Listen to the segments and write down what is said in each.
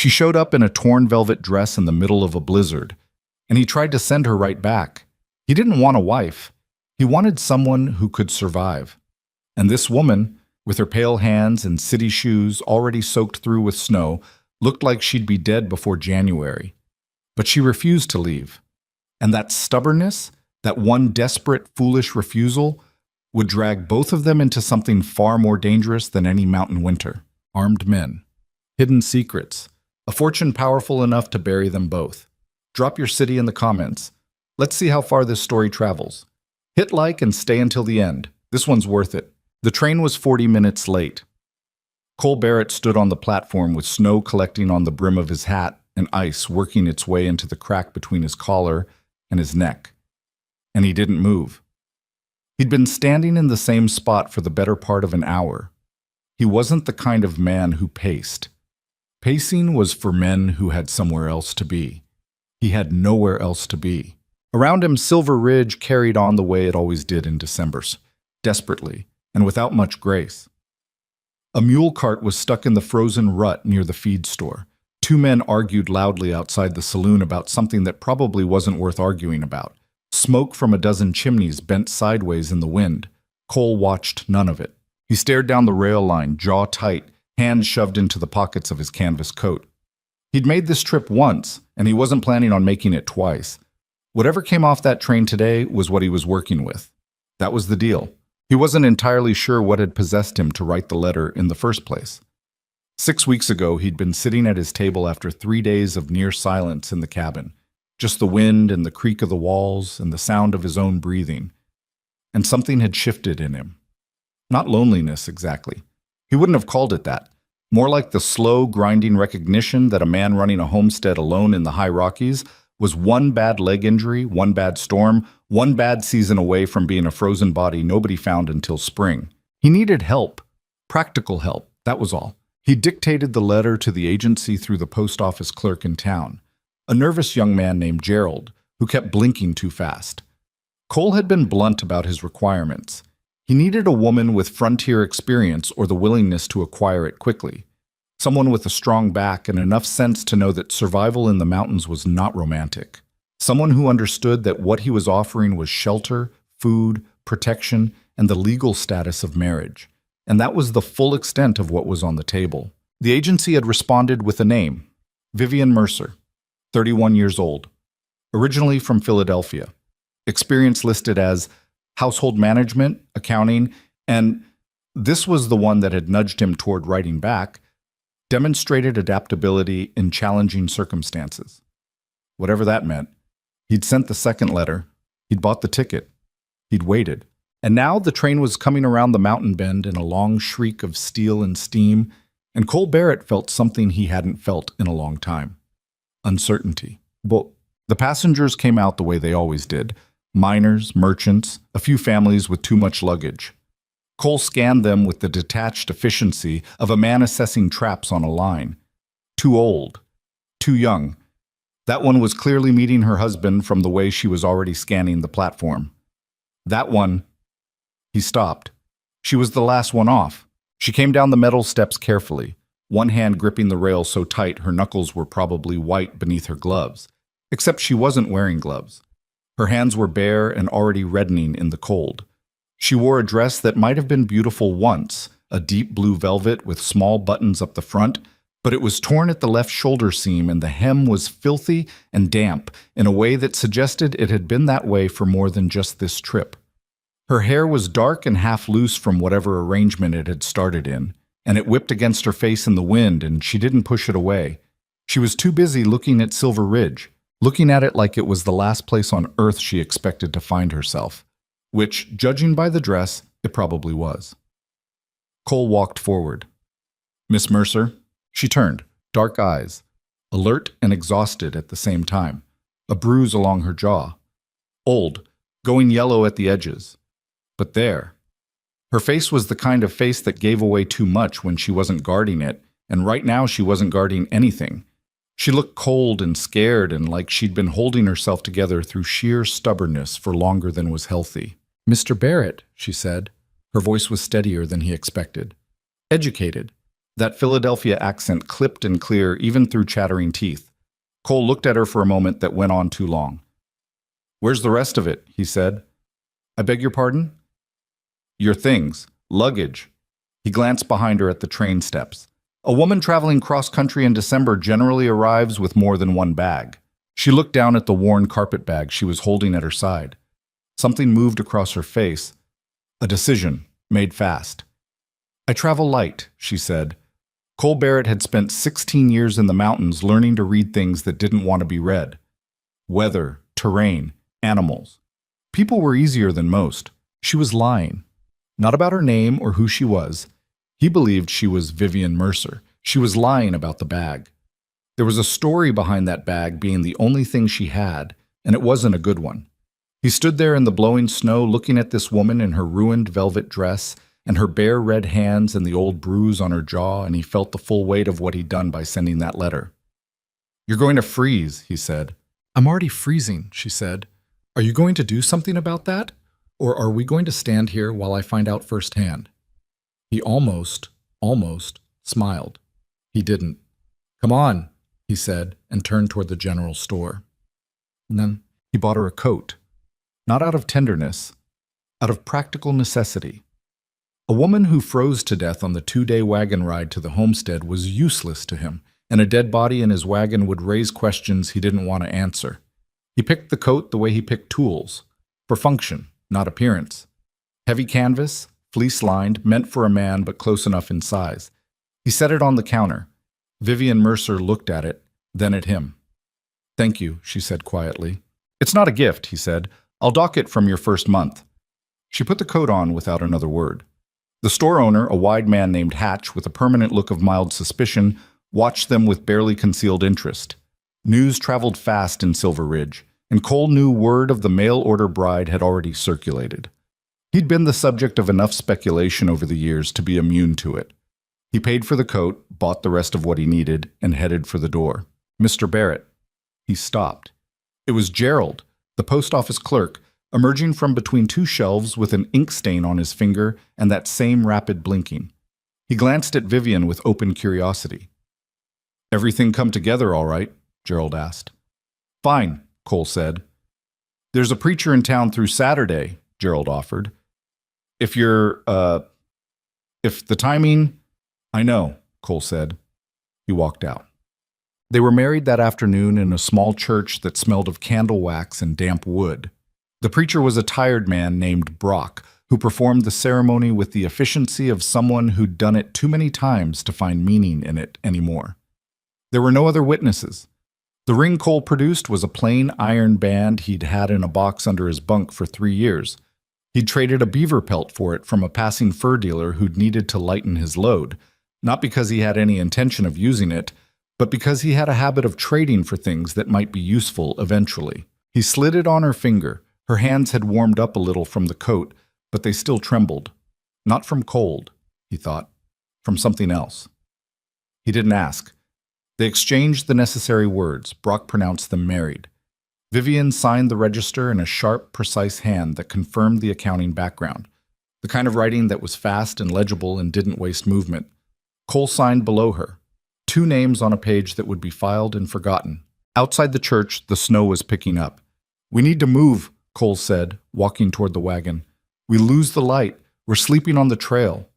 She showed up in a torn velvet dress in the middle of a blizzard, and he tried to send her right back. He didn't want a wife. He wanted someone who could survive. And this woman, with her pale hands and city shoes already soaked through with snow, looked like she'd be dead before January. But she refused to leave. And that stubbornness, that one desperate, foolish refusal, would drag both of them into something far more dangerous than any mountain winter. Armed men. Hidden secrets. A fortune powerful enough to bury them both. Drop your city in the comments. Let's see how far this story travels. Hit like and stay until the end. This one's worth it. The train was 40 minutes late. Cole Barrett stood on the platform with snow collecting on the brim of his hat and ice working its way into the crack between his collar and his neck. And he didn't move. He'd been standing in the same spot for the better part of an hour. He wasn't the kind of man who paced. Pacing was for men who had somewhere else to be. He had nowhere else to be. Around him, Silver Ridge carried on the way it always did in Decembers, desperately and without much grace. A mule cart was stuck in the frozen rut near the feed store. Two men argued loudly outside the saloon about something that probably wasn't worth arguing about. Smoke from a dozen chimneys bent sideways in the wind. Cole watched none of it. He stared down the rail line, jaw tight, hands shoved into the pockets of his canvas coat. He'd made this trip once, and he wasn't planning on making it twice. Whatever came off that train today was what he was working with. That was the deal. He wasn't entirely sure what had possessed him to write the letter in the first place. 6 weeks ago, he'd been sitting at his table after 3 days of near silence in the cabin. Just the wind and the creak of the walls and the sound of his own breathing. And something had shifted in him. Not loneliness, exactly. He wouldn't have called it that. More like the slow, grinding recognition that a man running a homestead alone in the high Rockies was one bad leg injury, one bad storm, one bad season away from being a frozen body nobody found until spring. He needed help. Practical help, that was all. He dictated the letter to the agency through the post office clerk in town, a nervous young man named Gerald, who kept blinking too fast. Cole had been blunt about his requirements. He needed a woman with frontier experience or the willingness to acquire it quickly. Someone with a strong back and enough sense to know that survival in the mountains was not romantic. Someone who understood that what he was offering was shelter, food, protection, and the legal status of marriage. And that was the full extent of what was on the table. The agency had responded with a name, Vivian Mercer, 31 years old, originally from Philadelphia. Experience listed as household management, accounting, and this was the one that had nudged him toward writing back, demonstrated adaptability in challenging circumstances. Whatever that meant. He'd sent the second letter. He'd bought the ticket. He'd waited. And now the train was coming around the mountain bend in a long shriek of steel and steam, and Cole Barrett felt something he hadn't felt in a long time. Uncertainty. But the passengers came out the way they always did. Miners, merchants, a few families with too much luggage. Cole scanned them with the detached efficiency of a man assessing traps on a line. Too old. Too young. That one was clearly meeting her husband from the way she was already scanning the platform. That one... He stopped. She was the last one off. She came down the metal steps carefully, one hand gripping the rail so tight her knuckles were probably white beneath her gloves. Except she wasn't wearing gloves. Her hands were bare and already reddening in the cold. She wore a dress that might have been beautiful once, a deep blue velvet with small buttons up the front, but it was torn at the left shoulder seam and the hem was filthy and damp in a way that suggested it had been that way for more than just this trip. Her hair was dark and half loose from whatever arrangement it had started in, and it whipped against her face in the wind, and she didn't push it away. She was too busy looking at Silver Ridge, looking at it like it was the last place on earth she expected to find herself, which, judging by the dress, it probably was. Cole walked forward. "Miss Mercer?" She turned, dark eyes, alert and exhausted at the same time, a bruise along her jaw. Old, going yellow at the edges. But there. Her face was the kind of face that gave away too much when she wasn't guarding it, and right now she wasn't guarding anything. She looked cold and scared and like she'd been holding herself together through sheer stubbornness for longer than was healthy. "Mr. Barrett," she said. Her voice was steadier than he expected. "Educated. That Philadelphia accent clipped and clear even through chattering teeth. Cole looked at her for a moment that went on too long. "Where's the rest of it?" he said. "I beg your pardon?" "Your things. Luggage." He glanced behind her at the train steps. A woman traveling cross-country in December generally arrives with more than one bag. She looked down at the worn carpet bag she was holding at her side. Something moved across her face. A decision, made fast. "I travel light," she said. Cole Barrett had spent 16 years in the mountains learning to read things that didn't want to be read. Weather, terrain, animals. People were easier than most. She was lying. Not about her name or who she was. He believed she was Vivian Mercer. She was lying about the bag. There was a story behind that bag being the only thing she had, and it wasn't a good one. He stood there in the blowing snow looking at this woman in her ruined velvet dress and her bare red hands and the old bruise on her jaw, and he felt the full weight of what he'd done by sending that letter. "You're going to freeze," he said. "I'm already freezing," she said. "Are you going to do something about that? Or are we going to stand here while I find out firsthand?" He almost smiled. He didn't. "Come on," he said, and turned toward the general store. And then he bought her a coat. Not out of tenderness, out of practical necessity. A woman who froze to death on the 2-day wagon ride to the homestead was useless to him, and a dead body in his wagon would raise questions he didn't want to answer. He picked the coat the way he picked tools, for function, not appearance. Heavy canvas, fleece-lined, meant for a man but close enough in size. He set it on the counter. Vivian Mercer looked at it, then at him. "Thank you," she said quietly. "It's not a gift," he said. "I'll dock it from your first month." She put the coat on without another word. The store owner, a wide man named Hatch with a permanent look of mild suspicion, watched them with barely concealed interest. News traveled fast in Silver Ridge, and Cole knew word of the mail-order bride had already circulated. He'd been the subject of enough speculation over the years to be immune to it. He paid for the coat, bought the rest of what he needed, and headed for the door. "Mr. Barrett." He stopped. It was Gerald, the post office clerk, emerging from between two shelves with an ink stain on his finger and that same rapid blinking. He glanced at Vivian with open curiosity. "Everything come together all right?" Gerald asked. "Fine," Cole said. "There's a preacher in town through Saturday," Gerald offered. If the timing..." "I know," Cole said. He walked out. They were married that afternoon in a small church that smelled of candle wax and damp wood. The preacher was a tired man named Brock, who performed the ceremony with the efficiency of someone who'd done it too many times to find meaning in it anymore. There were no other witnesses. The ring Cole produced was a plain iron band he'd had in a box under his bunk for 3 years. He'd traded a beaver pelt for it from a passing fur dealer who'd needed to lighten his load, not because he had any intention of using it, but because he had a habit of trading for things that might be useful eventually. He slid it on her finger. Her hands had warmed up a little from the coat, but they still trembled. Not from cold, he thought, from something else. He didn't ask. They exchanged the necessary words. Brock pronounced them married. Vivian signed the register in a sharp, precise hand that confirmed the accounting background, the kind of writing that was fast and legible and didn't waste movement. Cole signed below her, 2 names on a page that would be filed and forgotten. Outside the church, the snow was picking up. "We need to move," Cole said, walking toward the wagon. "We lose the light. We're sleeping on the trail."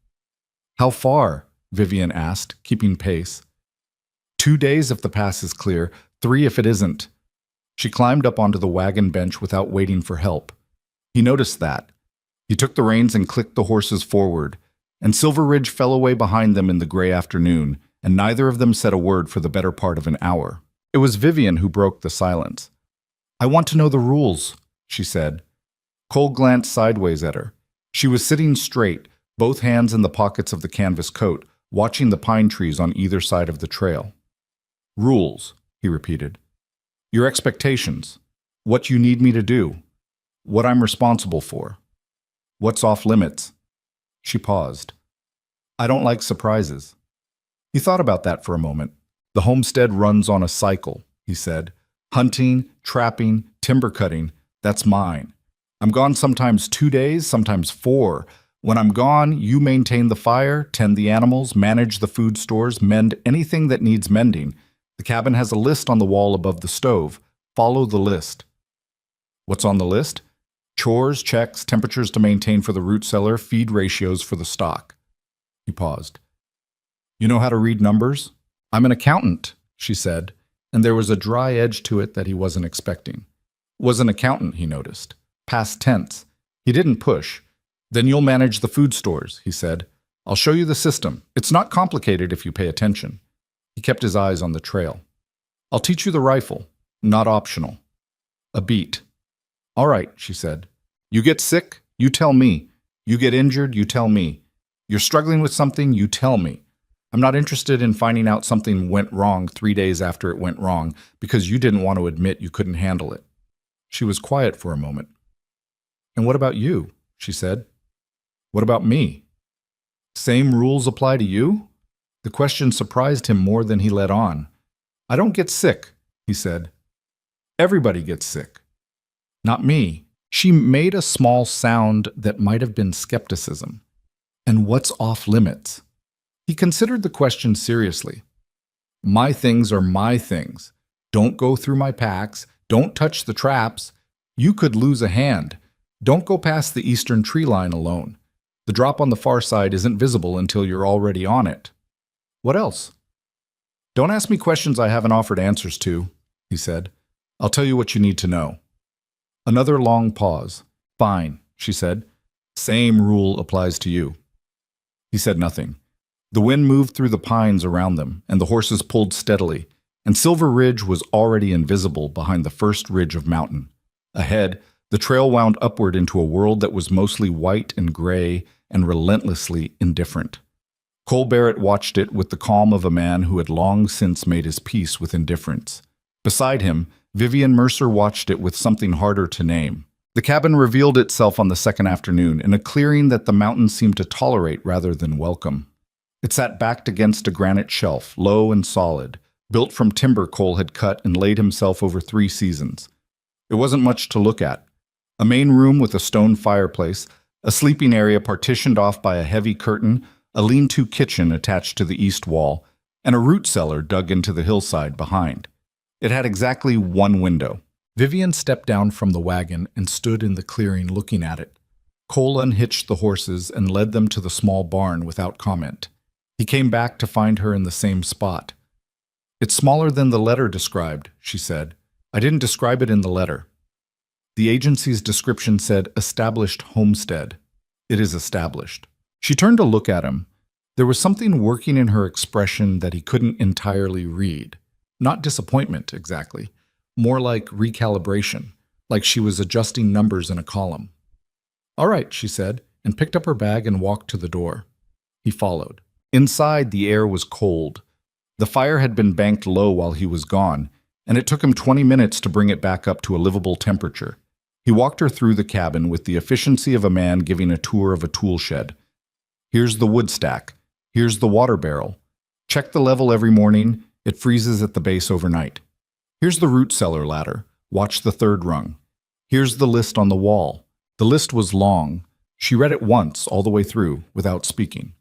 "How far?" Vivian asked, keeping pace. 2 days if the pass is clear, 3 if it isn't." She climbed up onto the wagon bench without waiting for help. He noticed that. He took the reins and clicked the horses forward, and Silver Ridge fell away behind them in the gray afternoon, and neither of them said a word for the better part of an hour. It was Vivian who broke the silence. "I want to know the rules," she said. Cole glanced sideways at her. She was sitting straight, both hands in the pockets of the canvas coat, watching the pine trees on either side of the trail. "Rules," he repeated. "Your expectations. What you need me to do. What I'm responsible for. What's off limits." She paused. "I don't like surprises." He thought about that for a moment. "The homestead runs on a cycle," he said. "Hunting, trapping, timber cutting, that's mine. I'm gone sometimes 2 days, sometimes 4, When I'm gone, you maintain the fire, tend the animals, manage the food stores, mend anything that needs mending. The cabin has a list on the wall above the stove. Follow the list. What's on the list? Chores, checks, temperatures to maintain for the root cellar, feed ratios for the stock. He paused. You know how to read numbers? I'm an accountant, she said, and there was a dry edge to it that he wasn't expecting. Was an accountant, he noticed. Past tense. He didn't push. Then you'll manage the food stores, he said. I'll show you the system. It's not complicated if you pay attention. He kept his eyes on the trail. I'll teach you the rifle. Not optional. A beat. All right, she said. You get sick, you tell me. You get injured, you tell me. You're struggling with something, you tell me. I'm not interested in finding out something went wrong 3 days after it went wrong because you didn't want to admit you couldn't handle it. She was quiet for a moment. And what about you? She said. What about me? Same rules apply to you? The question surprised him more than he let on. I don't get sick, he said. Everybody gets sick. Not me. She made a small sound that might have been skepticism. And what's off limits? He considered the question seriously. My things are my things. Don't go through my packs. Don't touch the traps. You could lose a hand. Don't go past the eastern tree line alone. The drop on the far side isn't visible until you're already on it. What else? Don't ask me questions I haven't offered answers to, he said. I'll tell you what you need to know. Another long pause. Fine, she said. Same rule applies to you. He said nothing. The wind moved through the pines around them, and the horses pulled steadily, and Silver Ridge was already invisible behind the first ridge of mountain. Ahead, the trail wound upward into a world that was mostly white and gray and relentlessly indifferent. Cole Barrett watched it with the calm of a man who had long since made his peace with indifference. Beside him, Vivian Mercer watched it with something harder to name. The cabin revealed itself on the second afternoon in a clearing that the mountains seemed to tolerate rather than welcome. It sat backed against a granite shelf, low and solid, built from timber Cole had cut and laid himself over 3 seasons. It wasn't much to look at. A main room with a stone fireplace, a sleeping area partitioned off by a heavy curtain, a lean-to kitchen attached to the east wall, and a root cellar dug into the hillside behind. It had exactly 1 window. Vivian stepped down from the wagon and stood in the clearing looking at it. Cole unhitched the horses and led them to the small barn without comment. He came back to find her in the same spot. It's smaller than the letter described, she said. I didn't describe it in the letter. The agency's description said established homestead. It is established. She turned to look at him. There was something working in her expression that he couldn't entirely read. Not disappointment, exactly. More like recalibration, like she was adjusting numbers in a column. All right, she said, and picked up her bag and walked to the door. He followed. Inside, the air was cold. The fire had been banked low while he was gone, and it took him 20 minutes to bring it back up to a livable temperature. He walked her through the cabin with the efficiency of a man giving a tour of a tool shed. Here's the wood stack. Here's the water barrel. Check the level every morning. It freezes at the base overnight. Here's the root cellar ladder. Watch the 3rd rung. Here's the list on the wall. The list was long. She read it once, all the way through, without speaking.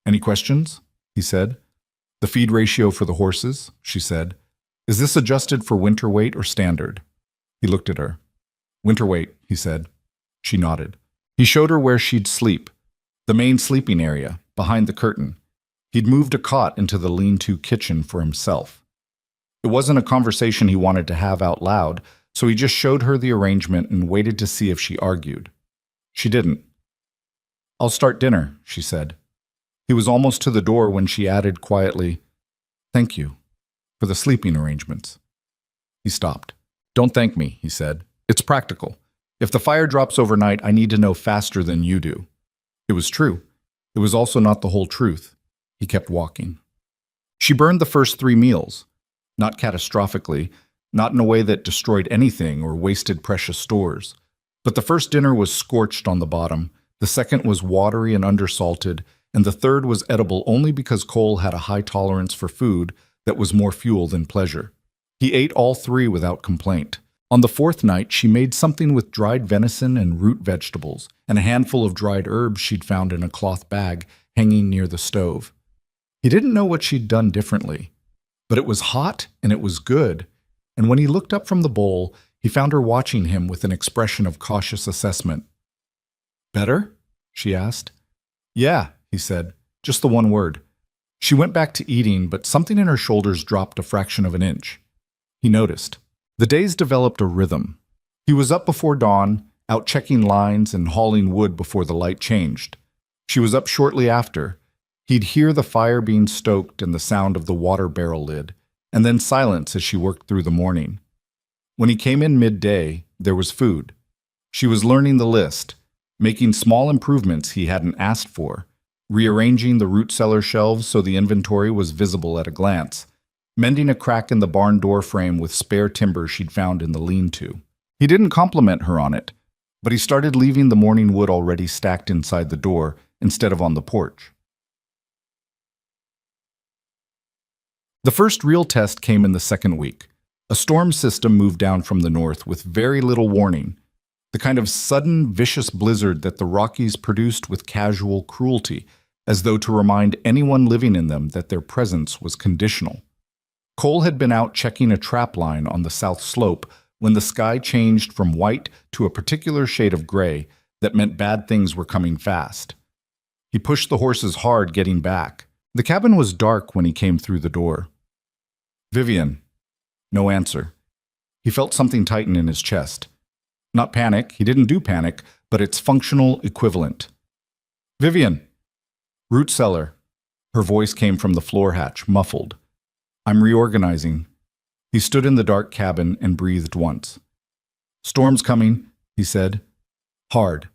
Any questions? He said. The feed ratio for the horses, she said. Is this adjusted for winter weight or standard? He looked at her. Winter weight, he said. She nodded. He showed her where she'd sleep. The main sleeping area, behind the curtain. He'd moved a cot into the lean-to kitchen for himself. It wasn't a conversation he wanted to have out loud, so he just showed her the arrangement and waited to see if she argued. She didn't. I'll start dinner, she said. He was almost to the door when she added quietly, Thank you for the sleeping arrangements. He stopped. Don't thank me, he said. It's practical. If the fire drops overnight, I need to know faster than you do. It was true. It was also not the whole truth. He kept walking. She burned the first 3 meals. Not catastrophically, not in a way that destroyed anything or wasted precious stores. But the first dinner was scorched on the bottom, the second was watery and undersalted, and the third was edible only because Cole had a high tolerance for food that was more fuel than pleasure. He ate all 3 without complaint. On the fourth night, she made something with dried venison and root vegetables, and a handful of dried herbs she'd found in a cloth bag hanging near the stove. He didn't know what she'd done differently, but it was hot and it was good, and when he looked up from the bowl, he found her watching him with an expression of cautious assessment. "Better?" she asked. "Yeah," he said, just the one word. She went back to eating, but something in her shoulders dropped a fraction of an inch. He noticed. The days developed a rhythm. He was up before dawn, out checking lines and hauling wood before the light changed. She was up shortly after. He'd hear the fire being stoked and the sound of the water barrel lid, and then silence as she worked through the morning. When he came in midday, there was food. She was learning the list, making small improvements he hadn't asked for, rearranging the root cellar shelves so the inventory was visible at a glance, mending a crack in the barn door frame with spare timber she'd found in the lean-to. He didn't compliment her on it, but he started leaving the morning wood already stacked inside the door instead of on the porch. The first real test came in the second week. A storm system moved down from the north with very little warning, the kind of sudden, vicious blizzard that the Rockies produced with casual cruelty, as though to remind anyone living in them that their presence was conditional. Cole had been out checking a trap line on the south slope when the sky changed from white to a particular shade of gray that meant bad things were coming fast. He pushed the horses hard getting back. The cabin was dark when he came through the door. "Vivian." No answer. He felt something tighten in his chest. Not panic, he didn't do panic, but its functional equivalent. "Vivian." "Root cellar." Her voice came from the floor hatch, muffled. "I'm reorganizing." He stood in the dark cabin and breathed once. "Storm's coming," he said. "Hard.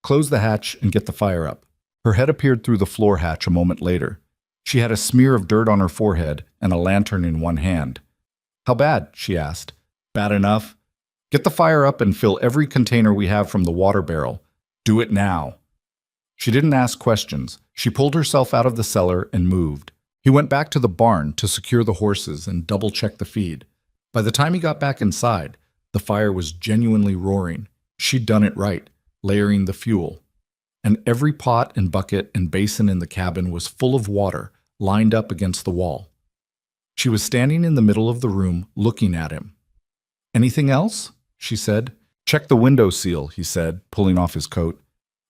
Close the hatch and get the fire up." Her head appeared through the floor hatch a moment later. She had a smear of dirt on her forehead and a lantern in one hand. "How bad?" she asked. "Bad enough. Get the fire up and fill every container we have from the water barrel. Do it now." She didn't ask questions. She pulled herself out of the cellar and moved. He went back to the barn to secure the horses and double-check the feed. By the time he got back inside, the fire was genuinely roaring. She'd done it right, layering the fuel. And every pot and bucket and basin in the cabin was full of water, lined up against the wall. She was standing in the middle of the room, looking at him. "Anything else?" she said. "Check the window seal," he said, pulling off his coat.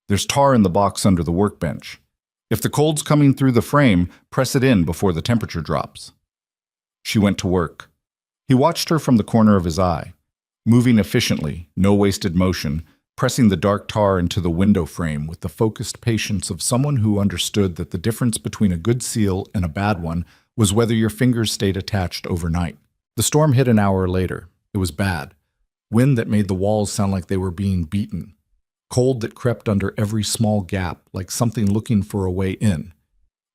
"There's tar in the box under the workbench. If the cold's coming through the frame, press it in before the temperature drops." She went to work. He watched her from the corner of his eye, moving efficiently, no wasted motion, pressing the dark tar into the window frame with the focused patience of someone who understood that the difference between a good seal and a bad one was whether your fingers stayed attached overnight. The storm hit an hour later. It was bad. Wind that made the walls sound like they were being beaten. Cold that crept under every small gap, like something looking for a way in.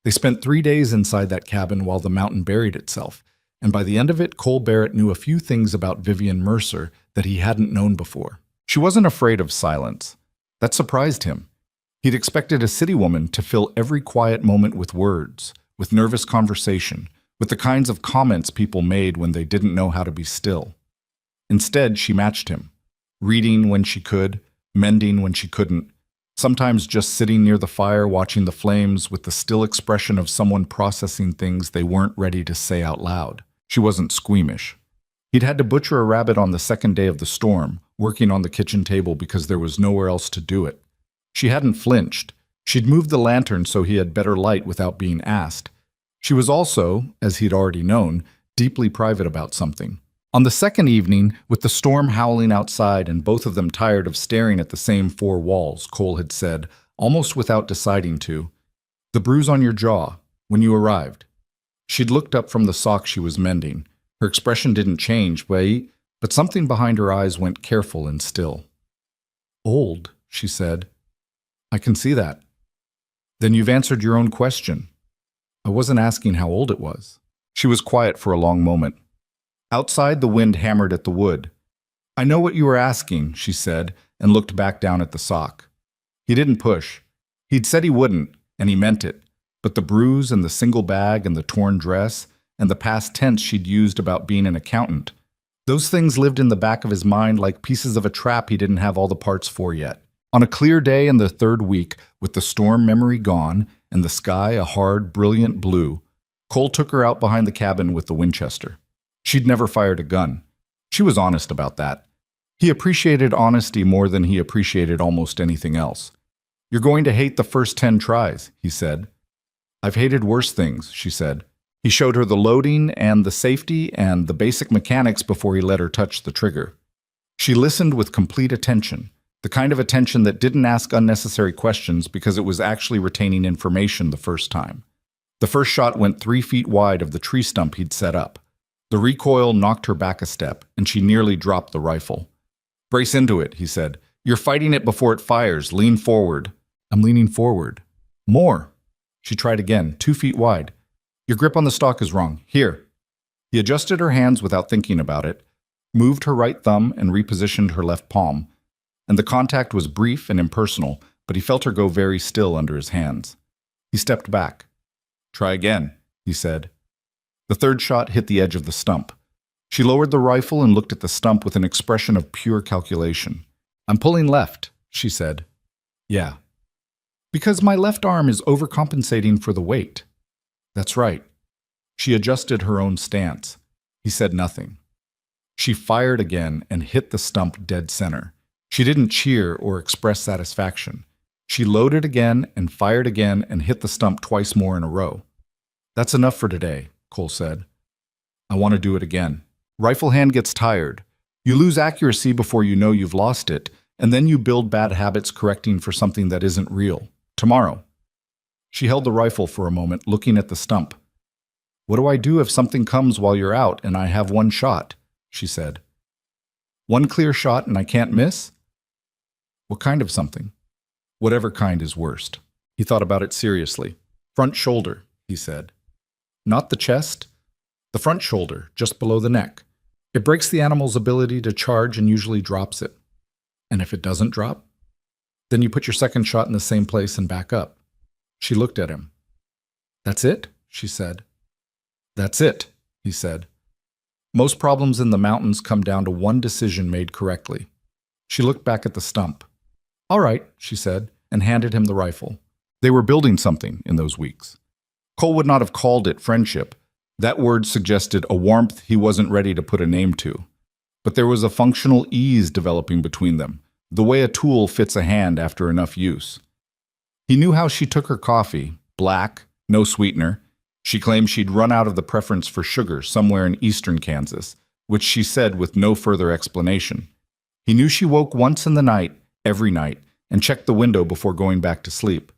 They spent 3 days inside that cabin while the mountain buried itself, and by the end of it, Cole Barrett knew a few things about Vivian Mercer that he hadn't known before. She wasn't afraid of silence. That surprised him. He'd expected a city woman to fill every quiet moment with words, with nervous conversation, with the kinds of comments people made when they didn't know how to be still. Instead, she matched him, reading when she could, mending when she couldn't, sometimes just sitting near the fire watching the flames with the still expression of someone processing things they weren't ready to say out loud. She wasn't squeamish. He'd had to butcher a rabbit on the second day of the storm, working on the kitchen table because there was nowhere else to do it. She hadn't flinched. She'd moved the lantern so he had better light without being asked. She was also, as he'd already known, deeply private about something. On the second evening, with the storm howling outside and both of them tired of staring at the same 4 walls, Cole had said, almost without deciding to, "The bruise on your jaw, when you arrived." She'd looked up from the sock she was mending. Her expression didn't change, but something behind her eyes went careful and still. "Old," she said. "I can see that." "Then you've answered your own question." "I wasn't asking how old it was." She was quiet for a long moment. Outside, the wind hammered at the wood. "I know what you were asking," she said, and looked back down at the sock. He didn't push. He'd said he wouldn't, and he meant it. But the bruise and the single bag and the torn dress and the past tense she'd used about being an accountant, Those things lived in the back of his mind like pieces of a trap he didn't have all the parts for yet. On a clear day in the third week, with the storm memory gone and the sky a hard, brilliant blue, Cole took her out behind the cabin with the Winchester. She'd never fired a gun. She was honest about that. He appreciated honesty more than he appreciated almost anything else. "You're going to hate the first 10 tries," he said. "I've hated worse things," she said. He showed her the loading and the safety and the basic mechanics before he let her touch the trigger. She listened with complete attention, the kind of attention that didn't ask unnecessary questions because it was actually retaining information the first time. The first shot went 3 feet wide of the tree stump he'd set up. The recoil knocked her back a step, and she nearly dropped the rifle. "Brace into it," he said. "You're fighting it before it fires. Lean forward." "I'm leaning forward." "More." She tried again, 2 feet wide. "Your grip on the stock is wrong. Here." He adjusted her hands without thinking about it, moved her right thumb and repositioned her left palm, and the contact was brief and impersonal, but he felt her go very still under his hands. He stepped back. "Try again," he said. The third shot hit the edge of the stump. She lowered the rifle and looked at the stump with an expression of pure calculation. "I'm pulling left," she said. "Yeah." "Because my left arm is overcompensating for the weight." "That's right." She adjusted her own stance. He said nothing. She fired again and hit the stump dead center. She didn't cheer or express satisfaction. She loaded again and fired again and hit the stump twice more in a row. "That's enough for today," Cole said. "I want to do it again." Rifle hand gets tired. You lose accuracy before you know you've lost it, and then you build bad habits correcting for something that isn't real. Tomorrow. She held the rifle for a moment, looking at the stump. "What do I do if something comes while you're out and I have one shot?" she said. "One clear shot and I can't miss?" "What kind of something?" "Whatever kind is worst." He thought about it seriously. "Front shoulder," he said. "Not the chest, the front shoulder, just below the neck. It breaks the animal's ability to charge and usually drops it. And if it doesn't drop, then you put your second shot in the same place and back up." She looked at him. "That's it?" she said. "That's it," he said. "Most problems in the mountains come down to one decision made correctly." She looked back at the stump. "All right," she said, and handed him the rifle. They were building something in those weeks. Cole would not have called it friendship. That word suggested a warmth he wasn't ready to put a name to. But there was a functional ease developing between them, the way a tool fits a hand after enough use. He knew how she took her coffee, black, no sweetener. She claimed she'd run out of the preference for sugar somewhere in eastern Kansas, which she said with no further explanation. He knew she woke once in the night, every night, and checked the window before going back to sleep.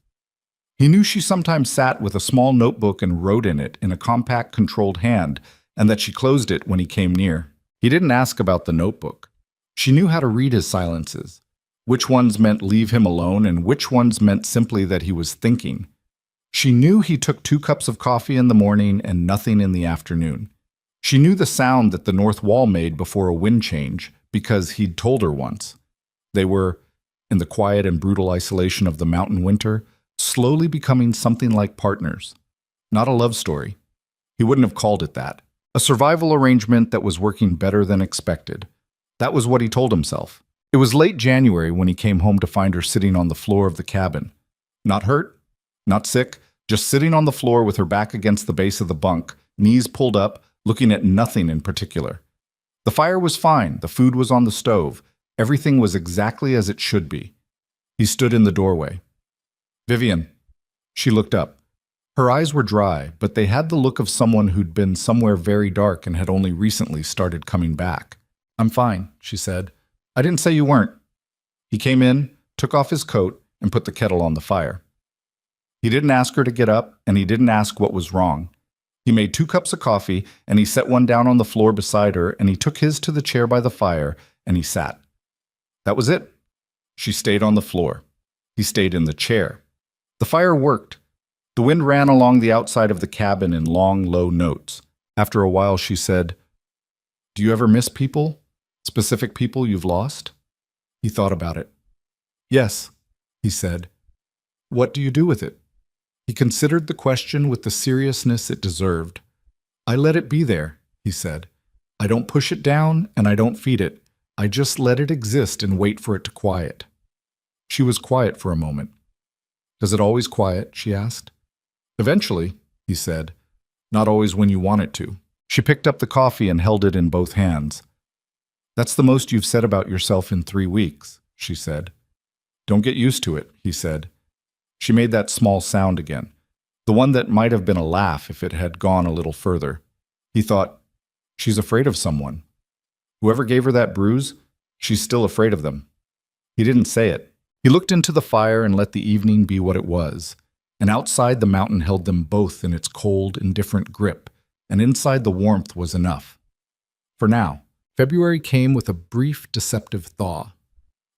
He knew she sometimes sat with a small notebook and wrote in it in a compact, controlled hand, and that she closed it when he came near. He didn't ask about the notebook. She knew how to read his silences, which ones meant leave him alone and which ones meant simply that he was thinking. She knew he took 2 cups of coffee in the morning and nothing in the afternoon. She knew the sound that the north wall made before a wind change because he'd told her once. They were, in the quiet and brutal isolation of the mountain winter, slowly becoming something like partners. Not a love story. He wouldn't have called it that. A survival arrangement that was working better than expected. That was what he told himself. It was late January when he came home to find her sitting on the floor of the cabin. Not hurt, not sick, just sitting on the floor with her back against the base of the bunk, knees pulled up, looking at nothing in particular. The fire was fine, the food was on the stove, everything was exactly as it should be. He stood in the doorway. "Vivian." She looked up. Her eyes were dry, but they had the look of someone who'd been somewhere very dark and had only recently started coming back. "I'm fine," she said. "I didn't say you weren't." He came in, took off his coat, and put the kettle on the fire. He didn't ask her to get up, and he didn't ask what was wrong. He made 2 cups of coffee, and he set one down on the floor beside her, and he took his to the chair by the fire, and he sat. That was it. She stayed on the floor. He stayed in the chair. The fire worked. The wind ran along the outside of the cabin in long, low notes. After a while, she said, "Do you ever miss people? Specific people you've lost?" He thought about it. "Yes," he said. "What do you do with it?" He considered the question with the seriousness it deserved. "I let it be there," he said. I don't push it down and I don't feed it. I just let it exist and wait for it to quiet. She was quiet for a moment. Does it always quiet? She asked. Eventually, he said. Not always when you want it to. She picked up the coffee and held it in both hands. That's the most you've said about yourself in 3 weeks, she said. Don't get used to it, he said. She made that small sound again, the one that might have been a laugh if it had gone a little further. He thought, she's afraid of someone. Whoever gave her that bruise, she's still afraid of them. He didn't say it. He looked into the fire and let the evening be what it was. And outside the mountain held them both in its cold, indifferent grip, and inside the warmth was enough. For now, February came with a brief, deceptive thaw.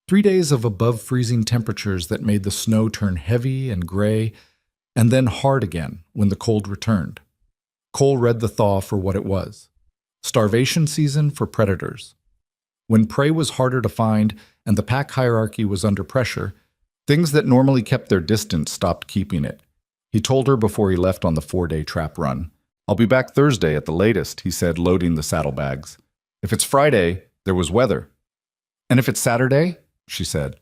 3 days of above-freezing temperatures that made the snow turn heavy and gray, and then hard again when the cold returned. Cole read the thaw for what it was. Starvation season for predators. When prey was harder to find and the pack hierarchy was under pressure, things that normally kept their distance stopped keeping it. He told her before he left on the 4-day trap run. I'll be back Thursday at the latest, he said, loading the saddlebags. If it's Friday, there was weather. And if it's Saturday, she said,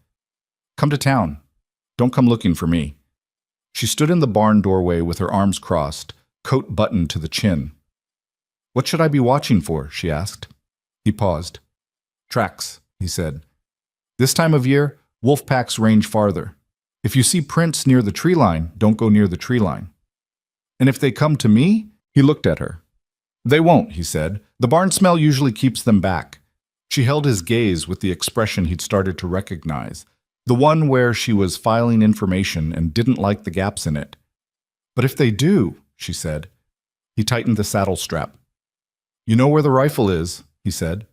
come to town. Don't come looking for me. She stood in the barn doorway with her arms crossed, coat buttoned to the chin. What should I be watching for? She asked. He paused. Tracks, he said. This time of year, wolf packs range farther. If you see prints near the tree line, don't go near the tree line. And if they come to me? He looked at her. They won't, he said. The barn smell usually keeps them back. She held his gaze with the expression he'd started to recognize, the one where she was filing information and didn't like the gaps in it. But if they do, she said. He tightened the saddle strap. You know where the rifle is, he said.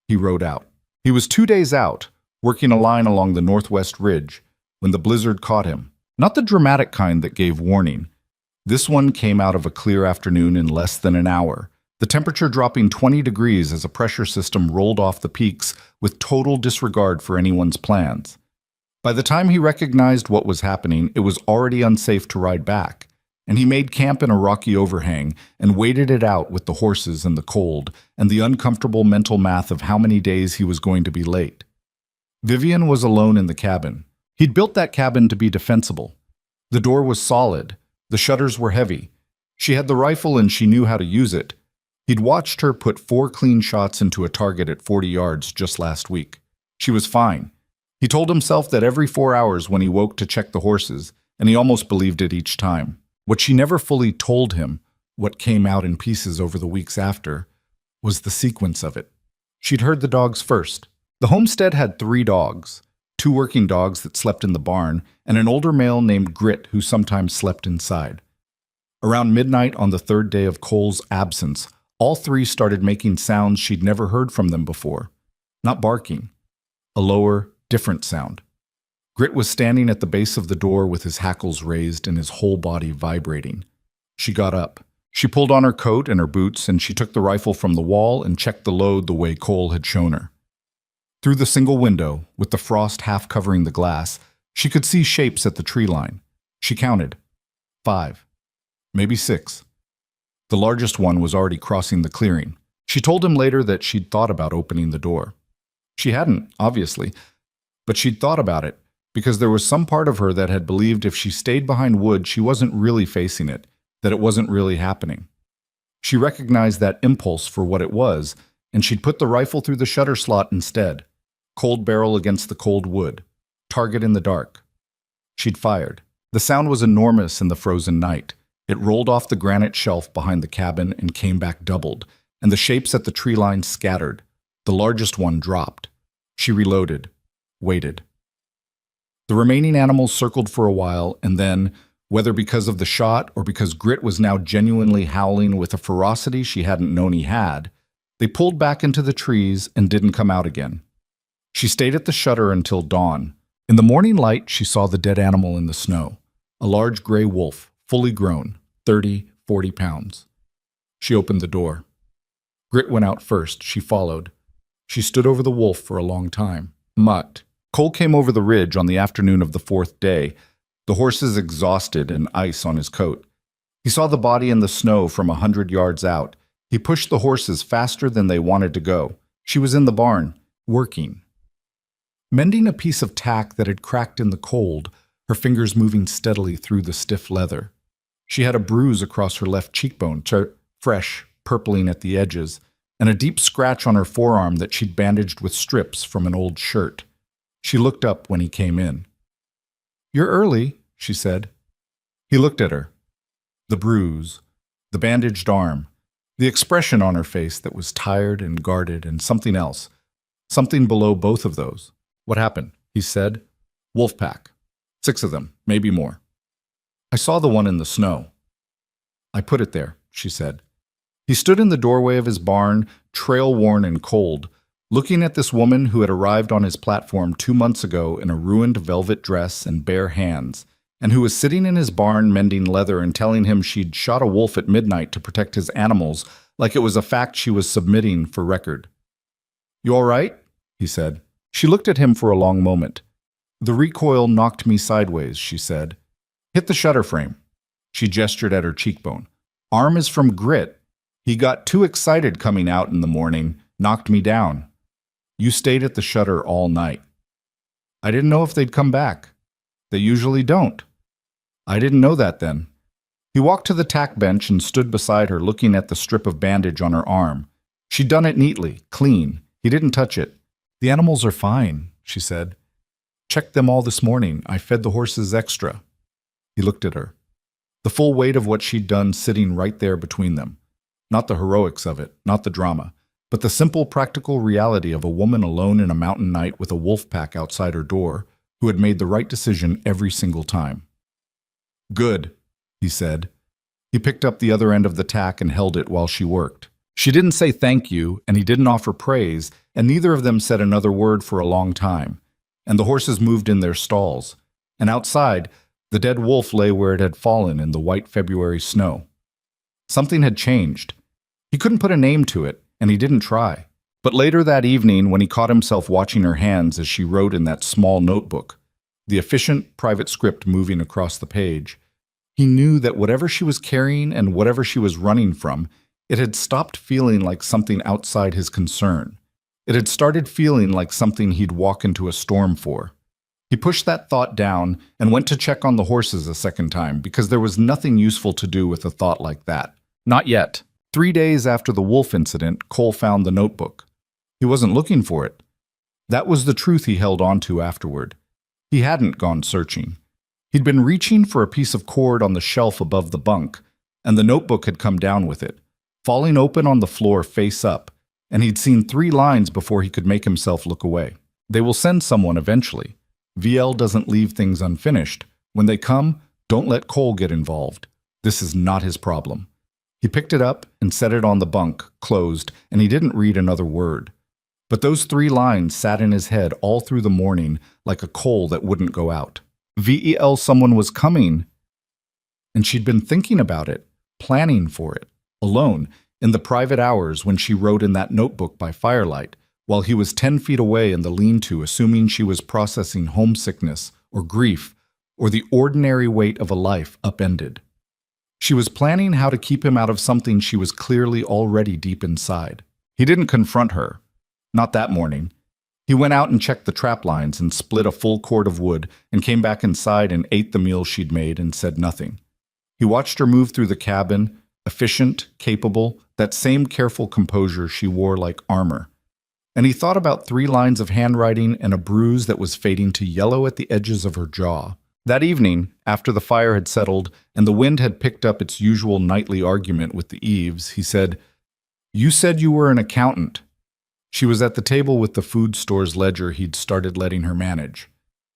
He rode out. He was 2 days out, working a line along the northwest ridge, when the blizzard caught him. Not the dramatic kind that gave warning. This one came out of a clear afternoon in less than an hour, the temperature dropping 20 degrees as a pressure system rolled off the peaks with total disregard for anyone's plans. By the time he recognized what was happening, it was already unsafe to ride back, and he made camp in a rocky overhang and waited it out with the horses and the cold and the uncomfortable mental math of how many days he was going to be late. Vivian was alone in the cabin. He'd built that cabin to be defensible. The door was solid. The shutters were heavy. She had the rifle and she knew how to use it. He'd watched her put 4 clean shots into a target at 40 yards just last week. She was fine. He told himself that every 4 hours when he woke to check the horses, and he almost believed it each time. What she never fully told him, what came out in pieces over the weeks after, was the sequence of it. She'd heard the dogs first. The homestead had 3 dogs, 2 working dogs that slept in the barn, and an older male named Grit who sometimes slept inside. Around midnight on the 3rd day of Cole's absence, all 3 started making sounds she'd never heard from them before. Not barking. A lower, different sound. Grit was standing at the base of the door with his hackles raised and his whole body vibrating. She got up. She pulled on her coat and her boots, and she took the rifle from the wall and checked the load the way Cole had shown her. Through the single window, with the frost half covering the glass, she could see shapes at the tree line. She counted. 5. Maybe 6. The largest one was already crossing the clearing. She told him later that she'd thought about opening the door. She hadn't, obviously, but she'd thought about it, because there was some part of her that had believed if she stayed behind wood she wasn't really facing it, that it wasn't really happening. She recognized that impulse for what it was, and she'd put the rifle through the shutter slot instead. Cold barrel against the cold wood. Target in the dark. She'd fired. The sound was enormous in the frozen night. It rolled off the granite shelf behind the cabin and came back doubled, and the shapes at the tree line scattered. The largest one dropped. She reloaded. Waited. The remaining animals circled for a while, and then, whether because of the shot or because Grit was now genuinely howling with a ferocity she hadn't known he had, they pulled back into the trees and didn't come out again. She stayed at the shutter until dawn. In the morning light, she saw the dead animal in the snow, a large gray wolf, fully grown, 30, 40 pounds. She opened the door. Grit went out first. She followed. She stood over the wolf for a long time. Mutt. Cole came over the ridge on the afternoon of the 4th day, the horses exhausted and ice on his coat. He saw the body in the snow from 100 yards out, He pushed the horses faster than they wanted to go. She was in the barn, working. Mending a piece of tack that had cracked in the cold, her fingers moving steadily through the stiff leather. She had a bruise across her left cheekbone, fresh, purpling at the edges, and a deep scratch on her forearm that she'd bandaged with strips from an old shirt. She looked up when he came in. "You're early," she said. He looked at her. The bruise, the bandaged arm, the expression on her face that was tired and guarded, and something else, something below both of those. "What happened?" he said. "Wolf pack. 6 of them, maybe more. I saw the one in the snow." "I put it there," she said. He stood in the doorway of his barn, trail-worn and cold, looking at this woman who had arrived on his platform 2 months ago in a ruined velvet dress and bare hands, and who was sitting in his barn mending leather and telling him she'd shot a wolf at midnight to protect his animals like it was a fact she was submitting for record. "You all right?" he said. She looked at him for a long moment. "The recoil knocked me sideways," she said. "Hit the shutter frame." She gestured at her cheekbone. "Arm is from grit. He got too excited coming out in the morning, knocked me down. You stayed at the shutter all night." "I didn't know if they'd come back. They usually don't." "I didn't know that then." He walked to the tack bench and stood beside her, looking at the strip of bandage on her arm. She'd done it neatly, clean. He didn't touch it. "The animals are fine," she said. "Checked them all this morning. I fed the horses extra." He looked at her. The full weight of what she'd done sitting right there between them. Not the heroics of it, not the drama, but the simple practical reality of a woman alone in a mountain night with a wolf pack outside her door, who had made the right decision every single time. "Good," he said. He picked up the other end of the tack and held it while she worked. She didn't say thank you, and he didn't offer praise, and neither of them said another word for a long time. And the horses moved in their stalls. And outside, the dead wolf lay where it had fallen in the white February snow. Something had changed. He couldn't put a name to it, and he didn't try. But later that evening, when he caught himself watching her hands as she wrote in that small notebook, the efficient private script moving across the page, he knew that whatever she was carrying and whatever she was running from, it had stopped feeling like something outside his concern. It had started feeling like something he'd walk into a storm for. He pushed that thought down and went to check on the horses a second time because there was nothing useful to do with a thought like that. Not yet. 3 days after the wolf incident, Cole found the notebook. He wasn't looking for it. That was the truth he held on to afterward. He hadn't gone searching. He'd been reaching for a piece of cord on the shelf above the bunk, and the notebook had come down with it, falling open on the floor face up, and he'd seen 3 lines before he could make himself look away. "They will send someone eventually. VL doesn't leave things unfinished. When they come, don't let Cole get involved. This is not his problem." He picked it up and set it on the bunk, closed, and he didn't read another word. But those 3 lines sat in his head all through the morning like a coal that wouldn't go out. VEL, someone was coming. And she'd been thinking about it, planning for it, alone, in the private hours when she wrote in that notebook by firelight, while he was 10 feet away in the lean-to, assuming she was processing homesickness or grief or the ordinary weight of a life upended. She was planning how to keep him out of something she was clearly already deep inside. He didn't confront her. Not that morning. He went out and checked the trap lines and split a full cord of wood and came back inside and ate the meal she'd made and said nothing. He watched her move through the cabin, efficient, capable, that same careful composure she wore like armor. And he thought about 3 lines of handwriting and a bruise that was fading to yellow at the edges of her jaw. That evening, after the fire had settled and the wind had picked up its usual nightly argument with the eaves, he said, "You said you were an accountant." She was at the table with the food store's ledger he'd started letting her manage.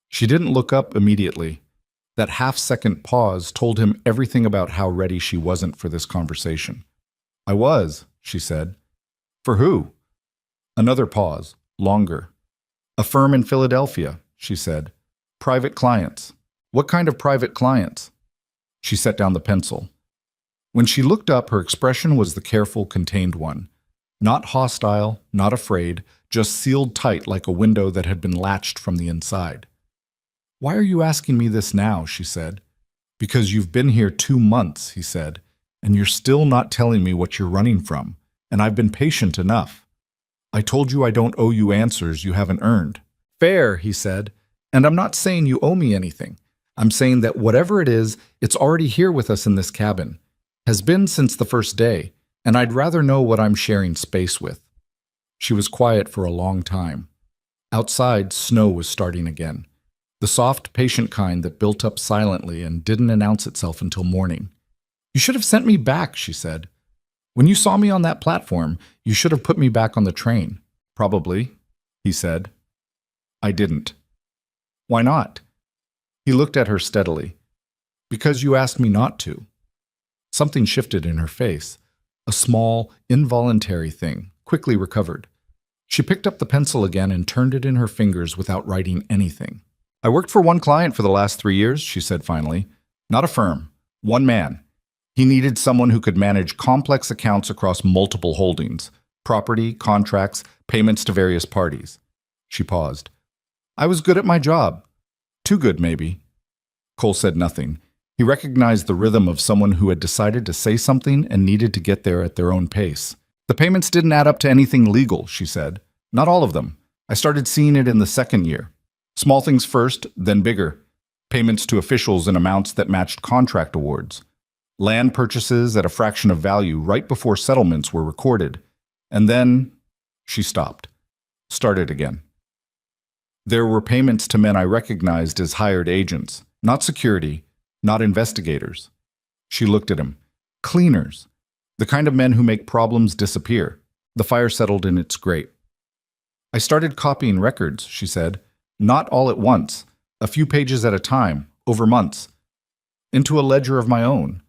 She didn't look up immediately. That half-second pause told him everything about how ready she wasn't for this conversation. "I was," she said. "For who?" Another pause, longer. "A firm in Philadelphia," she said. "Private clients." "What kind of private clients?" She set down the pencil. When she looked up, her expression was the careful, contained one. Not hostile, not afraid, just sealed tight like a window that had been latched from the inside. "Why are you asking me this now?" she said. "Because you've been here 2 months," he said, "and you're still not telling me what you're running from. and I've been patient enough. I told you I don't owe you answers you haven't earned. Fair, he said, and I'm not saying you owe me anything. I'm saying that whatever it is, it's already here with us in this cabin. Has been since the first day, and I'd rather know what I'm sharing space with. She was quiet for a long time. Outside, snow was starting again. The soft, patient kind that built up silently and didn't announce itself until morning. You should have sent me back, she said. When you saw me on that platform, you should have put me back on the train. Probably, he said. I didn't. Why not? He looked at her steadily. Because you asked me not to. Something shifted in her face. A small, involuntary thing, quickly recovered. She picked up the pencil again and turned it in her fingers without writing anything. I worked for one client for the last 3 years, she said finally. Not a firm. One man. He needed someone who could manage complex accounts across multiple holdings, property, contracts, payments to various parties. She paused. I was good at my job. Too good, maybe. Cole said nothing. He recognized the rhythm of someone who had decided to say something and needed to get there at their own pace. The payments didn't add up to anything legal, she said. Not all of them. I started seeing it in the second year. Small things first, then bigger. Payments to officials in amounts that matched contract awards. Land purchases at a fraction of value right before settlements were recorded. And then she stopped. Started again. There were payments to men I recognized as hired agents, not security, not investigators. She looked at him. Cleaners. The kind of men who make problems disappear. The fire settled in its grate. I started copying records, she said. Not all at once. A few pages at a time, over months. Into a ledger of my own.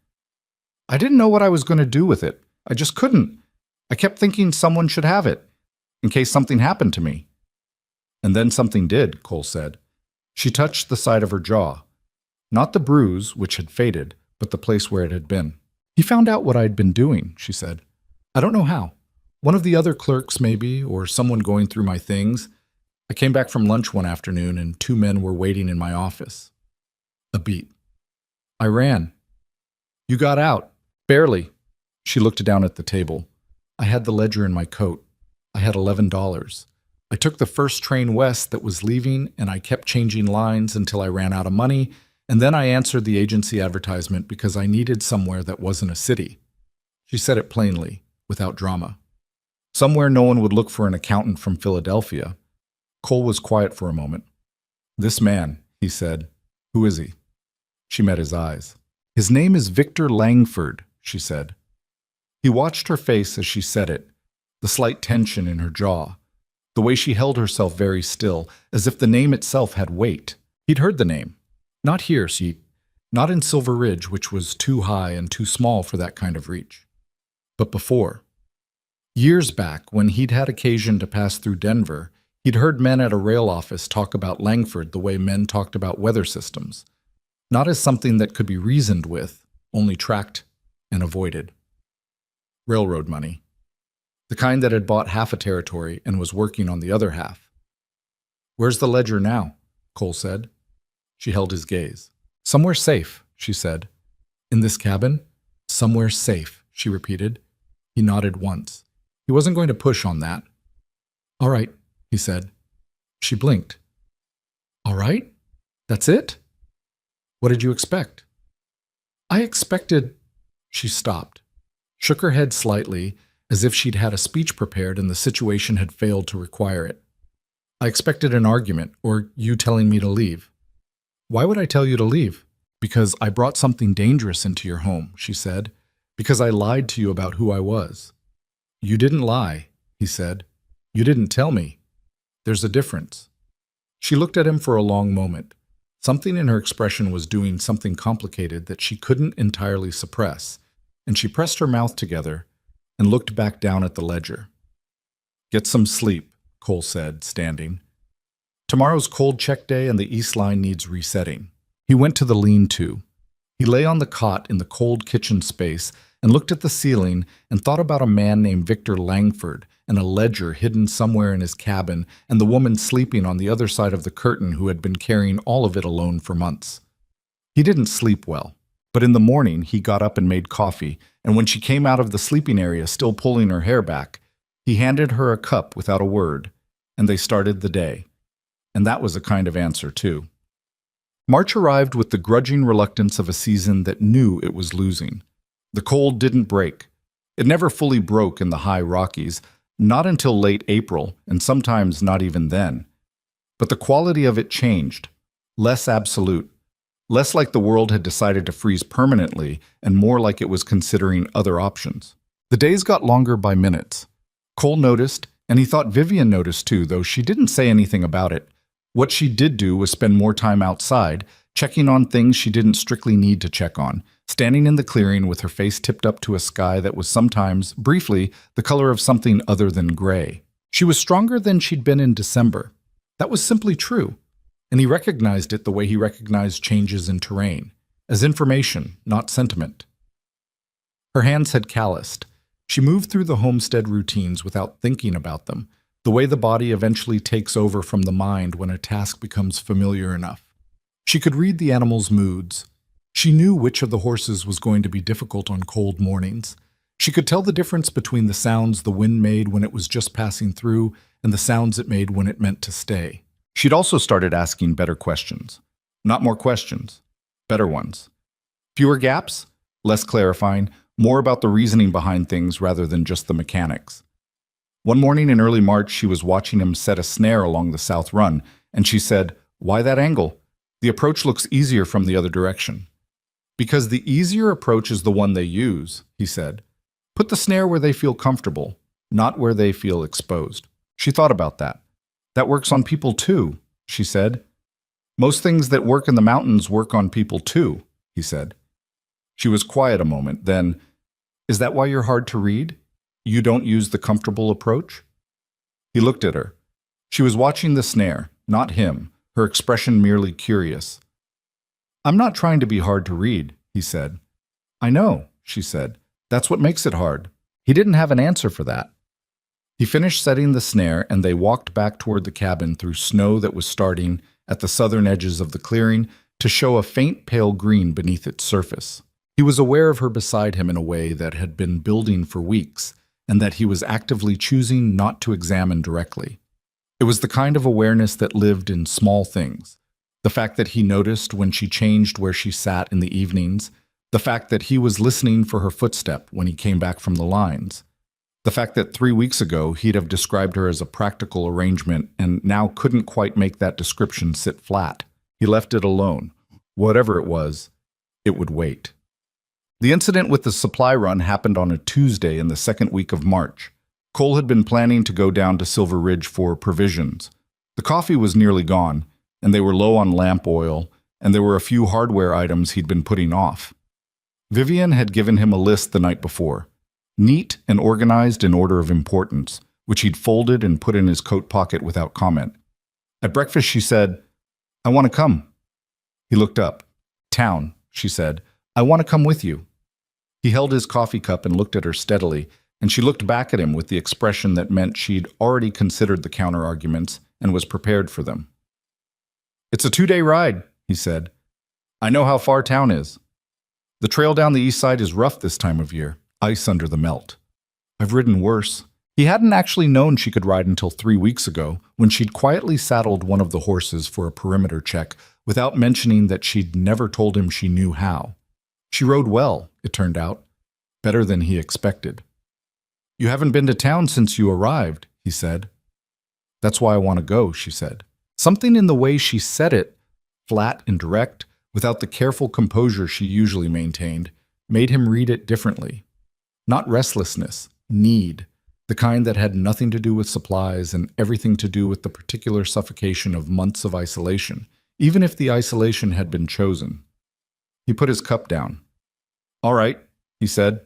I didn't know what I was going to do with it. I just couldn't. I kept thinking someone should have it, in case something happened to me. And then something did, Cole said. She touched the side of her jaw. Not the bruise, which had faded, but the place where it had been. He found out what I'd been doing, she said. I don't know how. One of the other clerks, maybe, or someone going through my things. I came back from lunch one afternoon and 2 men were waiting in my office. A beat. I ran. You got out. Barely. She looked down at the table. I had the ledger in my coat. I had $11. I took the first train west that was leaving, and I kept changing lines until I ran out of money, and then I answered the agency advertisement because I needed somewhere that wasn't a city. She said it plainly, without drama. Somewhere no one would look for an accountant from Philadelphia. Cole was quiet for a moment. This man, he said. Who is he? She met his eyes. His name is Victor Langford, she said. He watched her face as she said it, the slight tension in her jaw, the way she held herself very still, as if the name itself had weight. He'd heard the name. Not here, not in Silver Ridge, which was too high and too small for that kind of reach. But before. Years back, when he'd had occasion to pass through Denver, he'd heard men at a rail office talk about Langford the way men talked about weather systems. Not as something that could be reasoned with, only tracked and avoided. Railroad money. The kind that had bought half a territory and was working on the other half. Where's the ledger now? Cole said. She held his gaze. Somewhere safe, she said. In this cabin? Somewhere safe, she repeated. He nodded once. He wasn't going to push on that. All right, he said. She blinked. All right? That's it? What did you expect? I expected... She stopped, shook her head slightly, as if she'd had a speech prepared and the situation had failed to require it. I expected an argument, or you telling me to leave. Why would I tell you to leave? Because I brought something dangerous into your home, she said. Because I lied to you about who I was. You didn't lie, he said. You didn't tell me. There's a difference. She looked at him for a long moment. Something in her expression was doing something complicated that she couldn't entirely suppress, and she pressed her mouth together and looked back down at the ledger. Get some sleep, Cole said, standing. Tomorrow's cold check day and the East Line needs resetting. He went to the lean-to. He lay on the cot in the cold kitchen space and looked at the ceiling and thought about a man named Victor Langford and a ledger hidden somewhere in his cabin and the woman sleeping on the other side of the curtain who had been carrying all of it alone for months. He didn't sleep well. But in the morning, he got up and made coffee, and when she came out of the sleeping area still pulling her hair back, he handed her a cup without a word, and they started the day. And that was a kind of answer, too. March arrived with the grudging reluctance of a season that knew it was losing. The cold didn't break. It never fully broke in the high Rockies, not until late April, and sometimes not even then. But the quality of it changed, less absolute, less like the world had decided to freeze permanently, and more like it was considering other options. The days got longer by minutes. Cole noticed, and he thought Vivian noticed too, though she didn't say anything about it. What she did do was spend more time outside, checking on things she didn't strictly need to check on, standing in the clearing with her face tipped up to a sky that was sometimes, briefly, the color of something other than gray. She was stronger than she'd been in December. That was simply true, and he recognized it the way he recognized changes in terrain, as information, not sentiment. Her hands had calloused. She moved through the homestead routines without thinking about them, the way the body eventually takes over from the mind when a task becomes familiar enough. She could read the animals' moods. She knew which of the horses was going to be difficult on cold mornings. She could tell the difference between the sounds the wind made when it was just passing through and the sounds it made when it meant to stay. She'd also started asking better questions. Not more questions, better ones. Fewer gaps, less clarifying, more about the reasoning behind things rather than just the mechanics. One morning in early March, she was watching him set a snare along the south run, and she said, "Why that angle? The approach looks easier from the other direction." "Because the easier approach is the one they use," he said. "Put the snare where they feel comfortable, not where they feel exposed." She thought about that. "That works on people too," she said. "Most things that work in the mountains work on people too," he said. She was quiet a moment, then, "Is that why you're hard to read? You don't use the comfortable approach?" He looked at her. She was watching the snare, not him, her expression merely curious. "I'm not trying to be hard to read," he said. "I know," she said. "That's what makes it hard." He didn't have an answer for that. He finished setting the snare, and they walked back toward the cabin through snow that was starting, at the southern edges of the clearing, to show a faint pale green beneath its surface. He was aware of her beside him in a way that had been building for weeks, and that he was actively choosing not to examine directly. It was the kind of awareness that lived in small things. The fact that he noticed when she changed where she sat in the evenings, the fact that he was listening for her footstep when he came back from the lines, the fact that 3 weeks ago he'd have described her as a practical arrangement and now couldn't quite make that description sit flat. He left it alone. Whatever it was, it would wait. The incident with the supply run happened on a Tuesday in the second week of March. Cole had been planning to go down to Silver Ridge for provisions. The coffee was nearly gone, and they were low on lamp oil, and there were a few hardware items he'd been putting off. Vivian had given him a list the night before, neat and organized in order of importance, which he'd folded and put in his coat pocket without comment. At breakfast she said, "I want to come." He looked up. "Town," she said. "I want to come with you." He held his coffee cup and looked at her steadily, and she looked back at him with the expression that meant she'd already considered the counter-arguments and was prepared for them. "It's a 2-day ride," he said. "I know how far town is. The trail down the east side is rough this time of year, ice under the melt. I've ridden worse." He hadn't actually known she could ride until 3 weeks ago, when she'd quietly saddled one of the horses for a perimeter check without mentioning that she'd never told him she knew how. She rode well, it turned out, better than he expected. "You haven't been to town since you arrived," he said. "That's why I want to go," she said. Something in the way she said it, flat and direct, without the careful composure she usually maintained, made him read it differently. Not restlessness, need, the kind that had nothing to do with supplies and everything to do with the particular suffocation of months of isolation, even if the isolation had been chosen. He put his cup down. "All right," he said.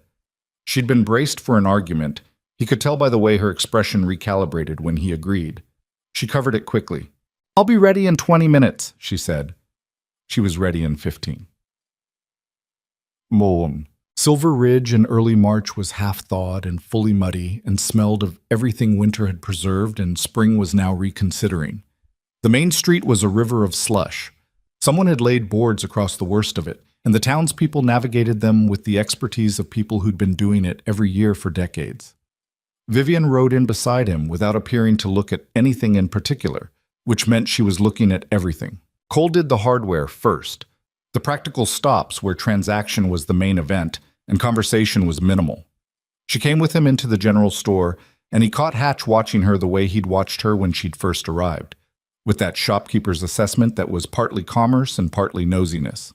She'd been braced for an argument. He could tell by the way her expression recalibrated when he agreed. She covered it quickly. "I'll be ready in 20 minutes, she said. She was ready in 15. Moon. Silver Ridge in early March was half-thawed and fully muddy and smelled of everything winter had preserved and spring was now reconsidering. The main street was a river of slush. Someone had laid boards across the worst of it, and the townspeople navigated them with the expertise of people who'd been doing it every year for decades. Vivian rode in beside him without appearing to look at anything in particular, which meant she was looking at everything. Cole did the hardware first, the practical stops where transaction was the main event and conversation was minimal. She came with him into the general store, and he caught Hatch watching her the way he'd watched her when she'd first arrived, with that shopkeeper's assessment that was partly commerce and partly nosiness.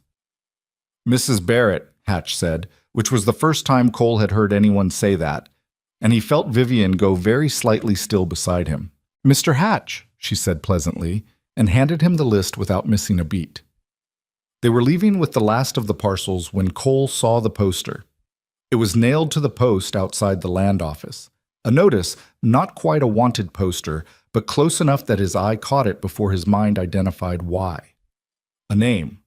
"Mrs. Barrett," Hatch said, which was the first time Cole had heard anyone say that, and he felt Vivian go very slightly still beside him. "Mr. Hatch," she said pleasantly, and handed him the list without missing a beat. They were leaving with the last of the parcels when Cole saw the poster. It was nailed to the post outside the land office. A notice, not quite a wanted poster, but close enough that his eye caught it before his mind identified why. A name.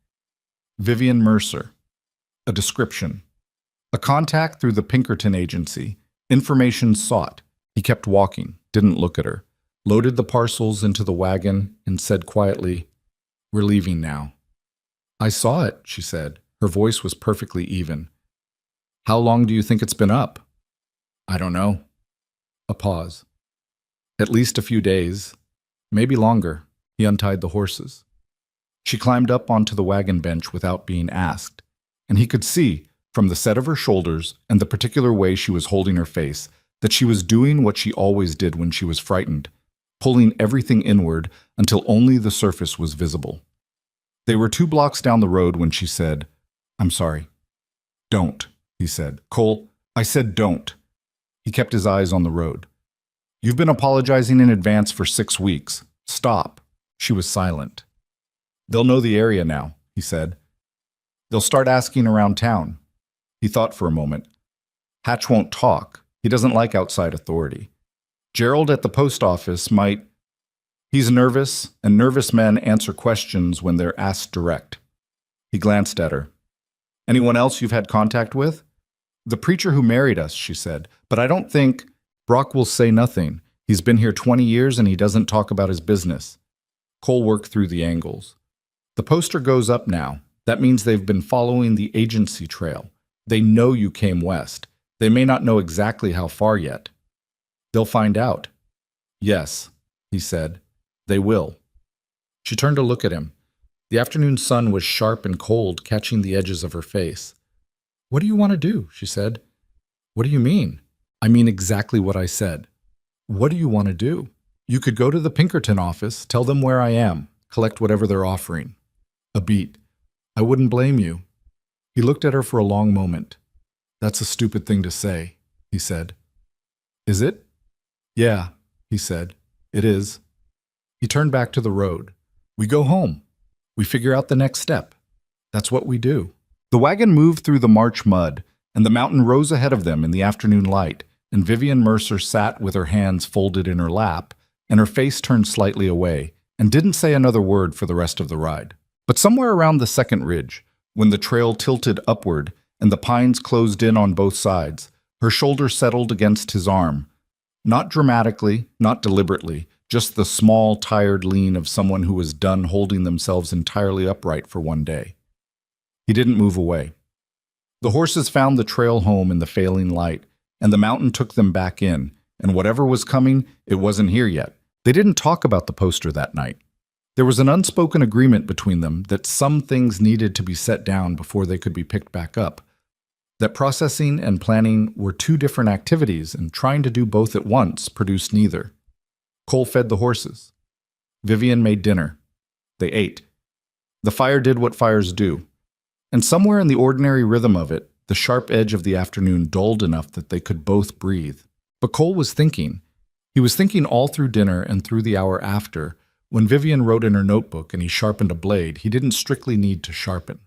Vivian Mercer. A description. A contact through the Pinkerton agency. Information sought. He kept walking, didn't look at her, loaded the parcels into the wagon, and said quietly, "We're leaving now." "I saw it," she said. Her voice was perfectly even. "How long do you think it's been up?" "I don't know." A pause. "At least a few days. Maybe longer." He untied the horses. She climbed up onto the wagon bench without being asked, and he could see, from the set of her shoulders and the particular way she was holding her face, that she was doing what she always did when she was frightened, pulling everything inward until only the surface was visible. They were 2 blocks down the road when she said, "I'm sorry." "Don't," he said. "Cole, I said don't." He kept his eyes on the road. "You've been apologizing in advance for 6 weeks. Stop." She was silent. "They'll know the area now," he said. "They'll start asking around town." He thought for a moment. Hatch won't talk. He doesn't like outside authority. Gerald at the post office might. He's nervous, and nervous men answer questions when they're asked direct. He glanced at her. "Anyone else you've had contact with?" "The preacher who married us," she said. "But I don't think Brock will say nothing. He's been here 20 years and he doesn't talk about his business." Cole worked through the angles. "The poster goes up now. That means they've been following the agency trail. They know you came west. They may not know exactly how far yet." "They'll find out." "Yes," he said. "They will." She turned to look at him. The afternoon sun was sharp and cold, catching the edges of her face. "What do you want to do?" she said. "What do you mean?" "I mean exactly what I said." "What do you want to do?" "You could go to the Pinkerton office, tell them where I am, collect whatever they're offering." A beat. "I wouldn't blame you." He looked at her for a long moment. "That's a stupid thing to say," he said. "Is it?" "Yeah," he said. "It is." He turned back to the road. "We go home. We figure out the next step. That's what we do." The wagon moved through the March mud, and the mountain rose ahead of them in the afternoon light, and Vivian Mercer sat with her hands folded in her lap, and her face turned slightly away, and didn't say another word for the rest of the ride. But somewhere around the second ridge, when the trail tilted upward and the pines closed in on both sides, her shoulder settled against his arm. Not dramatically, not deliberately, just the small, tired lean of someone who was done holding themselves entirely upright for one day. He didn't move away. The horses found the trail home in the failing light, and the mountain took them back in, and whatever was coming, it wasn't here yet. They didn't talk about the poster that night. There was an unspoken agreement between them that some things needed to be set down before they could be picked back up, that processing and planning were 2 different activities, and trying to do both at once produced neither. Cole fed the horses. Vivian made dinner. They ate. The fire did what fires do, and somewhere in the ordinary rhythm of it, the sharp edge of the afternoon dulled enough that they could both breathe. But Cole was thinking. He was thinking all through dinner and through the hour after. When Vivian wrote in her notebook and he sharpened a blade, he didn't strictly need to sharpen.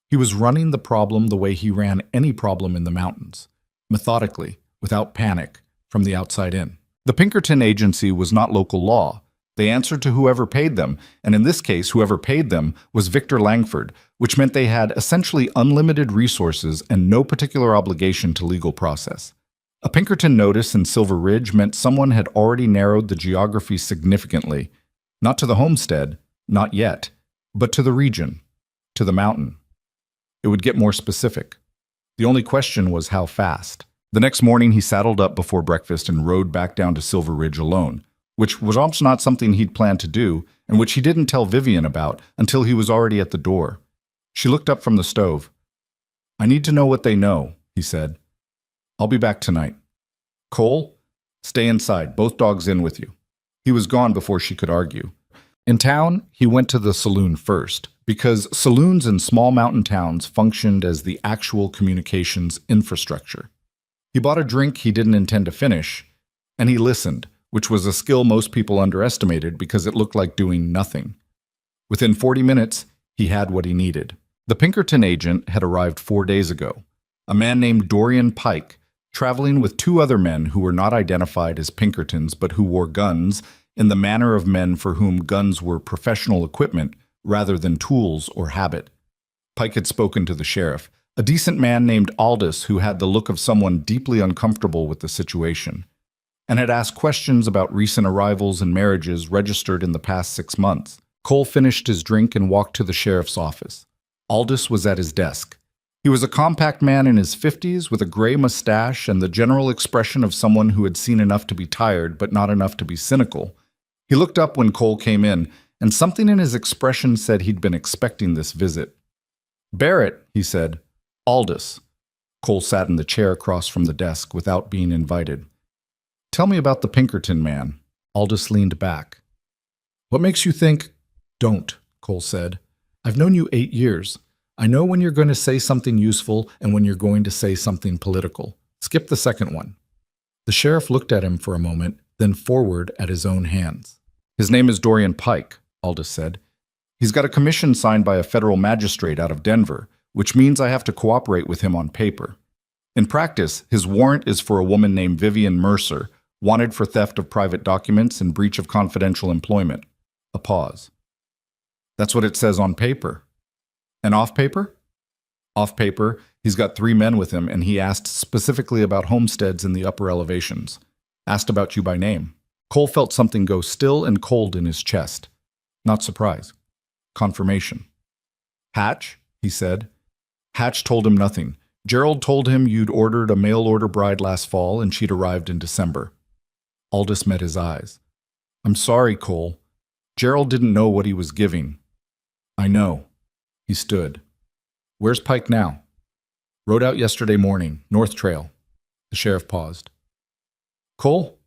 He was running the problem the way he ran any problem in the mountains, methodically, without panic, from the outside in. The Pinkerton agency was not local law. They answered to whoever paid them, and in this case, whoever paid them was Victor Langford, which meant they had essentially unlimited resources and no particular obligation to legal process. A Pinkerton notice in Silver Ridge meant someone had already narrowed the geography significantly, not to the homestead, not yet, but to the region, to the mountain. it would get more specific. The only question was how fast. The next morning, he saddled up before breakfast and rode back down to Silver Ridge alone, which was almost not something he'd planned to do, and which he didn't tell Vivian about until he was already at the door. She looked up from the stove. "I need to know what they know," he said. "I'll be back tonight. Cole, stay inside, both dogs in with you." He was gone before she could argue. In town, he went to the saloon first, because saloons in small mountain towns functioned as the actual communications infrastructure. He bought a drink he didn't intend to finish, and he listened, which was a skill most people underestimated because it looked like doing nothing. Within 40 minutes, he had what he needed. The Pinkerton agent had arrived 4 days ago, a man named Dorian Pike, traveling with 2 other men who were not identified as Pinkertons but who wore guns in the manner of men for whom guns were professional equipment rather than tools or habit. Pike had spoken to the sheriff, a decent man named Aldous who had the look of someone deeply uncomfortable with the situation, and had asked questions about recent arrivals and marriages registered in the past 6 months. Cole finished his drink and walked to the sheriff's office. Aldous was at his desk. He was a compact man in his 50s with a gray mustache and the general expression of someone who had seen enough to be tired but not enough to be cynical. He looked up when Cole came in, and something in his expression said he'd been expecting this visit. "Barrett," he said. "Aldous." Cole sat in the chair across from the desk without being invited. "Tell me about the Pinkerton man." Aldous leaned back. "What makes you think—" "Don't," Cole said. "I've known you 8 years. I know when you're going to say something useful and when you're going to say something political. Skip the second one." The sheriff looked at him for a moment, then forward at his own hands. "His name is Dorian Pike," Aldous said. "He's got a commission signed by a federal magistrate out of Denver, which means I have to cooperate with him on paper. In practice, his warrant is for a woman named Vivian Mercer, wanted for theft of private documents and breach of confidential employment." A pause. "That's what it says on paper. And off paper?" "Off paper, he's got 3 men with him, and he asked specifically about homesteads in the upper elevations. Asked about you by name." Cole felt something go still and cold in his chest. Not surprise. Confirmation. "Hatch?" he said. Hatch told him nothing. Gerald told him you'd ordered a mail-order bride last fall and she'd arrived in December. Aldous met his eyes. "I'm sorry, Cole. Gerald didn't know what he was giving." "I know." He stood. "Where's Pike now?" "Rode out yesterday morning, North Trail." The sheriff paused. "Cole?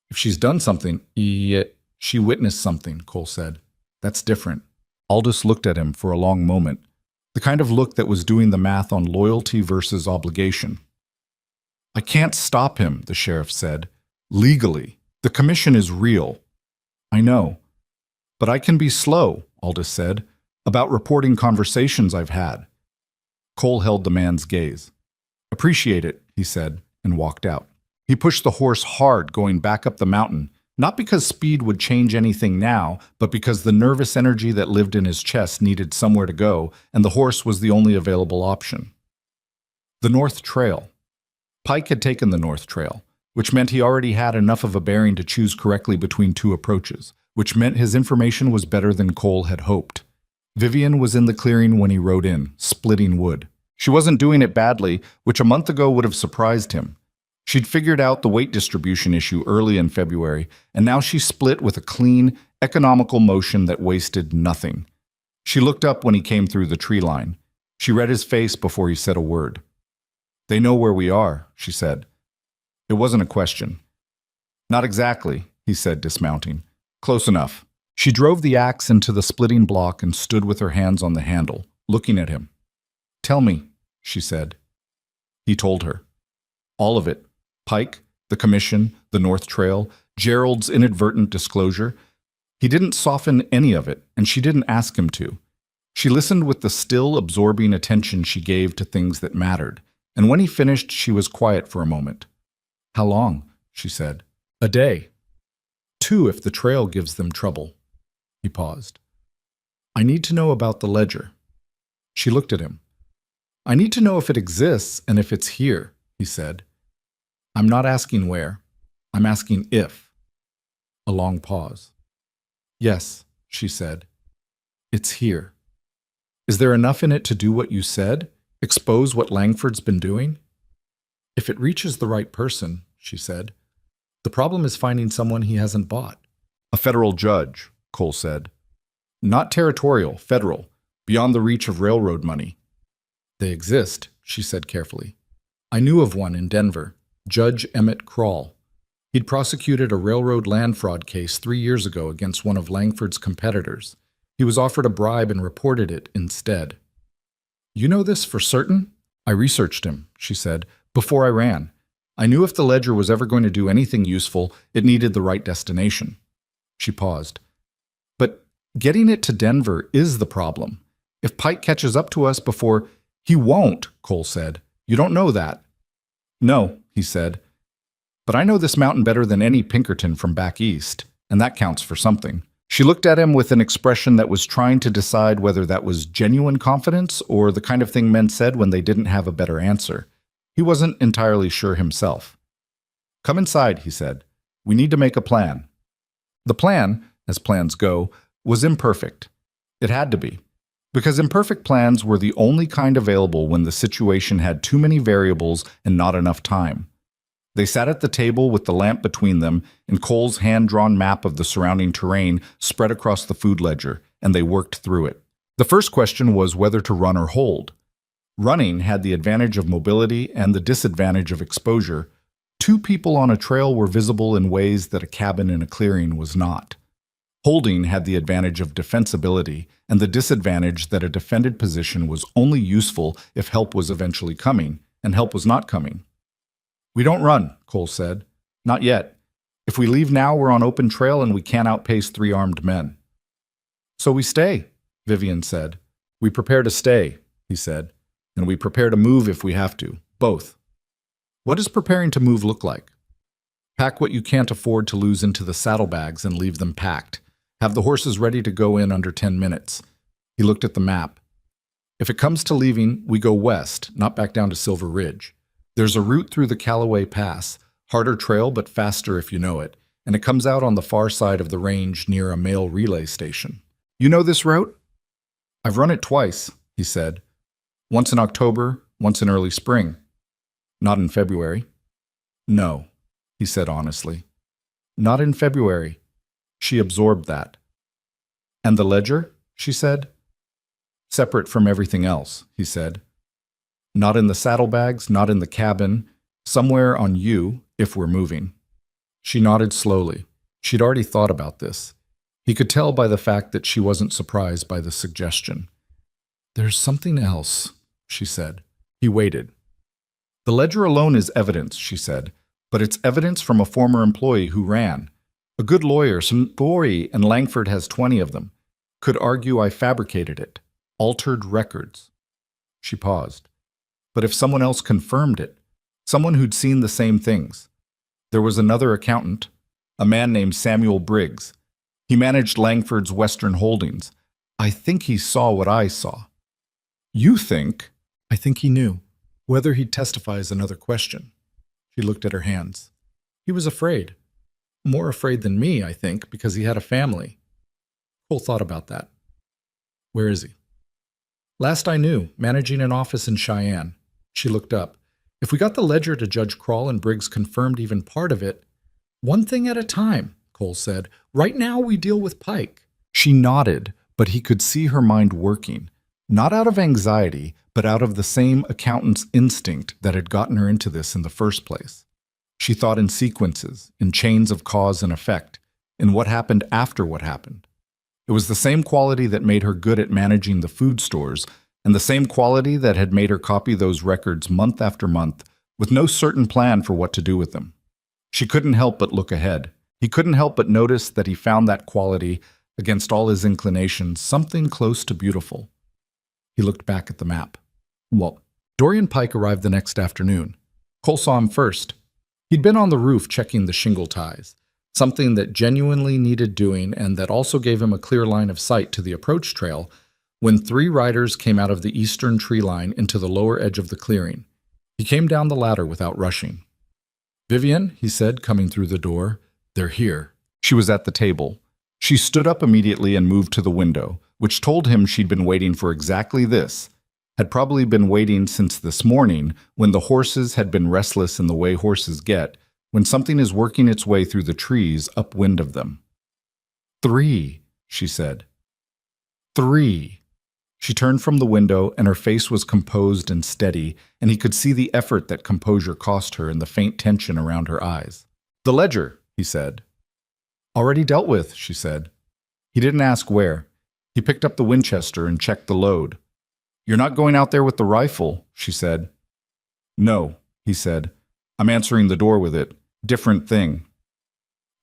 If she's done something—" "She witnessed something," Cole said. "That's different." Aldous looked at him for a long moment, the kind of look that was doing the math on loyalty versus obligation. "I can't stop him," the sheriff said. "Legally. The commission is real." "I know. But I can be slow," Aldous said, "about reporting conversations I've had." Cole held the man's gaze. "Appreciate it," he said, and walked out. He pushed the horse hard going back up the mountain, not because speed would change anything now, but because the nervous energy that lived in his chest needed somewhere to go, and the horse was the only available option. The North Trail. Pike had taken the North Trail, which meant he already had enough of a bearing to choose correctly between 2 approaches, which meant his information was better than Cole had hoped. Vivian was in the clearing when he rode in, splitting wood. She wasn't doing it badly, which a month ago would have surprised him. She'd figured out the weight distribution issue early in February, and now she split with a clean, economical motion that wasted nothing. She looked up when he came through the tree line. She read his face before he said a word. "They know where we are," she said. It wasn't a question. "Not exactly," he said, dismounting. "Close enough." She drove the axe into the splitting block and stood with her hands on the handle, looking at him. "Tell me," she said. He told her. All of it. Pike, the commission, the North Trail, Gerald's inadvertent disclosure. He didn't soften any of it, and she didn't ask him to. She listened with the still absorbing attention she gave to things that mattered, and when he finished, she was quiet for a moment. "How long?" she said. "A day. 2 if the trail gives them trouble." He paused. "I need to know about the ledger." She looked at him. "I need to know if it exists and if it's here," he said. "I'm not asking where. I'm asking if." A long pause. "Yes," she said. "It's here." Is there enough in it to do what you said? Expose what Langford's been doing? If it reaches the right person, she said. The problem is finding someone he hasn't bought. A federal judge, Cole said. Not territorial, federal, beyond the reach of railroad money. They exist, she said carefully. I knew of one in Denver, Judge Emmett Krall. He'd prosecuted a railroad land fraud case 3 years ago against one of Langford's competitors. He was offered a bribe and reported it instead. You know this for certain? I researched him, she said, before I ran. I knew if the ledger was ever going to do anything useful, it needed the right destination. She paused. But getting it to Denver is the problem. If Pike catches up to us before... He won't, Cole said. You don't know that. No, he said. But I know this mountain better than any Pinkerton from back east, and that counts for something. She looked at him with an expression that was trying to decide whether that was genuine confidence or the kind of thing men said when they didn't have a better answer. He wasn't entirely sure himself. Come inside, he said. We need to make a plan. The plan, as plans go, was imperfect. It had to be. Because imperfect plans were the only kind available when the situation had too many variables and not enough time. They sat at the table with the lamp between them and Cole's hand-drawn map of the surrounding terrain spread across the food ledger, and they worked through it. The first question was whether to run or hold. Running had the advantage of mobility and the disadvantage of exposure. 2 people on a trail were visible in ways that a cabin in a clearing was not. Holding had the advantage of defensibility and the disadvantage that a defended position was only useful if help was eventually coming, and help was not coming. We don't run, Cole said. Not yet. If we leave now, we're on open trail and we can't outpace 3 armed men. So we stay, Vivian said. We prepare to stay, he said, and we prepare to move if we have to, both. What does preparing to move look like? Pack what you can't afford to lose into the saddlebags and leave them packed. Have the horses ready to go in under 10 minutes. He looked at the map. If it comes to leaving, we go west, not back down to Silver Ridge. There's a route through the Callaway Pass, harder trail but faster if you know it, and it comes out on the far side of the range near a mail relay station. You know this route? I've run it twice, he said. Once in October, once in early spring. Not in February. No, he said honestly. Not in February. She absorbed that. And the ledger, she said. Separate from everything else, he said. Not in the saddlebags, not in the cabin, somewhere on you, if we're moving. She nodded slowly. She'd already thought about this. He could tell by the fact that she wasn't surprised by the suggestion. There's something else, she said. He waited. The ledger alone is evidence, she said, but it's evidence from a former employee who ran. A good lawyer, some story, and Langford has 20 of them, could argue I fabricated it, altered records. She paused. But if someone else confirmed it, someone who'd seen the same things. There was another accountant, a man named Samuel Briggs. He managed Langford's Western holdings. I think he saw what I saw. You think? I think he knew. Whether he'd testify is another question. She looked at her hands. He was afraid. More afraid than me, I think, because he had a family. Cole thought about that. Where is he? Last I knew, managing an office in Cheyenne. She looked up. If we got the ledger to Judge Krall and Briggs confirmed even part of it, one thing at a time, Cole said. Right now we deal with Pike. She nodded, but he could see her mind working. Not out of anxiety, but out of the same accountant's instinct that had gotten her into this in the first place. She thought in sequences, in chains of cause and effect, in what happened after what happened. It was the same quality that made her good at managing the food stores, and the same quality that had made her copy those records month after month, with no certain plan for what to do with them. She couldn't help but look ahead. He couldn't help but notice that he found that quality, against all his inclinations, something close to beautiful. He looked back at the map. Well, Dorian Pike arrived the next afternoon. Cole saw him first. He'd been on the roof checking the shingle ties, something that genuinely needed doing and that also gave him a clear line of sight to the approach trail, when 3 riders came out of the eastern tree line into the lower edge of the clearing. He came down the ladder without rushing. Vivian, he said, coming through the door, they're here. She was at the table. She stood up immediately and moved to the window, which told him she'd been waiting for exactly this, had probably been waiting since this morning when the horses had been restless in the way horses get when something is working its way through the trees upwind of them. 3, she said. 3. She turned from the window, and her face was composed and steady, and he could see the effort that composure cost her in the faint tension around her eyes. "The ledger," he said. "Already dealt with," she said. He didn't ask where. He picked up the Winchester and checked the load. "You're not going out there with the rifle," she said. "No," he said. "I'm answering the door with it. Different thing."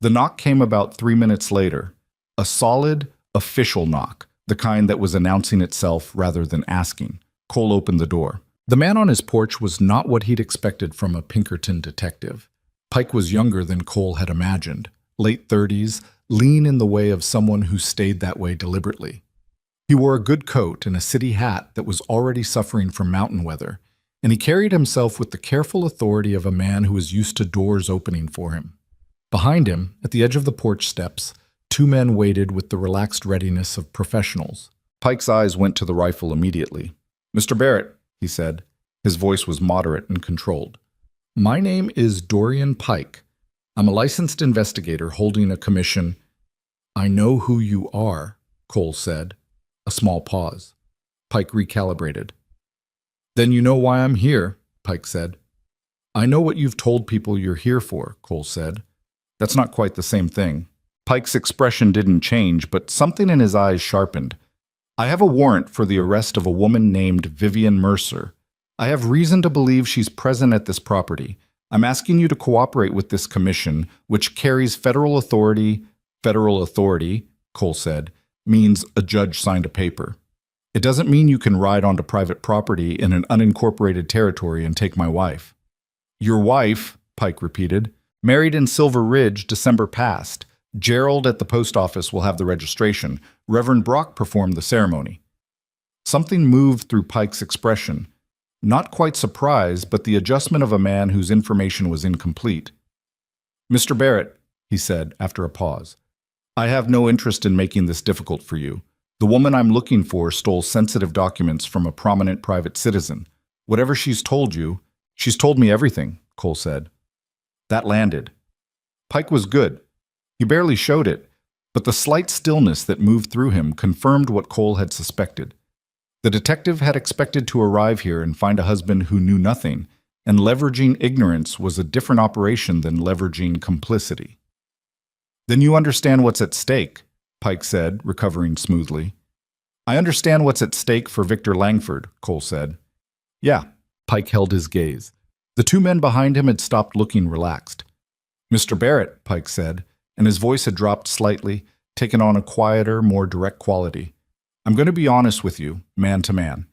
The knock came about 3 minutes later. A solid, official knock, the kind that was announcing itself rather than asking. Cole opened the door. The man on his porch was not what he'd expected from a Pinkerton detective. Pike was younger than Cole had imagined, late 30s, lean in the way of someone who stayed that way deliberately. He wore a good coat and a city hat that was already suffering from mountain weather, and he carried himself with the careful authority of a man who was used to doors opening for him. Behind him, at the edge of the porch steps, 2 men waited with the relaxed readiness of professionals. Pike's eyes went to the rifle immediately. "Mr. Barrett," he said. His voice was moderate and controlled. "My name is Dorian Pike. I'm a licensed investigator holding a commission." "I know who you are," Cole said. A small pause. Pike recalibrated. "Then you know why I'm here," Pike said. "I know what you've told people you're here for," Cole said. "That's not quite the same thing." Pike's expression didn't change, but something in his eyes sharpened. "I have a warrant for the arrest of a woman named Vivian Mercer. I have reason to believe she's present at this property. I'm asking you to cooperate with this commission, which carries federal authority." "Federal authority," Cole said, "means a judge signed a paper. It doesn't mean you can ride onto private property in an unincorporated territory and take my wife." "Your wife," Pike repeated, "married in Silver Ridge December past. Gerald at the post office will have the registration. Reverend Brock performed the ceremony." Something moved through Pike's expression. Not quite surprise, but the adjustment of a man whose information was incomplete. "Mr. Barrett," he said after a pause, "I have no interest in making this difficult for you. The woman I'm looking for stole sensitive documents from a prominent private citizen. Whatever she's told you—" "She's told me everything," Cole said. That landed. Pike was good. He barely showed it, but the slight stillness that moved through him confirmed what Cole had suspected. The detective had expected to arrive here and find a husband who knew nothing, and leveraging ignorance was a different operation than leveraging complicity. "Then you understand what's at stake," Pike said, recovering smoothly. "I understand what's at stake for Victor Langford," Cole said. "Yeah." Pike held his gaze. The 2 men behind him had stopped looking relaxed. "Mr. Barrett," Pike said, and his voice had dropped slightly, taken on a quieter, more direct quality. "I'm going to be honest with you, man to man.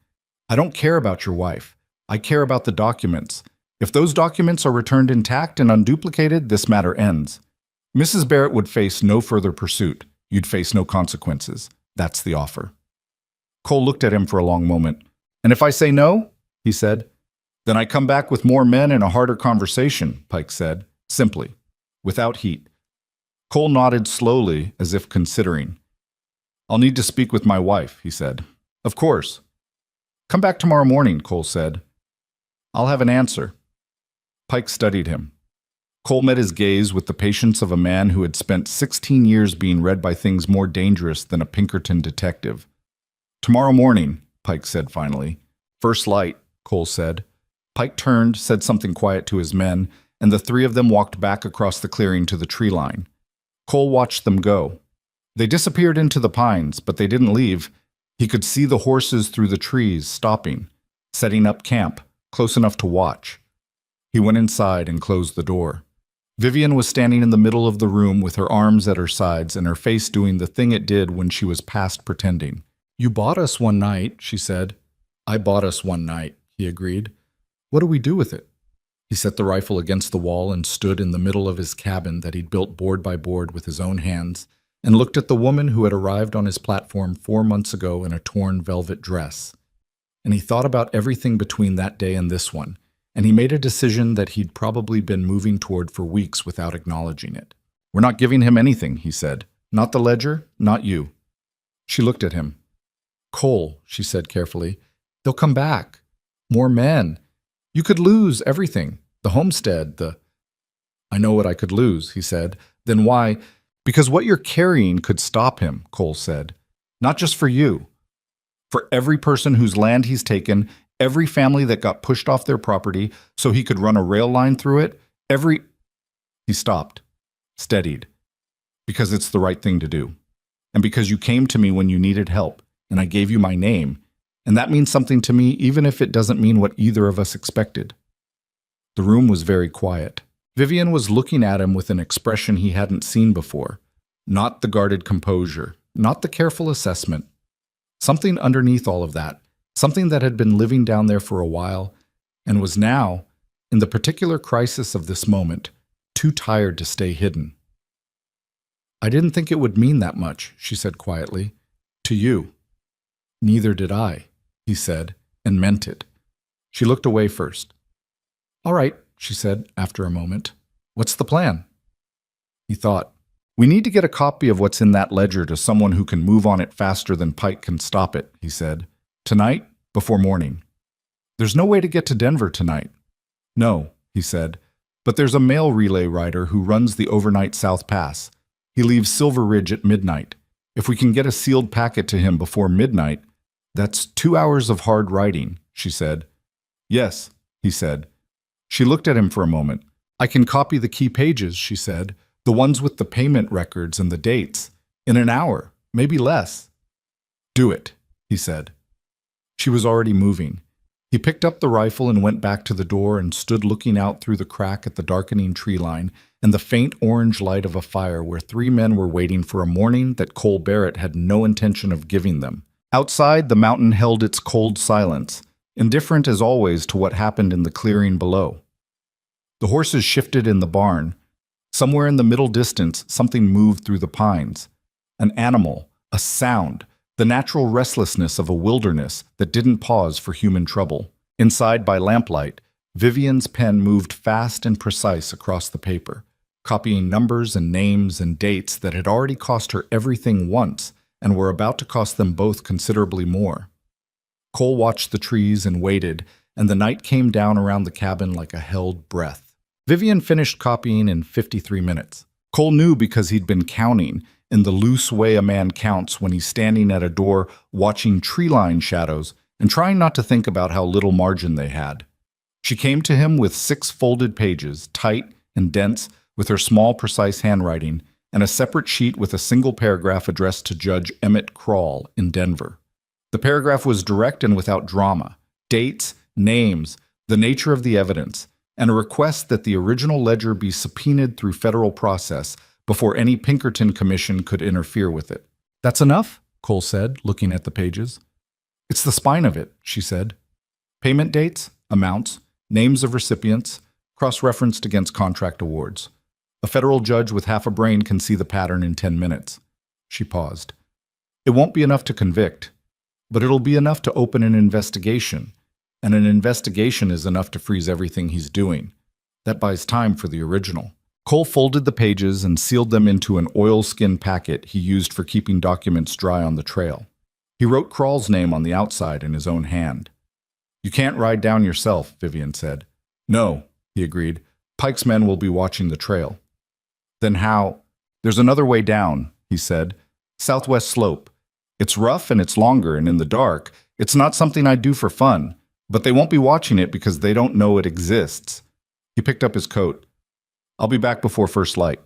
I don't care about your wife. I care about the documents. If those documents are returned intact and unduplicated, this matter ends. Mrs. Barrett would face no further pursuit. You'd face no consequences. That's the offer." Cole looked at him for a long moment. "And if I say no?" he said. "Then I come back with more men and a harder conversation," Pike said, simply, without heat. Cole nodded slowly, as if considering. "I'll need to speak with my wife," he said. "Of course." "Come back tomorrow morning," Cole said. "I'll have an answer." Pike studied him. Cole met his gaze with the patience of a man who had spent 16 years being read by things more dangerous than a Pinkerton detective. "Tomorrow morning," Pike said finally. "First light," Cole said. Pike turned, said something quiet to his men, and the 3 of them walked back across the clearing to the tree line. Cole watched them go. They disappeared into the pines, but they didn't leave. He could see the horses through the trees, stopping, setting up camp, close enough to watch. He went inside and closed the door. Vivian was standing in the middle of the room with her arms at her sides and her face doing the thing it did when she was past pretending. "You bought us one night," she said. "I bought us one night," he agreed. "What do we do with it?" He set the rifle against the wall and stood in the middle of his cabin that he'd built board by board with his own hands, and looked at the woman who had arrived on his platform 4 months ago in a torn velvet dress. And he thought about everything between that day and this one, and he made a decision that he'd probably been moving toward for weeks without acknowledging it. "We're not giving him anything," he said. "Not the ledger, not you." She looked at him. Cole, she said carefully, they'll come back. More men. You could lose everything. The homestead, I know what I could lose, he said. Then why? Because what you're carrying could stop him, Cole said. Not just for you. For every person whose land he's taken, every family that got pushed off their property so he could run a rail line through it, He stopped, steadied. Because it's the right thing to do. And because you came to me when you needed help, and I gave you my name, and that means something to me even if it doesn't mean what either of us expected. The room was very quiet. Vivian was looking at him with an expression he hadn't seen before. Not the guarded composure, not the careful assessment. Something underneath all of that, something that had been living down there for a while, and was now, in the particular crisis of this moment, too tired to stay hidden. I didn't think it would mean that much, she said quietly. To you. Neither did I, he said, and meant it. She looked away first. All right, she said after a moment. What's the plan? He thought. We need to get a copy of what's in that ledger to someone who can move on it faster than Pike can stop it, he said. Tonight, before morning. There's no way to get to Denver tonight. No, he said, but there's a mail relay rider who runs the overnight South Pass. He leaves Silver Ridge at midnight. If we can get a sealed packet to him before midnight, that's 2 hours of hard riding, she said. Yes, he said. She looked at him for a moment. I can copy the key pages, she said, the ones with the payment records and the dates, in an hour, maybe less. Do it, he said. She was already moving. He picked up the rifle and went back to the door and stood looking out through the crack at the darkening tree line and the faint orange light of a fire where 3 men were waiting for a morning that Cole Barrett had no intention of giving them. Outside, the mountain held its cold silence, indifferent as always to what happened in the clearing below. The horses shifted in the barn. Somewhere in the middle distance, something moved through the pines. An animal, a sound, the natural restlessness of a wilderness that didn't pause for human trouble. Inside, by lamplight, Vivian's pen moved fast and precise across the paper, copying numbers and names and dates that had already cost her everything once and were about to cost them both considerably more. Cole watched the trees and waited, and the night came down around the cabin like a held breath. Vivian finished copying in 53 minutes. Cole knew because he'd been counting, in the loose way a man counts when he's standing at a door watching tree-line shadows and trying not to think about how little margin they had. She came to him with 6 folded pages, tight and dense, with her small, precise handwriting, and a separate sheet with a single paragraph addressed to Judge Emmett Krall in Denver. The paragraph was direct and without drama. Dates, names, the nature of the evidence, and a request that the original ledger be subpoenaed through federal process before any Pinkerton commission could interfere with it. That's enough, Cole said, looking at the pages. It's the spine of it, she said. Payment dates, amounts, names of recipients, cross-referenced against contract awards. A federal judge with half a brain can see the pattern in 10 minutes. She paused. It won't be enough to convict, but it'll be enough to open an investigation, and an investigation is enough to freeze everything he's doing. That buys time for the original. Cole folded the pages and sealed them into an oilskin packet he used for keeping documents dry on the trail. He wrote Krall's name on the outside in his own hand. You can't ride down yourself, Vivian said. No, he agreed. Pike's men will be watching the trail. Then how? There's another way down, he said. Southwest slope. It's rough and it's longer and in the dark. It's not something I'd do for fun, but they won't be watching it because they don't know it exists. He picked up his coat. I'll be back before first light.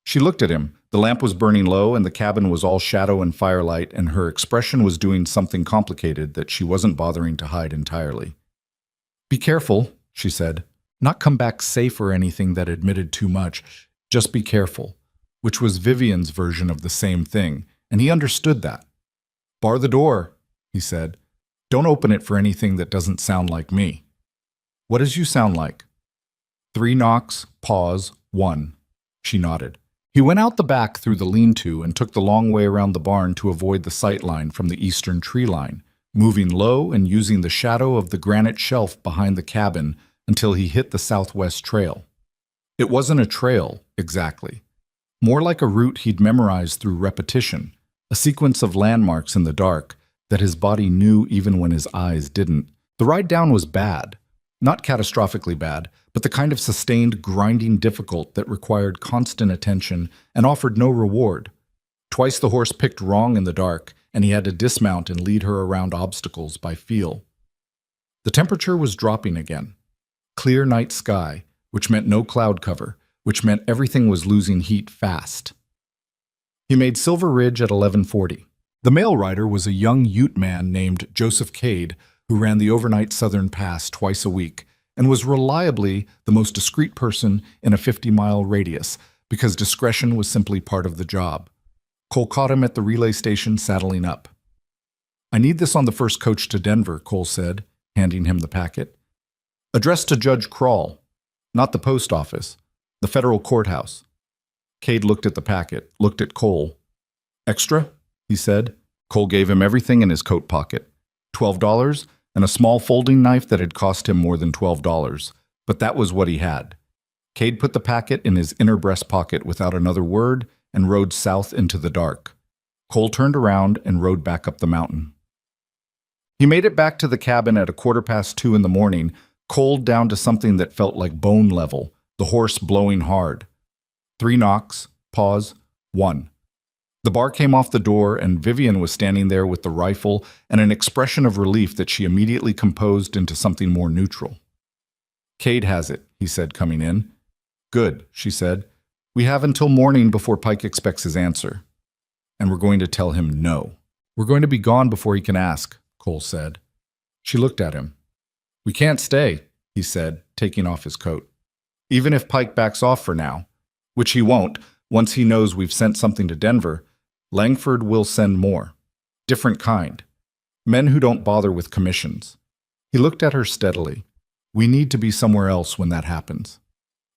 She looked at him. The lamp was burning low and the cabin was all shadow and firelight, and her expression was doing something complicated that she wasn't bothering to hide entirely. Be careful, she said. Not come back safe or anything that admitted too much. Just be careful, which was Vivian's version of the same thing, and he understood that. Bar the door, he said. Don't open it for anything that doesn't sound like me. What does you sound like? 3 knocks, pause, 1. She nodded. He went out the back through the lean-to and took the long way around the barn to avoid the sight line from the eastern tree line, moving low and using the shadow of the granite shelf behind the cabin until he hit the southwest trail. It wasn't a trail, exactly. More like a route he'd memorized through repetition, a sequence of landmarks in the dark that his body knew even when his eyes didn't. The ride down was bad. Not catastrophically bad, but the kind of sustained, grinding difficult that required constant attention and offered no reward. Twice the horse picked wrong in the dark, and he had to dismount and lead her around obstacles by feel. The temperature was dropping again. Clear night sky, which meant no cloud cover, which meant everything was losing heat fast. He made Silver Ridge at 11:40. The mail rider was a young Ute man named Joseph Cade, who ran the overnight Southern Pass twice a week and was reliably the most discreet person in a 50-mile radius because discretion was simply part of the job. Cole caught him at the relay station saddling up. "I need this on the first coach to Denver," Cole said, handing him the packet. "Addressed to Judge Crawl, not the post office, the federal courthouse." Cade looked at the packet, looked at Cole. "Extra?" he said. Cole gave him everything in his coat pocket. $12 and a small folding knife that had cost him more than $12, but that was what he had. Cade put the packet in his inner breast pocket without another word and rode south into the dark. Cole turned around and rode back up the mountain. He made it back to the cabin at 2:15 in the morning, cold down to something that felt like bone level, the horse blowing hard. 3 knocks, pause, 1. The bar came off the door, and Vivian was standing there with the rifle and an expression of relief that she immediately composed into something more neutral. "Cade has it," he said, coming in. "Good," she said. "We have until morning before Pike expects his answer. And we're going to tell him no. We're going to be gone before he can ask," Cole said. She looked at him. "We can't stay," he said, taking off his coat. "Even if Pike backs off for now, which he won't, once he knows we've sent something to Denver, Langford will send more. Different kind. Men who don't bother with commissions." He looked at her steadily. "We need to be somewhere else when that happens."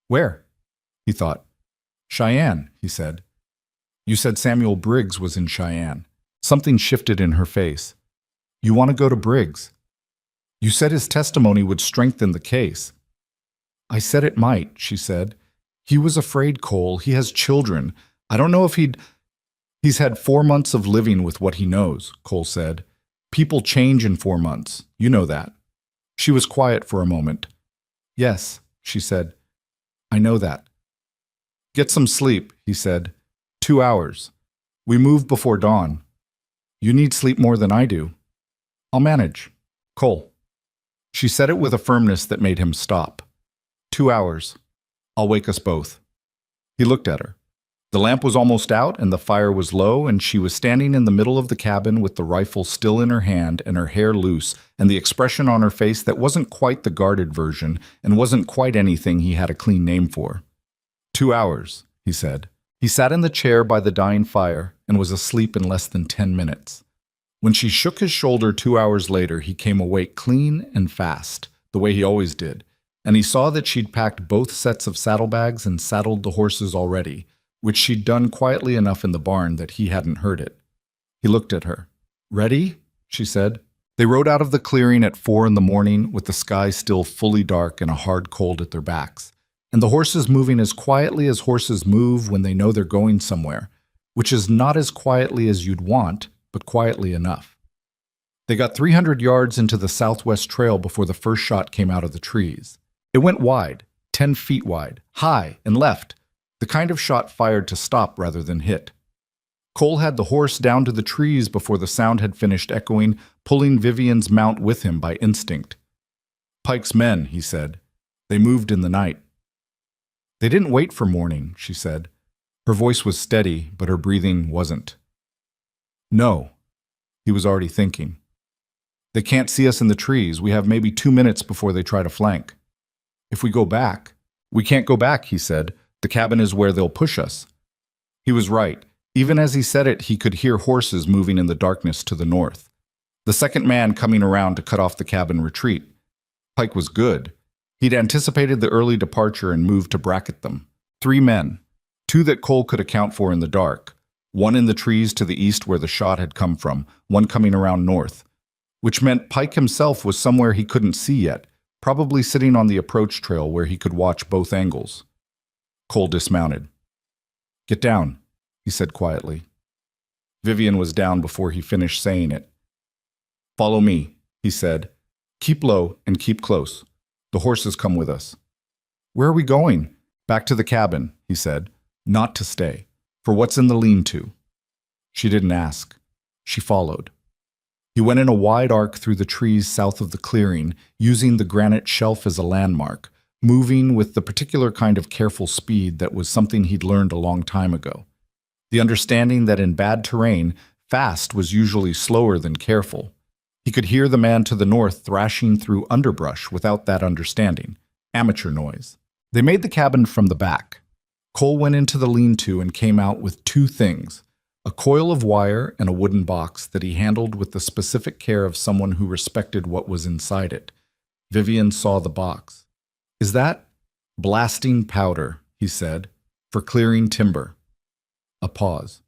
"Where?" he thought. "Cheyenne," he said. "You said Samuel Briggs was in Cheyenne." Something shifted in her face. "You want to go to Briggs? You said his testimony would strengthen the case." "I said it might," she said. "He was afraid, Cole. He has children. I don't know if He's had 4 months of living with what he knows," Cole said. "People change in 4 months. You know that." She was quiet for a moment. "Yes," she said. "I know that." "Get some sleep," he said. 2 hours. We move before dawn. You need sleep more than I do." "I'll manage. Cole." She said it with a firmness that made him stop. 2 hours. I'll wake us both." He looked at her. The lamp was almost out and the fire was low, and she was standing in the middle of the cabin with the rifle still in her hand and her hair loose and the expression on her face that wasn't quite the guarded version and wasn't quite anything he had a clean name for. 2 hours, he said. He sat in the chair by the dying fire and was asleep in less than 10 minutes. When she shook his shoulder 2 hours later, he came awake clean and fast, the way he always did, and he saw that she'd packed both sets of saddlebags and saddled the horses already, which she'd done quietly enough in the barn that he hadn't heard it. He looked at her. "Ready?" she said. They rode out of the clearing at 4 in the morning with the sky still fully dark and a hard cold at their backs, and the horses moving as quietly as horses move when they know they're going somewhere, which is not as quietly as you'd want, but quietly enough. They got 300 yards into the southwest trail before the first shot came out of the trees. It went wide, 10 feet wide, high and left, the kind of shot fired to stop rather than hit. Cole had the horse down to the trees before the sound had finished echoing, pulling Vivian's mount with him by instinct. "Pike's men," he said. "They moved in the night." "They didn't wait for morning," she said. Her voice was steady, but her breathing wasn't. "No," he was already thinking. "They can't see us in the trees. We have maybe 2 minutes before they try to flank. If we go back..." "We can't go back," he said. "The cabin is where they'll push us." He was right. Even as he said it, he could hear horses moving in the darkness to the north. The second man coming around to cut off the cabin retreat. Pike was good. He'd anticipated the early departure and moved to bracket them. 3 men. 2 that Cole could account for in the dark. 1 in the trees to the east where the shot had come from, 1 coming around north. Which meant Pike himself was somewhere he couldn't see yet, probably sitting on the approach trail where he could watch both angles. Cole dismounted. "Get down," he said quietly. Vivian was down before he finished saying it. Follow me, he said. Keep low and keep close. The horses come with us. Where are we going? Back to the cabin, he said. Not to stay. For what's in the lean-to? She didn't ask. She followed. He went in a wide arc through the trees south of the clearing, using the granite shelf as a landmark, moving with the particular kind of careful speed that was something he'd learned a long time ago. The understanding that in bad terrain, fast was usually slower than careful. He could hear the man to the north thrashing through underbrush without that understanding. Amateur noise. They made the cabin from the back. Cole went into the lean-to and came out with two things: a coil of wire and a wooden box that he handled with the specific care of someone who respected what was inside it. Vivian saw the box. "Is that blasting powder?" he said, "for clearing timber." A pause.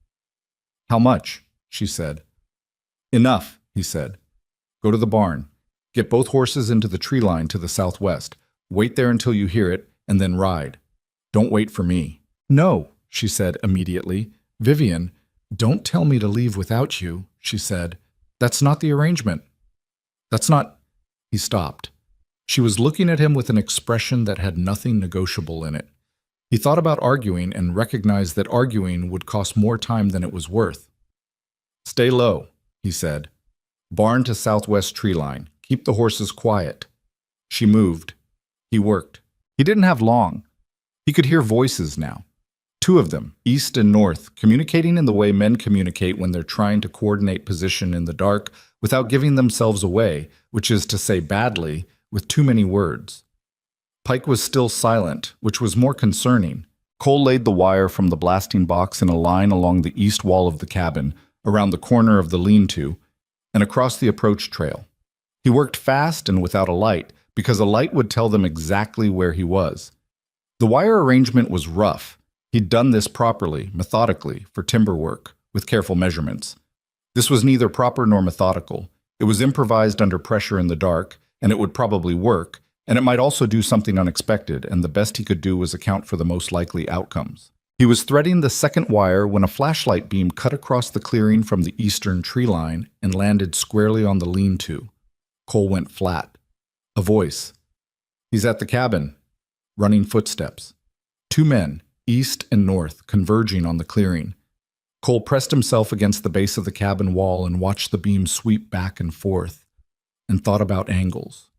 "How much?" she said. "Enough," he said. "Go to the barn. Get both horses into the tree line to the southwest. Wait there until you hear it, and then ride. Don't wait for me." "No," she said immediately. "Vivian, don't tell me to leave without you," she said. "That's not the arrangement." "That's not—" He stopped. She was looking at him with an expression that had nothing negotiable in it. He thought about arguing and recognized that arguing would cost more time than it was worth. "Stay low," he said. "Barn to southwest tree line. Keep the horses quiet." She moved. He worked. He didn't have long. He could hear voices now. Two of them, east and north, communicating in the way men communicate when they're trying to coordinate position in the dark without giving themselves away, which is to say badly, with too many words. Pike was still silent, which was more concerning. Cole laid the wire from the blasting box in a line along the east wall of the cabin, around the corner of the lean-to, and across the approach trail. He worked fast and without a light, because a light would tell them exactly where he was. The wire arrangement was rough. He'd done this properly, methodically, for timber work, with careful measurements. This was neither proper nor methodical. It was improvised under pressure in the dark, and it would probably work, and it might also do something unexpected, and the best he could do was account for the most likely outcomes. He was threading the second wire when a flashlight beam cut across the clearing from the eastern tree line and landed squarely on the lean-to. Cole went flat. A voice. "He's at the cabin." Running footsteps. Two men, east and north, converging on the clearing. Cole pressed himself against the base of the cabin wall and watched the beam sweep back and forth, and thought about angles.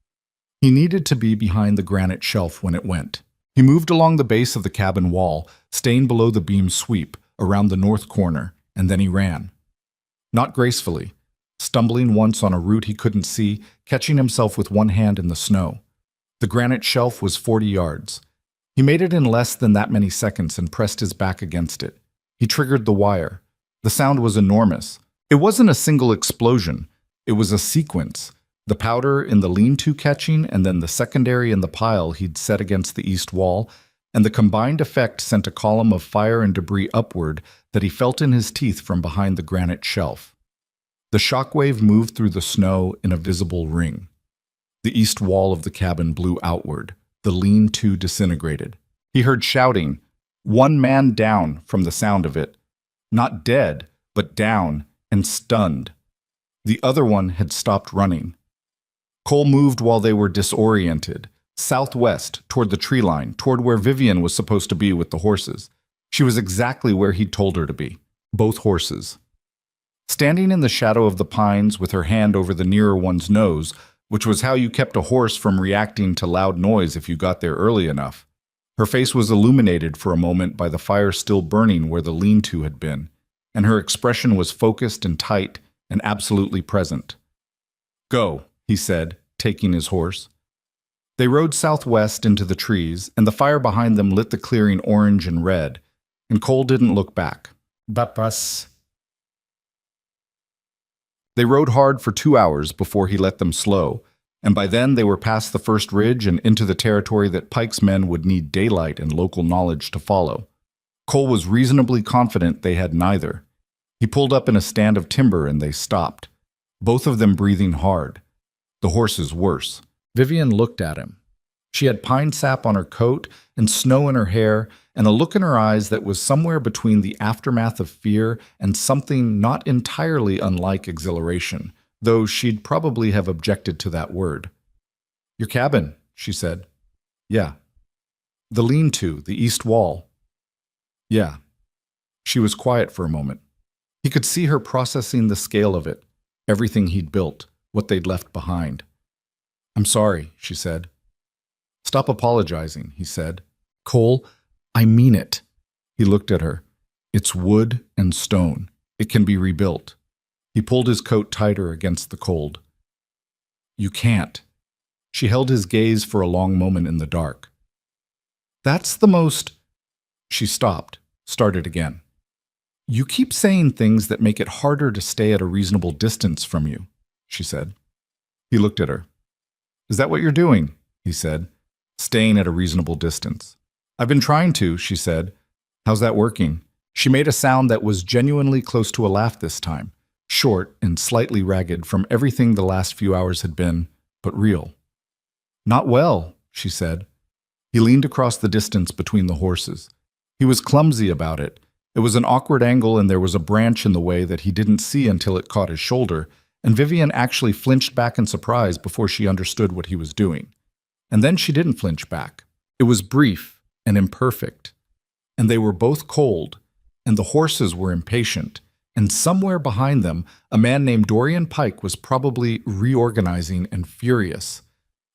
He needed to be behind the granite shelf when it went. He moved along the base of the cabin wall, staying below the beam's sweep, around the north corner, and then he ran. Not gracefully, stumbling once on a route he couldn't see, catching himself with one hand in the snow. The granite shelf was 40 yards. He made it in less than that many seconds and pressed his back against it. He triggered the wire. The sound was enormous. It wasn't a single explosion. It was a sequence. The powder in the lean-to catching, and then the secondary in the pile he'd set against the east wall, and the combined effect sent a column of fire and debris upward that he felt in his teeth from behind the granite shelf. The shockwave moved through the snow in a visible ring. The east wall of the cabin blew outward. The lean-to disintegrated. He heard shouting, "One man down," from the sound of it. Not dead, but down and stunned. The other one had stopped running. Cole moved while they were disoriented, southwest, toward the tree line, toward where Vivian was supposed to be with the horses. She was exactly where he'd told her to be. Both horses. Standing in the shadow of the pines with her hand over the nearer one's nose, which was how you kept a horse from reacting to loud noise if you got there early enough. Her face was illuminated for a moment by the fire still burning where the lean-to had been, and her expression was focused and tight and absolutely present. "Go," he said, taking his horse. They rode southwest into the trees, and the fire behind them lit the clearing orange and red, and Cole didn't look back. Bapas. They rode hard for 2 hours before he let them slow, and by then they were past the first ridge and into the territory that Pike's men would need daylight and local knowledge to follow. Cole was reasonably confident they had neither. He pulled up in a stand of timber and they stopped, both of them breathing hard. The horses worse. Vivian looked at him. She had pine sap on her coat and snow in her hair and a look in her eyes that was somewhere between the aftermath of fear and something not entirely unlike exhilaration, though she'd probably have objected to that word. Your cabin, she said. Yeah. The lean-to, the east wall. Yeah. She was quiet for a moment. He could see her processing the scale of it, everything he'd built, what they'd left behind. I'm sorry, she said. Stop apologizing, he said. Cole, I mean it. He looked at her. It's wood and stone. It can be rebuilt. He pulled his coat tighter against the cold. You can't. She held his gaze for a long moment in the dark. That's the most... She stopped, started again. You keep saying things that make it harder to stay at a reasonable distance from you, she said. He looked at her. Is that what you're doing? He said, staying at a reasonable distance. I've been trying to, she said. How's that working? She made a sound that was genuinely close to a laugh this time, short and slightly ragged from everything the last few hours had been, but real. Not well, she said. He leaned across the distance between the horses. He was clumsy about it. It was an awkward angle and there was a branch in the way that he didn't see until it caught his shoulder, and Vivian actually flinched back in surprise before she understood what he was doing. And then she didn't flinch back. It was brief and imperfect. And they were both cold, and the horses were impatient, and somewhere behind them, a man named Dorian Pike was probably reorganizing and furious.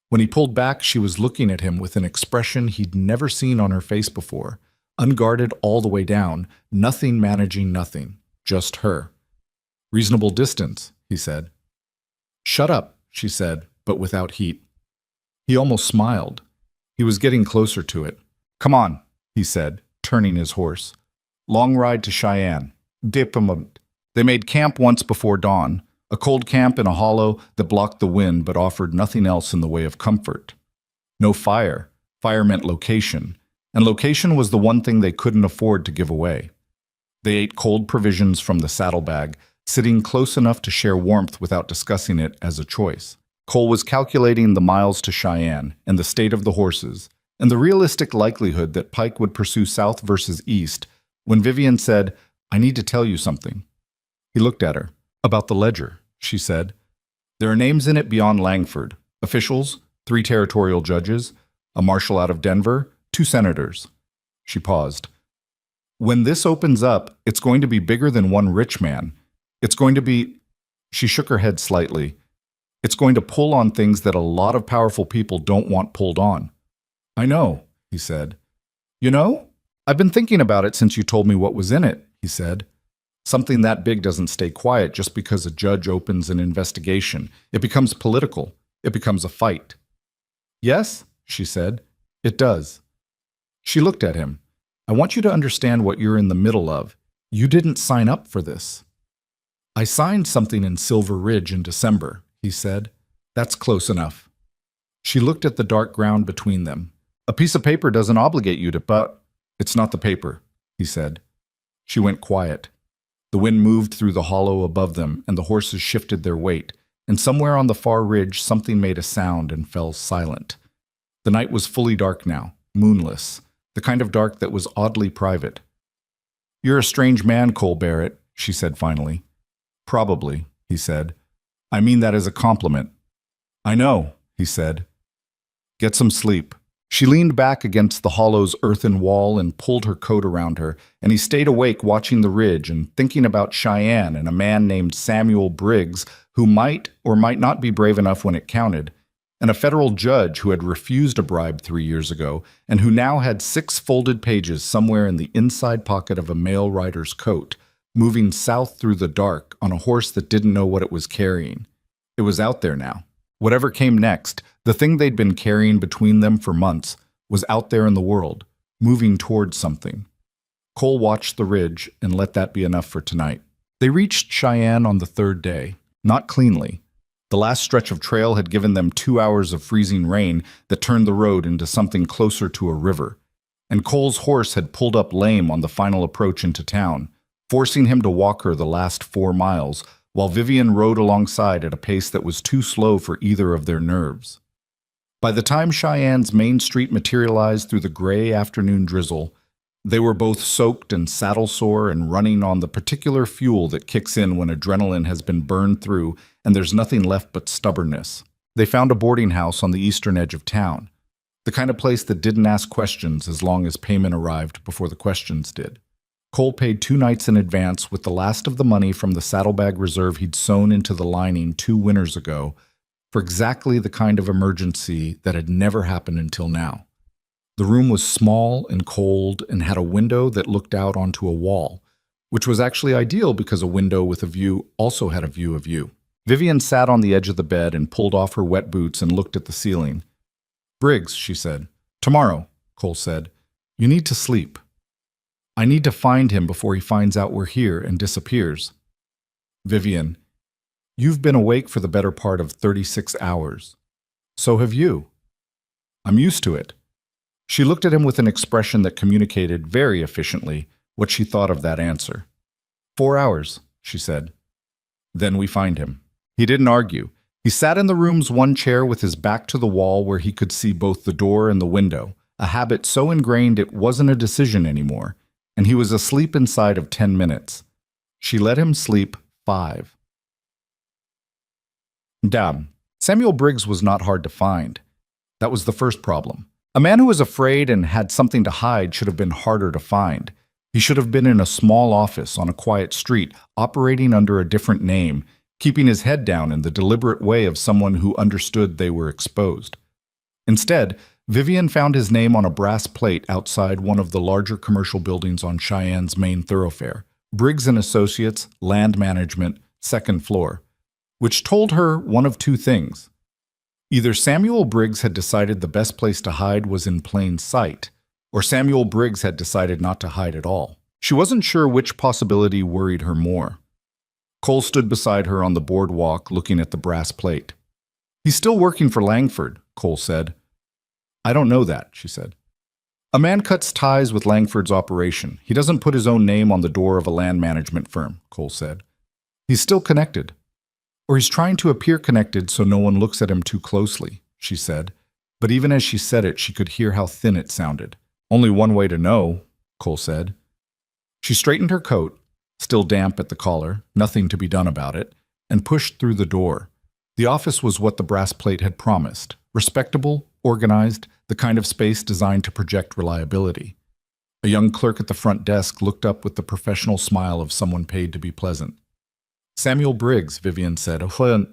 When he pulled back, she was looking at him with an expression he'd never seen on her face before, unguarded all the way down, nothing managing nothing, just her. Reasonable distance, he said. Shut up, she said, but without heat. He almost smiled. He was getting closer to it. Come on, he said, turning his horse. Long ride to Cheyenne. Diplomat. They made camp once before dawn, a cold camp in a hollow that blocked the wind but offered nothing else in the way of comfort. No fire. Fire meant location, and location was the one thing they couldn't afford to give away. They ate cold provisions from the saddlebag, sitting close enough to share warmth without discussing it as a choice. Cole was calculating the miles to Cheyenne and the state of the horses, and the realistic likelihood that Pike would pursue south versus east, when Vivian said, I need to tell you something. He looked at her. About the ledger, she said. There are names in it beyond Langford. Officials, 3 territorial judges, a marshal out of Denver, 2 senators. She paused. When this opens up, it's going to be bigger than one rich man. It's going to be... She shook her head slightly. It's going to pull on things that a lot of powerful people don't want pulled on. I know, he said. You know? I've been thinking about it since you told me what was in it, he said. Something that big doesn't stay quiet just because a judge opens an investigation. It becomes political. It becomes a fight. Yes, she said. It does. She looked at him. I want you to understand what you're in the middle of. You didn't sign up for this. I signed something in Silver Ridge in December, he said. That's close enough. She looked at the dark ground between them. A piece of paper doesn't obligate you to, but it's not the paper, he said. She went quiet. The wind moved through the hollow above them, and the horses shifted their weight, and somewhere on the far ridge something made a sound and fell silent. The night was fully dark now, moonless, the kind of dark that was oddly private. You're a strange man, Cole Barrett, she said finally. Probably, he said. I mean that as a compliment. I know, he said. Get some sleep. She leaned back against the hollow's earthen wall and pulled her coat around her, and he stayed awake watching the ridge and thinking about Cheyenne and a man named Samuel Briggs who might or might not be brave enough when it counted, and a federal judge who had refused a bribe 3 years ago and who now had 6 folded pages somewhere in the inside pocket of a mail rider's coat, moving south through the dark on a horse that didn't know what it was carrying. It was out there now. Whatever came next, the thing they'd been carrying between them for months, was out there in the world, moving towards something. Cole watched the ridge and let that be enough for tonight. They reached Cheyenne on the 3rd day, not cleanly. The last stretch of trail had given them 2 hours of freezing rain that turned the road into something closer to a river, and Cole's horse had pulled up lame on the final approach into town, forcing him to walk her the last 4 miles, while Vivian rode alongside at a pace that was too slow for either of their nerves. By the time Cheyenne's main street materialized through the gray afternoon drizzle, They were both soaked and saddle sore and running on the particular fuel that kicks in when adrenaline has been burned through and there's nothing left but stubbornness. They found a boarding house on the eastern edge of town, the kind of place that didn't ask questions as long as payment arrived before the questions did. Cole paid 2 nights in advance with the last of the money from the saddlebag reserve he'd sewn into the lining 2 winters ago for exactly the kind of emergency that had never happened until now. The room was small and cold and had a window that looked out onto a wall, which was actually ideal because a window with a view also had a view of you. Vivian sat on the edge of the bed and pulled off her wet boots and looked at the ceiling. "Briggs," she said. "Tomorrow," Cole said. "You need to sleep. I need to find him before he finds out we're here and disappears." Vivian: "You've been awake for the better part of 36 hours. So have you." "I'm used to it." She looked at him with an expression that communicated very efficiently what she thought of that answer. 4 hours, she said. Then we find him. He didn't argue. He sat in the room's one chair with his back to the wall where he could see both the door and the window, a habit so ingrained it wasn't a decision anymore, and he was asleep inside of 10 minutes. She let him sleep 5. Damn, Samuel Briggs was not hard to find. That was the first problem. A man who was afraid and had something to hide should have been harder to find. He should have been in a small office on a quiet street, operating under a different name, keeping his head down in the deliberate way of someone who understood they were exposed. Instead, Vivian found his name on a brass plate outside one of the larger commercial buildings on Cheyenne's main thoroughfare, Briggs & Associates, Land Management, 2nd floor, which told her one of 2 things. Either Samuel Briggs had decided the best place to hide was in plain sight, or Samuel Briggs had decided not to hide at all. She wasn't sure which possibility worried her more. Cole stood beside her on the boardwalk looking at the brass plate. "He's still working for Langford," Cole said. "I don't know that," she said. "A man cuts ties with Langford's operation. He doesn't put his own name on the door of a land management firm," Cole said. "He's still connected. Or he's trying to appear connected so no one looks at him too closely," she said. But even as she said it, she could hear how thin it sounded. "Only one way to know," Cole said. She straightened her coat, still damp at the collar, nothing to be done about it, and pushed through the door. The office was what the brass plate had promised. Respectable, organized, the kind of space designed to project reliability. A young clerk at the front desk looked up with the professional smile of someone paid to be pleasant. "Samuel Briggs," Vivian said. "Oh,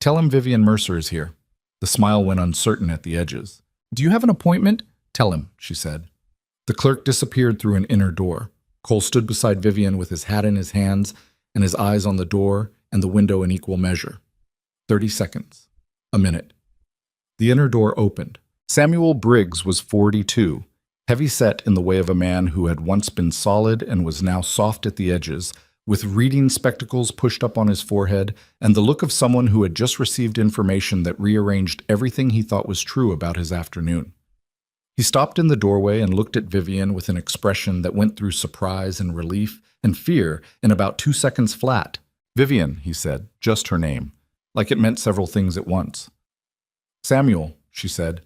tell him Vivian Mercer is here." The smile went uncertain at the edges. "Do you have an appointment?" "Tell him," she said. The clerk disappeared through an inner door. Cole stood beside Vivian with his hat in his hands and his eyes on the door and the window in equal measure. 30 seconds. A minute. The inner door opened. Samuel Briggs was 42, heavy-set in the way of a man who had once been solid and was now soft at the edges, with reading spectacles pushed up on his forehead and the look of someone who had just received information that rearranged everything he thought was true about his afternoon. He stopped in the doorway and looked at Vivian with an expression that went through surprise and relief and fear in about 2 seconds flat. "Vivian," he said, just her name, like it meant several things at once. "Samuel," she said,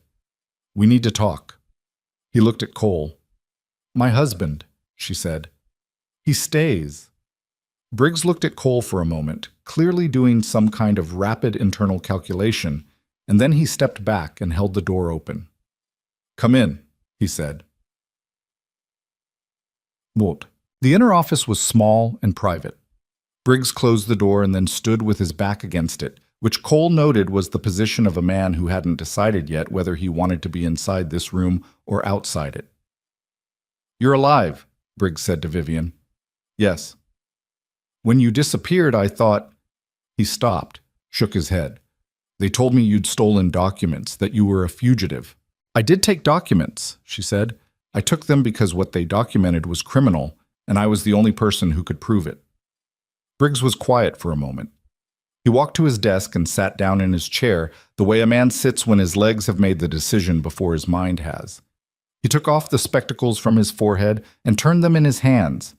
"we need to talk." He looked at Cole. "My husband," she said. "He stays." Briggs looked at Cole for a moment, clearly doing some kind of rapid internal calculation, and then he stepped back and held the door open. "Come in," he said. What? The inner office was small and private. Briggs closed the door and then stood with his back against it, which Cole noted was the position of a man who hadn't decided yet whether he wanted to be inside this room or outside it. "You're alive," Briggs said to Vivian. "Yes." "When you disappeared, I thought—" He stopped, shook his head. "They told me you'd stolen documents, that you were a fugitive." "I did take documents," she said. "I took them because what they documented was criminal, and I was the only person who could prove it." Briggs was quiet for a moment. He walked to his desk and sat down in his chair, the way a man sits when his legs have made the decision before his mind has. He took off the spectacles from his forehead and turned them in his hands.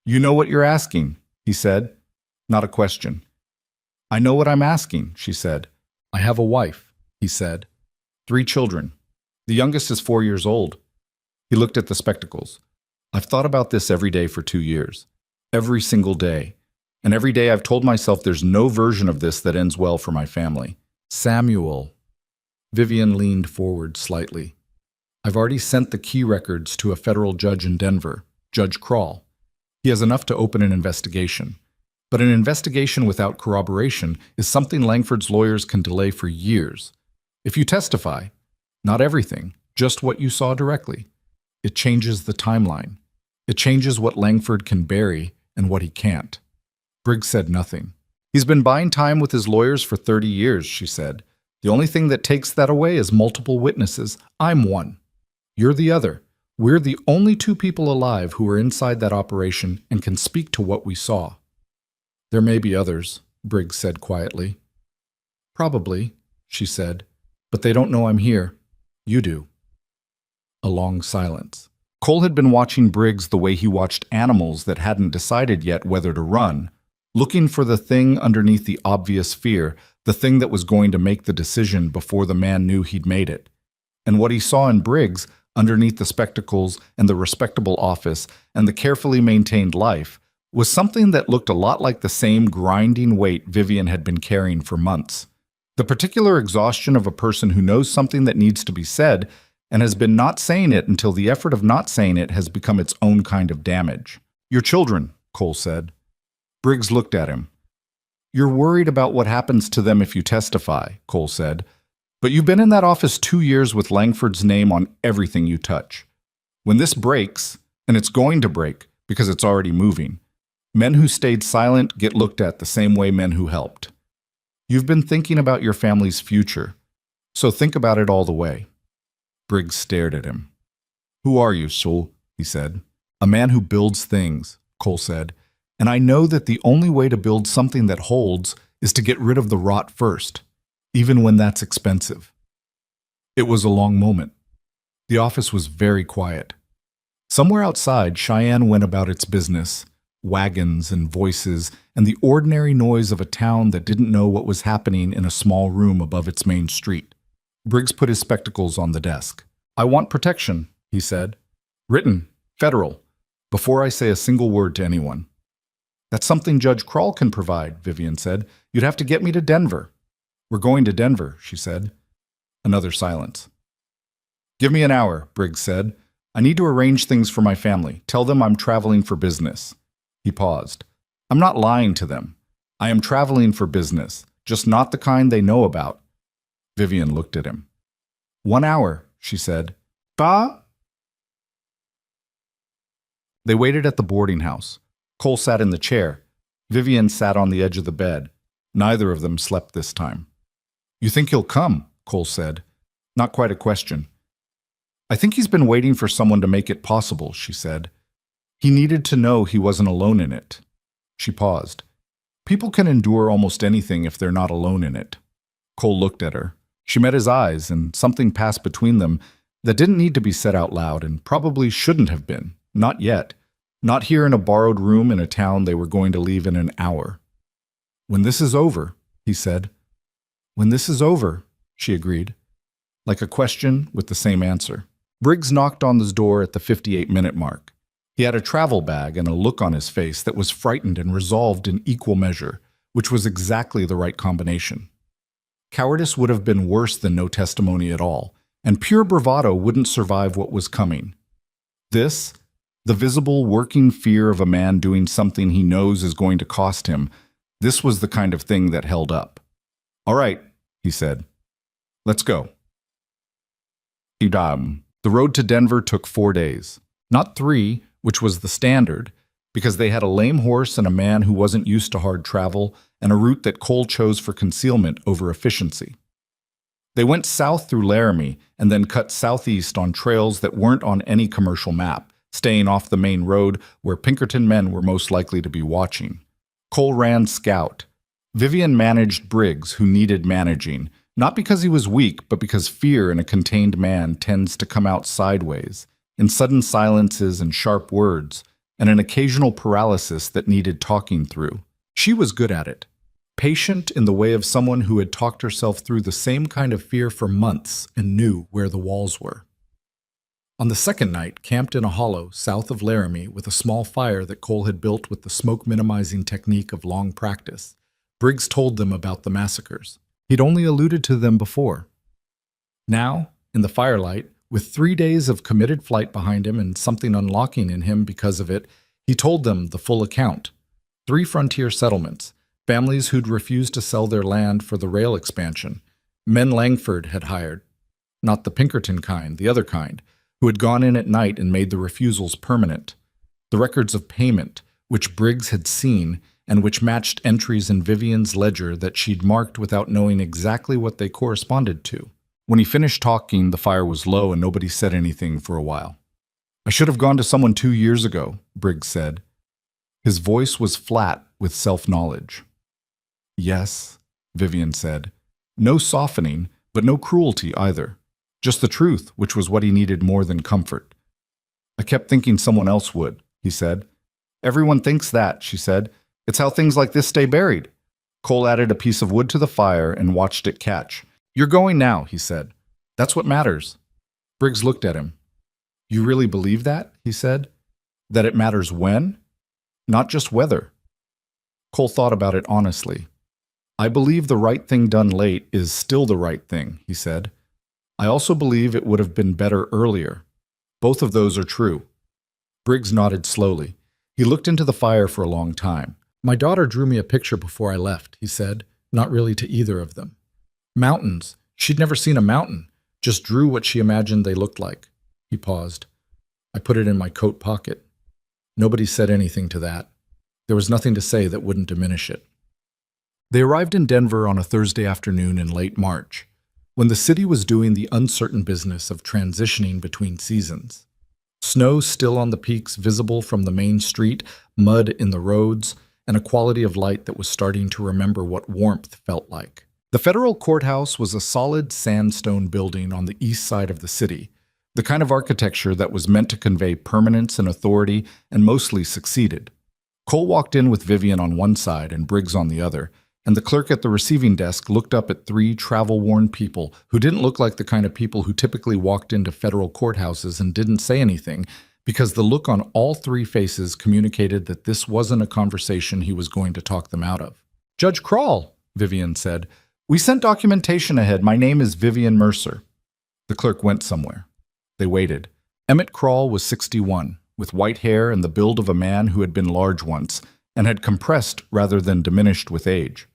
"You know what you're asking," he said. Not a question. "I know what I'm asking," she said. "I have a wife," he said. 3 children. The youngest is 4 years old." He looked at the spectacles. I've thought about this every day for 2 years. Every single day. And every day I've told myself there's no version of this that ends well for my family. Samuel. Vivian leaned forward slightly. I've already sent the key records to a federal judge in Denver, Judge Kroll. He has enough to open an investigation. But an investigation without corroboration is something Langford's lawyers can delay for years. If you testify, not everything, just what you saw directly, it changes the timeline. It changes what Langford can bury and what he can't. Briggs said nothing. He's been buying time with his lawyers for 30 years, she said. The only thing that takes that away is multiple witnesses. I'm one. You're the other. We're the only two people alive who were inside that operation and can speak to what we saw. There may be others, Briggs said quietly. Probably, she said, but they don't know I'm here. You do. A long silence. Cole had been watching Briggs the way he watched animals that hadn't decided yet whether to run, looking for the thing underneath the obvious fear, the thing that was going to make the decision before the man knew he'd made it. And what he saw in Briggs, underneath the spectacles and the respectable office and the carefully maintained life, was something that looked a lot like the same grinding weight Vivian had been carrying for months. The particular exhaustion of a person who knows something that needs to be said and has been not saying it until the effort of not saying it has become its own kind of damage. Your children, Cole said. Briggs looked at him. You're worried about what happens to them if you testify, Cole said. But you've been in that office 2 years with Langford's name on everything you touch. When this breaks, and it's going to break because it's already moving, men who stayed silent get looked at the same way men who helped. You've been thinking about your family's future, so think about it all the way. Briggs stared at him. Who are you, Saul? He said. A man who builds things, Cole said, and I know that the only way to build something that holds is to get rid of the rot first, even when that's expensive. It was a long moment. The office was very quiet. Somewhere outside, Cheyenne went about its business, wagons and voices, and the ordinary noise of a town that didn't know what was happening in a small room above its main street. Briggs put his spectacles on the desk. I want protection, he said. Written, federal, before I say a single word to anyone. That's something Judge Kroll can provide, Vivian said. You'd have to get me to Denver. We're going to Denver, she said. Another silence. Give me an hour, Briggs said. I need to arrange things for my family. Tell them I'm traveling for business. He paused. I'm not lying to them. I am traveling for business, just not the kind they know about. Vivian looked at him. 1 hour, she said. Ba? They waited at the boarding house. Cole sat in the chair. Vivian sat on the edge of the bed. Neither of them slept this time. You think he'll come? Cole said. Not quite a question. I think he's been waiting for someone to make it possible, she said. He needed to know he wasn't alone in it. She paused. People can endure almost anything if they're not alone in it. Cole looked at her. She met his eyes, and something passed between them that didn't need to be said out loud and probably shouldn't have been. Not yet. Not here in a borrowed room in a town they were going to leave in an hour. When this is over, he said. When this is over, she agreed. Like a question with the same answer. Briggs knocked on his door at the 58-minute mark. He had a travel bag and a look on his face that was frightened and resolved in equal measure, which was exactly the right combination. Cowardice would have been worse than no testimony at all, and pure bravado wouldn't survive what was coming. This, the visible working fear of a man doing something he knows is going to cost him, this was the kind of thing that held up. All right, he said. Let's go. The road to Denver took 4 days. Not 3, which was the standard, because they had a lame horse and a man who wasn't used to hard travel and a route that Cole chose for concealment over efficiency. They went south through Laramie and then cut southeast on trails that weren't on any commercial map, staying off the main road where Pinkerton men were most likely to be watching. Cole ran scout. Vivian managed Briggs, who needed managing, not because he was weak, but because fear in a contained man tends to come out sideways, in sudden silences and sharp words, and an occasional paralysis that needed talking through. She was good at it. Patient in the way of someone who had talked herself through the same kind of fear for months and knew where the walls were. On the second night, camped in a hollow south of Laramie with a small fire that Cole had built with the smoke-minimizing technique of long practice, Briggs told them about the massacres. He'd only alluded to them before. Now, in the firelight, with 3 days of committed flight behind him and something unlocking in him because of it, he told them the full account. 3 frontier settlements, families who'd refused to sell their land for the rail expansion, men Langford had hired, not the Pinkerton kind, the other kind, who had gone in at night and made the refusals permanent, the records of payment, which Briggs had seen and which matched entries in Vivian's ledger that she'd marked without knowing exactly what they corresponded to. When he finished talking, the fire was low and nobody said anything for a while. "I should have gone to someone 2 years ago," Briggs said. His voice was flat with self-knowledge. "Yes," Vivian said. No softening, but no cruelty either. Just the truth, which was what he needed more than comfort. "I kept thinking someone else would," he said. "Everyone thinks that," she said. "It's how things like this stay buried." Cole added a piece of wood to the fire and watched it catch. "You're going now," he said. "That's what matters." Briggs looked at him. "You really believe that?" he said. "That it matters when? Not just whether." Cole thought about it honestly. "I believe the right thing done late is still the right thing," he said. "I also believe it would have been better earlier. Both of those are true." Briggs nodded slowly. He looked into the fire for a long time. "My daughter drew me a picture before I left," he said, not really to either of them. "Mountains. She'd never seen a mountain, just drew what she imagined they looked like." He paused. "I put it in my coat pocket." Nobody said anything to that. There was nothing to say that wouldn't diminish it. They arrived in Denver on a Thursday afternoon in late March, when the city was doing the uncertain business of transitioning between seasons. Snow still on the peaks visible from the main street, mud in the roads, and a quality of light that was starting to remember what warmth felt like. The federal courthouse was a solid sandstone building on the east side of the city, the kind of architecture that was meant to convey permanence and authority and mostly succeeded. Cole walked in with Vivian on one side and Briggs on the other, and the clerk at the receiving desk looked up at 3 travel-worn people who didn't look like the kind of people who typically walked into federal courthouses and didn't say anything, because the look on all 3 faces communicated that this wasn't a conversation he was going to talk them out of. "Judge Krall," Vivian said. "We sent documentation ahead. My name is Vivian Mercer." The clerk went somewhere. They waited. Emmett Krall was 61, with white hair and the build of a man who had been large once, and had compressed rather than diminished with age.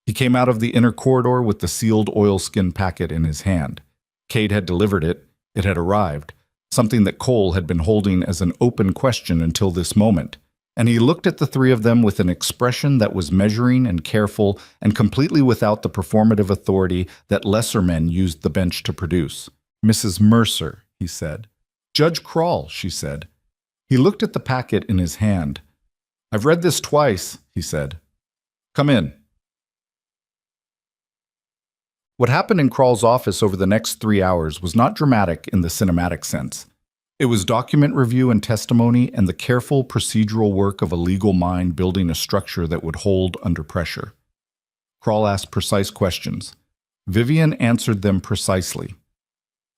He came out of the inner corridor with the sealed oilskin packet in his hand. Cade had delivered it. It had arrived, something that Cole had been holding as an open question until this moment. And he looked at the 3 of them with an expression that was measuring and careful and completely without the performative authority that lesser men used the bench to produce. "Mrs. Mercer," he said. "Judge Krall," she said. He looked at the packet in his hand. "I've read this twice," he said. "Come in." What happened in Krall's office over the next 3 hours was not dramatic in the cinematic sense. It was document review and testimony and the careful procedural work of a legal mind building a structure that would hold under pressure. Krall asked precise questions. Vivian answered them precisely.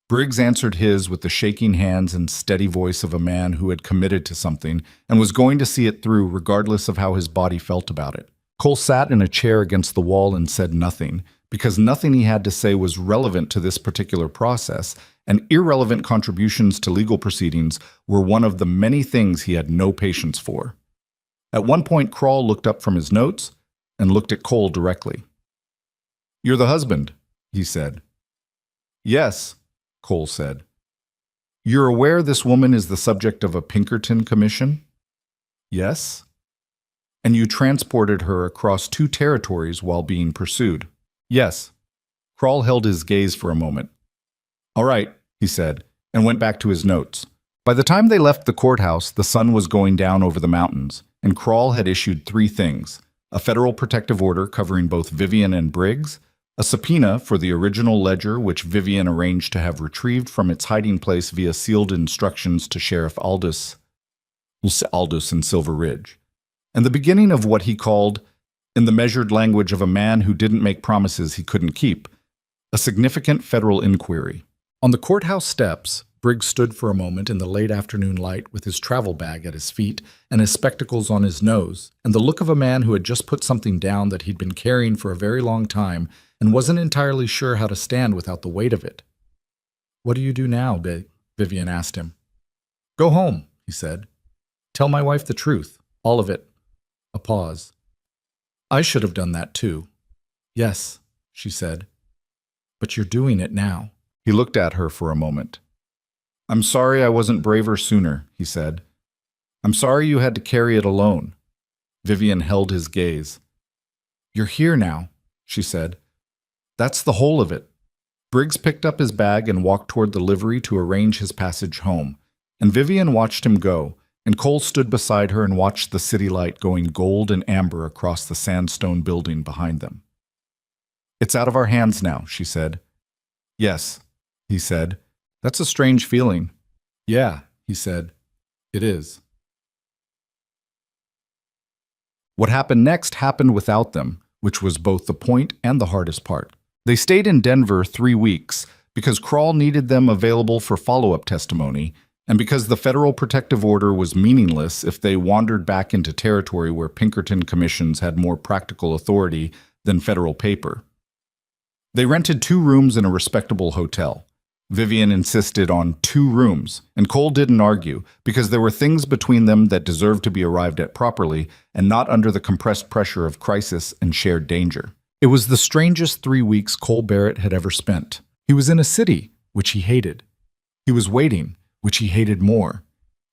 Briggs answered his with the shaking hands and steady voice of a man who had committed to something and was going to see it through regardless of how his body felt about it. Cole sat in a chair against the wall and said nothing, because nothing he had to say was relevant to this particular process, and irrelevant contributions to legal proceedings were one of the many things he had no patience for. At one point, Krall looked up from his notes and looked at Cole directly. "You're the husband," he said. "Yes," Cole said. "You're aware this woman is the subject of a Pinkerton commission?" "Yes." "And you transported her across 2 territories while being pursued?" "Yes." Krall held his gaze for a moment. "All right," he said, and went back to his notes. By the time they left the courthouse, the sun was going down over the mountains, and Krall had issued 3 things: a federal protective order covering both Vivian and Briggs, a subpoena for the original ledger which Vivian arranged to have retrieved from its hiding place via sealed instructions to Sheriff Aldous in Silver Ridge, and the beginning of what he called, in the measured language of a man who didn't make promises he couldn't keep, a significant federal inquiry. On the courthouse steps, Briggs stood for a moment in the late afternoon light with his travel bag at his feet and his spectacles on his nose, and the look of a man who had just put something down that he'd been carrying for a very long time and wasn't entirely sure how to stand without the weight of it. "What do you do now?" Vivian asked him. "Go home," he said. "Tell my wife the truth, all of it." A pause. "I should have done that too." "Yes," she said. "But you're doing it now." He looked at her for a moment. "I'm sorry I wasn't braver sooner," he said. "I'm sorry you had to carry it alone." Vivian held his gaze. "You're here now," she said. "That's the whole of it." Briggs picked up his bag and walked toward the livery to arrange his passage home, and Vivian watched him go, and Cole stood beside her and watched the city light going gold and amber across the sandstone building behind them. "It's out of our hands now," she said. "Yes," he said. "That's a strange feeling." "Yeah," he said. "It is." What happened next happened without them, which was both the point and the hardest part. They stayed in Denver 3 weeks because Kroll needed them available for follow-up testimony, and because the federal protective order was meaningless if they wandered back into territory where Pinkerton commissions had more practical authority than federal paper. They rented 2 rooms in a respectable hotel. Vivian insisted on 2 rooms, and Cole didn't argue, because there were things between them that deserved to be arrived at properly and not under the compressed pressure of crisis and shared danger. It was the strangest 3 weeks Cole Barrett had ever spent. He was in a city, which he hated. He was waiting, which he hated more.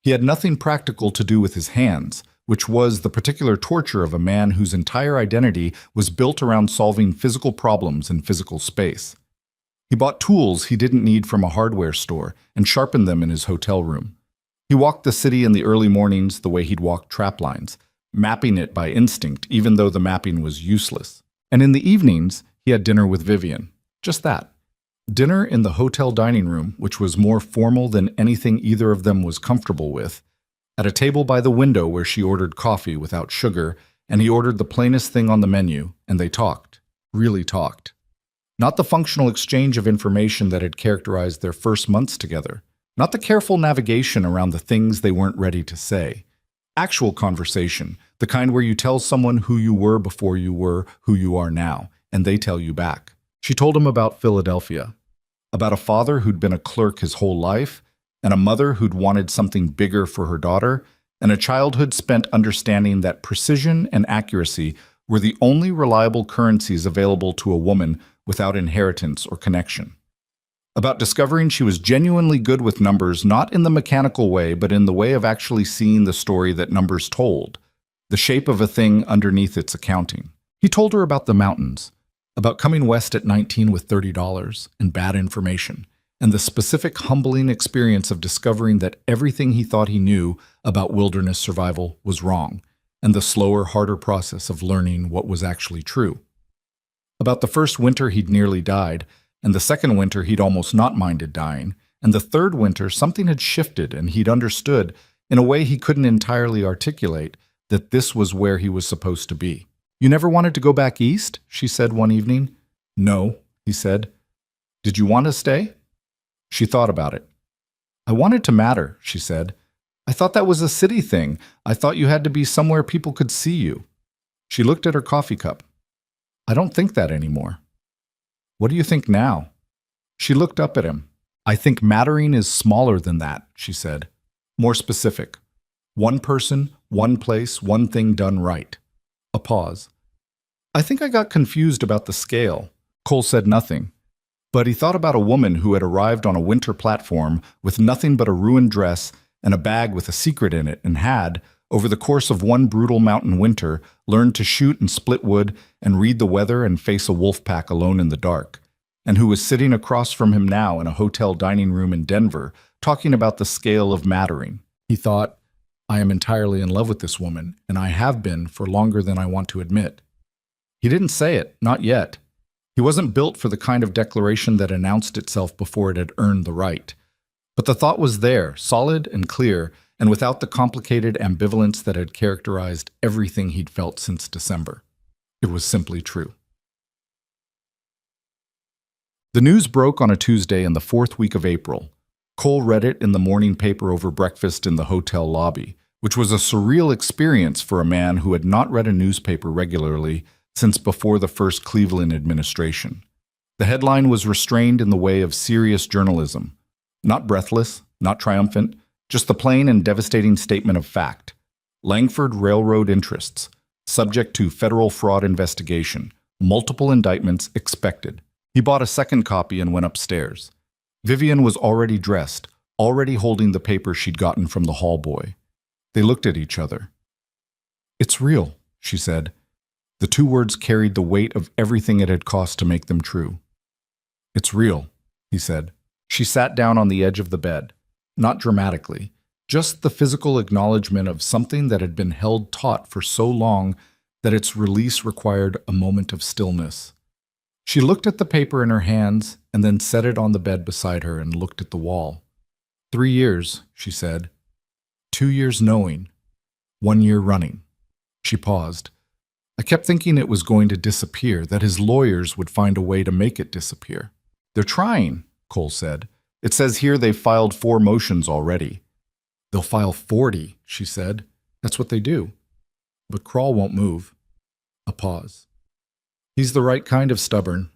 He had nothing practical to do with his hands, which was the particular torture of a man whose entire identity was built around solving physical problems in physical space. He bought tools he didn't need from a hardware store and sharpened them in his hotel room. He walked the city in the early mornings the way he'd walked trap lines, mapping it by instinct even though the mapping was useless. And in the evenings, he had dinner with Vivian. Just that. Dinner in the hotel dining room, which was more formal than anything either of them was comfortable with, at a table by the window where she ordered coffee without sugar, and he ordered the plainest thing on the menu, and they talked. Really talked. Not the functional exchange of information that had characterized their first months together. Not the careful navigation around the things they weren't ready to say. Actual conversation, the kind where you tell someone who you were before you were who you are now, and they tell you back. She told him about Philadelphia, about a father who'd been a clerk his whole life, and a mother who'd wanted something bigger for her daughter, and a childhood spent understanding that precision and accuracy were the only reliable currencies available to a woman without inheritance or connection. About discovering she was genuinely good with numbers, not in the mechanical way, but in the way of actually seeing the story that numbers told, the shape of a thing underneath its accounting. He told her about the mountains, about coming west at 19 with $30 and bad information, and the specific humbling experience of discovering that everything he thought he knew about wilderness survival was wrong, and the slower, harder process of learning what was actually true. About the first winter he'd nearly died, and the second winter he'd almost not minded dying, and the third winter something had shifted and he'd understood, in a way he couldn't entirely articulate, that this was where he was supposed to be. "You never wanted to go back east?" she said one evening. "No," he said. "Did you want to stay?" She thought about it. "I wanted to matter," she said. "I thought that was a city thing. I thought you had to be somewhere people could see you." She looked at her coffee cup. "I don't think that anymore." "What do you think now?" She looked up at him. "I think mattering is smaller than that," she said. "More specific. One person, one place, one thing done right." A pause. "I think I got confused about the scale." Cole said nothing. But he thought about a woman who had arrived on a winter platform with nothing but a ruined dress and a bag with a secret in it, and had, over the course of one brutal mountain winter, learned to shoot and split wood and read the weather and face a wolf pack alone in the dark, and who was sitting across from him now in a hotel dining room in Denver, talking about the scale of mattering. He thought, "I am entirely in love with this woman, and I have been for longer than I want to admit." He didn't say it, not yet. He wasn't built for the kind of declaration that announced itself before it had earned the right. But the thought was there, solid and clear, and without the complicated ambivalence that had characterized everything he'd felt since December. It was simply true. The news broke on a Tuesday in the 4th week of April. Cole read it in the morning paper over breakfast in the hotel lobby, which was a surreal experience for a man who had not read a newspaper regularly since before the first Cleveland administration. The headline was restrained in the way of serious journalism. Not breathless, not triumphant, just the plain and devastating statement of fact. Langford Railroad interests, subject to federal fraud investigation, multiple indictments expected. He bought a second copy and went upstairs. Vivian was already dressed, already holding the paper she'd gotten from the hall boy. They looked at each other. "It's real," she said. The two words carried the weight of everything it had cost to make them true. "It's real," he said. She sat down on the edge of the bed, not dramatically, just the physical acknowledgement of something that had been held taut for so long that its release required a moment of stillness. She looked at the paper in her hands and then set it on the bed beside her and looked at the wall. 3 years, she said. 2 years knowing. 1 year running. She paused. I kept thinking it was going to disappear, that his lawyers would find a way to make it disappear. "They're trying," Cole said. "It says here they've filed 4 motions already." "They'll file 40, she said. "That's what they do. But Crawl won't move." A pause. "He's the right kind of stubborn."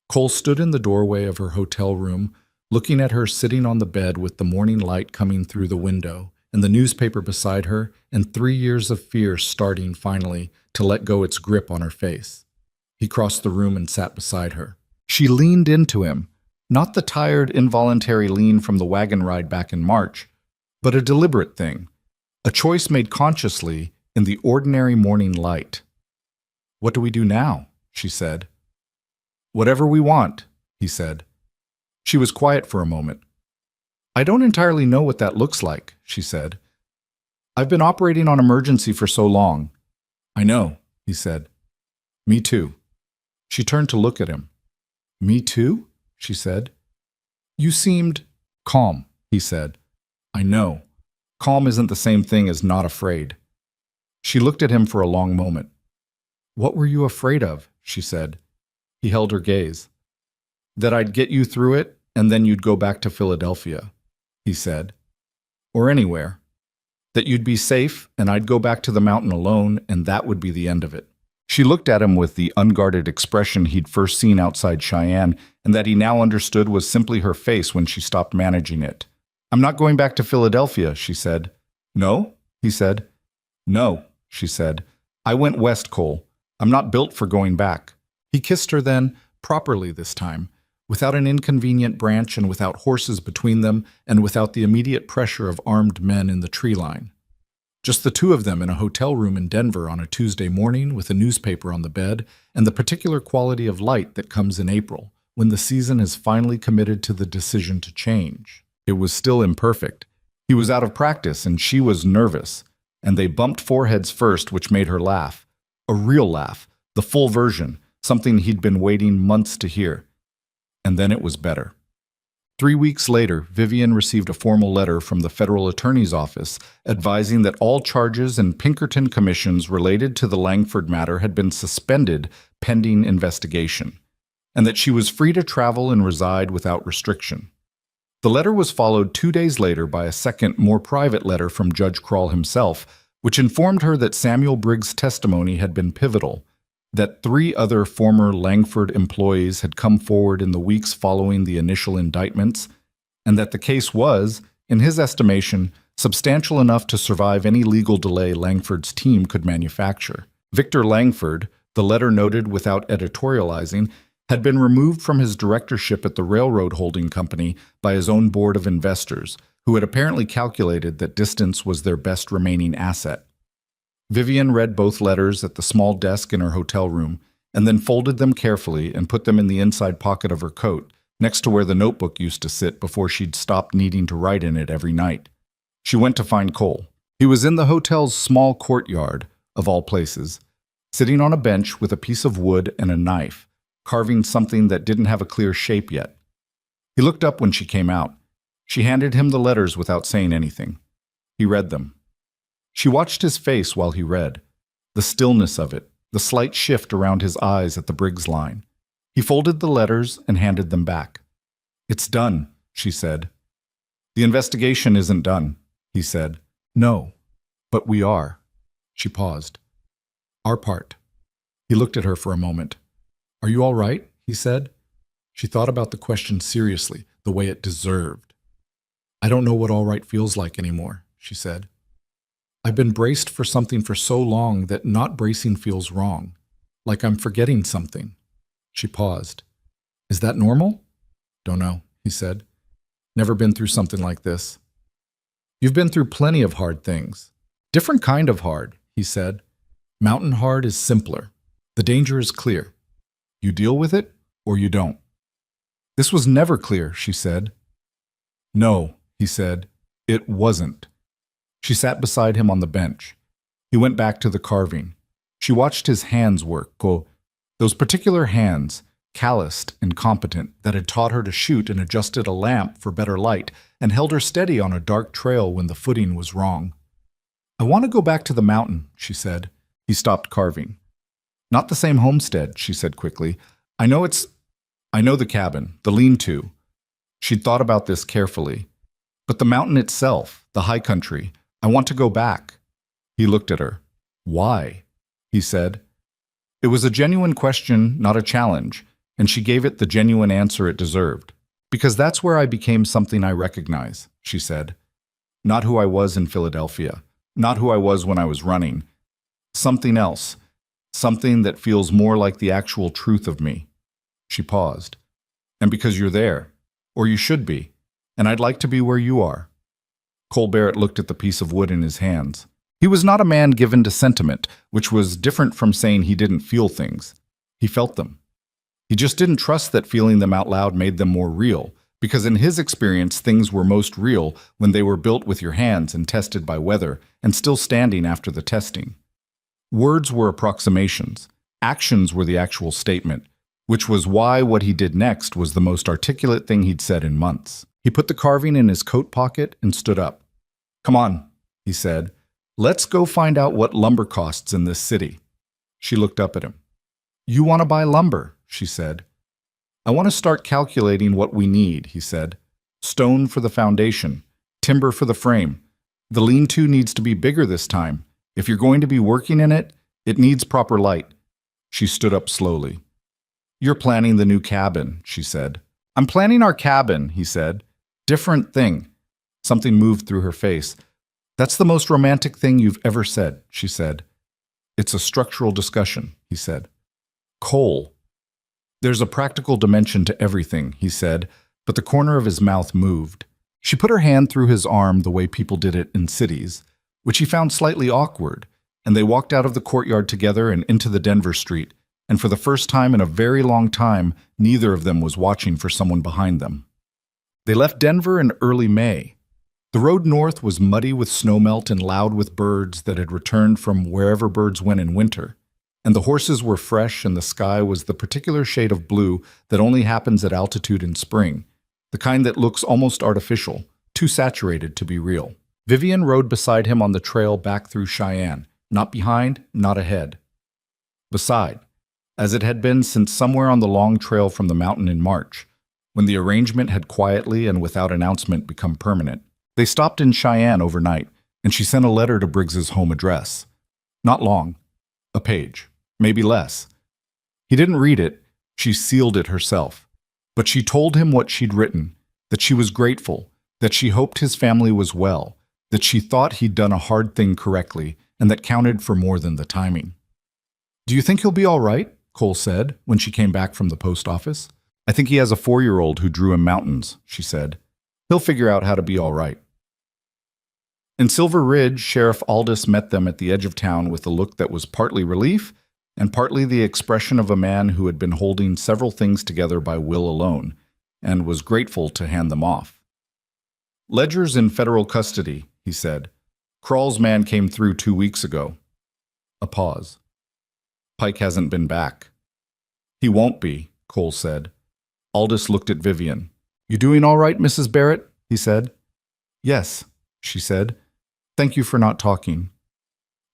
Cole stood in the doorway of her hotel room, looking at her sitting on the bed with the morning light coming through the window, and the newspaper beside her, and 3 years of fear starting, finally, to let go its grip on her face. He crossed the room and sat beside her. She leaned into him, not the tired, involuntary lean from the wagon ride back in March, but a deliberate thing, a choice made consciously in the ordinary morning light. "What do we do now?" she said. "Whatever we want," he said. She was quiet for a moment. "I don't entirely know what that looks like," she said. "I've been operating on emergency for so long." "I know," he said. "Me too." She turned to look at him. "Me too?" she said. "You seemed calm," he said. "I know. Calm isn't the same thing as not afraid." She looked at him for a long moment. "What were you afraid of?" she said. He held her gaze. "That I'd get you through it, and then you'd go back to Philadelphia," he said. "Or anywhere. That you'd be safe, and I'd go back to the mountain alone, and that would be the end of it." She looked at him with the unguarded expression he'd first seen outside Cheyenne, and that he now understood was simply her face when she stopped managing it. "I'm not going back to Philadelphia," she said. "No?" he said. "No," she said. "I went west, Cole. I'm not built for going back." He kissed her then, properly this time, without an inconvenient branch and without horses between them and without the immediate pressure of armed men in the tree line. Just the two of them in a hotel room in Denver on a Tuesday morning with a newspaper on the bed and the particular quality of light that comes in April, when the season is finally committed to the decision to change. It was still imperfect. He was out of practice and she was nervous, and they bumped foreheads first, which made her laugh. A real laugh, the full version, something he'd been waiting months to hear. And then it was better. 3 weeks later, Vivian received a formal letter from the federal attorney's office advising that all charges and Pinkerton commissions related to the Langford matter had been suspended pending investigation, and that she was free to travel and reside without restriction. The letter was followed 2 days later by a second, more private letter from Judge Crawl himself, which informed her that Samuel Briggs' testimony had been pivotal, that 3 other former Langford employees had come forward in the weeks following the initial indictments, and that the case was, in his estimation, substantial enough to survive any legal delay Langford's team could manufacture. Victor Langford, the letter noted without editorializing, had been removed from his directorship at the railroad holding company by his own board of investors, who had apparently calculated that distance was their best remaining asset. Vivian read both letters at the small desk in her hotel room, and then folded them carefully and put them in the inside pocket of her coat, next to where the notebook used to sit before she'd stopped needing to write in it every night. She went to find Cole. He was in the hotel's small courtyard, of all places, sitting on a bench with a piece of wood and a knife, carving something that didn't have a clear shape yet. He looked up when she came out. She handed him the letters without saying anything. He read them. She watched his face while he read, the stillness of it, the slight shift around his eyes at the Briggs line. He folded the letters and handed them back. "It's done," she said. The investigation isn't done, he said. No, but we are. She paused. Our part. He looked at her for a moment. Are you all right? He said. She thought about the question seriously, the way it deserved. I don't know what all right feels like anymore, she said. I've been braced for something for so long that not bracing feels wrong, like I'm forgetting something. She paused. Is that normal? Don't know, he said. Never been through something like this. You've been through plenty of hard things. Different kind of hard, he said. Mountain hard is simpler. The danger is clear. You deal with it or you don't. This was never clear, she said. No, he said. It wasn't. She sat beside him on the bench. He went back to the carving. She watched his hands work, those particular hands, calloused and competent, that had taught her to shoot and adjusted a lamp for better light and held her steady on a dark trail when the footing was wrong. I want to go back to the mountain, she said. He stopped carving. Not the same homestead, she said quickly. I know the cabin, the lean-to. She'd thought about this carefully. But the mountain itself, the high country, I want to go back. He looked at her. Why? He said. It was a genuine question, not a challenge, and she gave it the genuine answer it deserved. Because that's where I became something I recognize, she said. Not who I was in Philadelphia, not who I was when I was running. Something else, something that feels more like the actual truth of me. She paused. And because you're there, or you should be, and I'd like to be where you are. Cole Barrett looked at the piece of wood in his hands. He was not a man given to sentiment, which was different from saying he didn't feel things. He felt them. He just didn't trust that feeling them out loud made them more real, because in his experience things were most real when they were built with your hands and tested by weather, and still standing after the testing. Words were approximations. Actions were the actual statement, which was why what he did next was the most articulate thing he'd said in months. He put the carving in his coat pocket and stood up. Come on, he said. Let's go find out what lumber costs in this city. She looked up at him. You want to buy lumber, she said. I want to start calculating what we need, he said. Stone for the foundation, timber for the frame. The lean-to needs to be bigger this time. If you're going to be working in it, it needs proper light. She stood up slowly. You're planning the new cabin, she said. I'm planning our cabin, he said. Different thing. Something moved through her face. That's the most romantic thing you've ever said, she said. It's a structural discussion, he said. Cole. There's a practical dimension to everything, he said, but the corner of his mouth moved. She put her hand through his arm the way people did it in cities, which he found slightly awkward, and they walked out of the courtyard together and into the Denver street, and for the first time in a very long time, neither of them was watching for someone behind them. They left Denver in early May. The road north was muddy with snowmelt and loud with birds that had returned from wherever birds went in winter, and the horses were fresh and the sky was the particular shade of blue that only happens at altitude in spring, the kind that looks almost artificial, too saturated to be real. Vivian rode beside him on the trail back through Cheyenne, not behind, not ahead. Beside, as it had been since somewhere on the long trail from the mountain in March, when the arrangement had quietly and without announcement become permanent. They stopped in Cheyenne overnight, and she sent a letter to Briggs's home address. Not long. A page. Maybe less. He didn't read it. She sealed it herself. But she told him what she'd written, that she was grateful, that she hoped his family was well, that she thought he'd done a hard thing correctly, and that counted for more than the timing. Do you think he'll be all right? Cole said, when she came back from the post office. I think he has a 4-year-old who drew him mountains, she said. He'll figure out how to be all right. In Silver Ridge, Sheriff Aldis met them at the edge of town with a look that was partly relief and partly the expression of a man who had been holding several things together by will alone and was grateful to hand them off. Ledger's in federal custody, he said. Crawl's man came through 2 weeks ago. A pause. Pike hasn't been back. He won't be, Cole said. Aldis looked at Vivian. You doing all right, Mrs. Barrett? He said. Yes, she said. Thank you for not talking.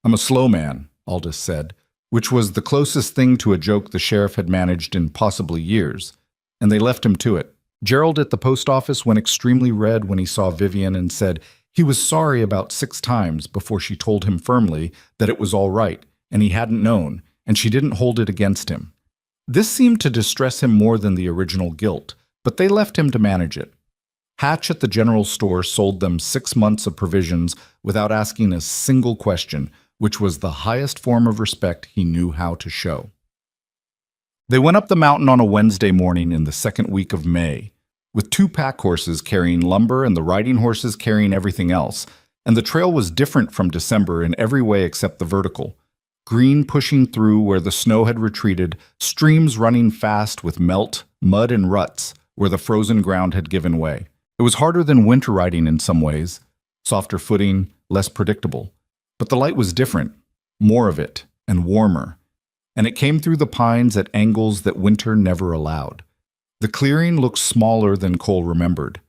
I'm a slow man, Aldis said, which was the closest thing to a joke the sheriff had managed in possibly years, and they left him to it. Gerald at the post office went extremely red when he saw Vivian and said he was sorry about 6 times before she told him firmly that it was all right and he hadn't known, and she didn't hold it against him. This seemed to distress him more than the original guilt, but they left him to manage it. Hatch at the general store sold them 6 months of provisions without asking a single question, which was the highest form of respect he knew how to show. They went up the mountain on a Wednesday morning in the second week of May, with 2 pack horses carrying lumber and the riding horses carrying everything else, and the trail was different from December in every way except the vertical. Green pushing through where the snow had retreated, streams running fast with melt, mud and ruts where the frozen ground had given way. It was harder than winter riding in some ways, softer footing, less predictable. But the light was different, more of it, and warmer. And it came through the pines at angles that winter never allowed. The clearing looked smaller than Cole remembered.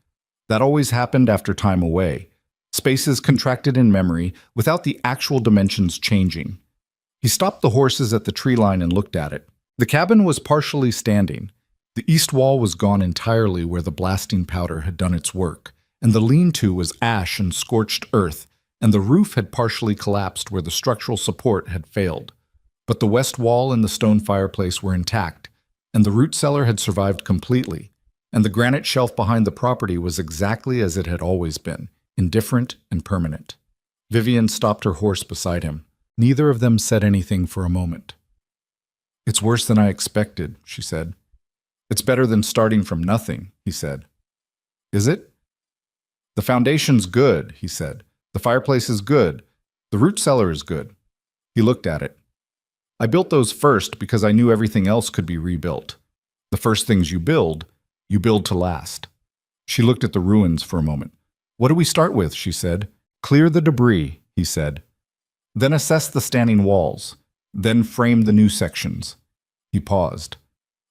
That always happened after time away. Spaces contracted in memory without the actual dimensions changing. He stopped the horses at the tree line and looked at it. The cabin was partially standing. The east wall was gone entirely where the blasting powder had done its work, and the lean-to was ash and scorched earth, and the roof had partially collapsed where the structural support had failed. But the west wall and the stone fireplace were intact, and the root cellar had survived completely, and the granite shelf behind the property was exactly as it had always been, indifferent and permanent. Vivian stopped her horse beside him. Neither of them said anything for a moment. "It's worse than I expected," she said. "It's better than starting from nothing," he said. "Is it?" "The foundation's good," he said. "The fireplace is good. The root cellar is good." He looked at it. "I built those first because I knew everything else could be rebuilt. The first things you build to last." She looked at the ruins for a moment. "What do we start with?" she said. "Clear the debris," he said. "Then assess the standing walls. Then frame the new sections." He paused.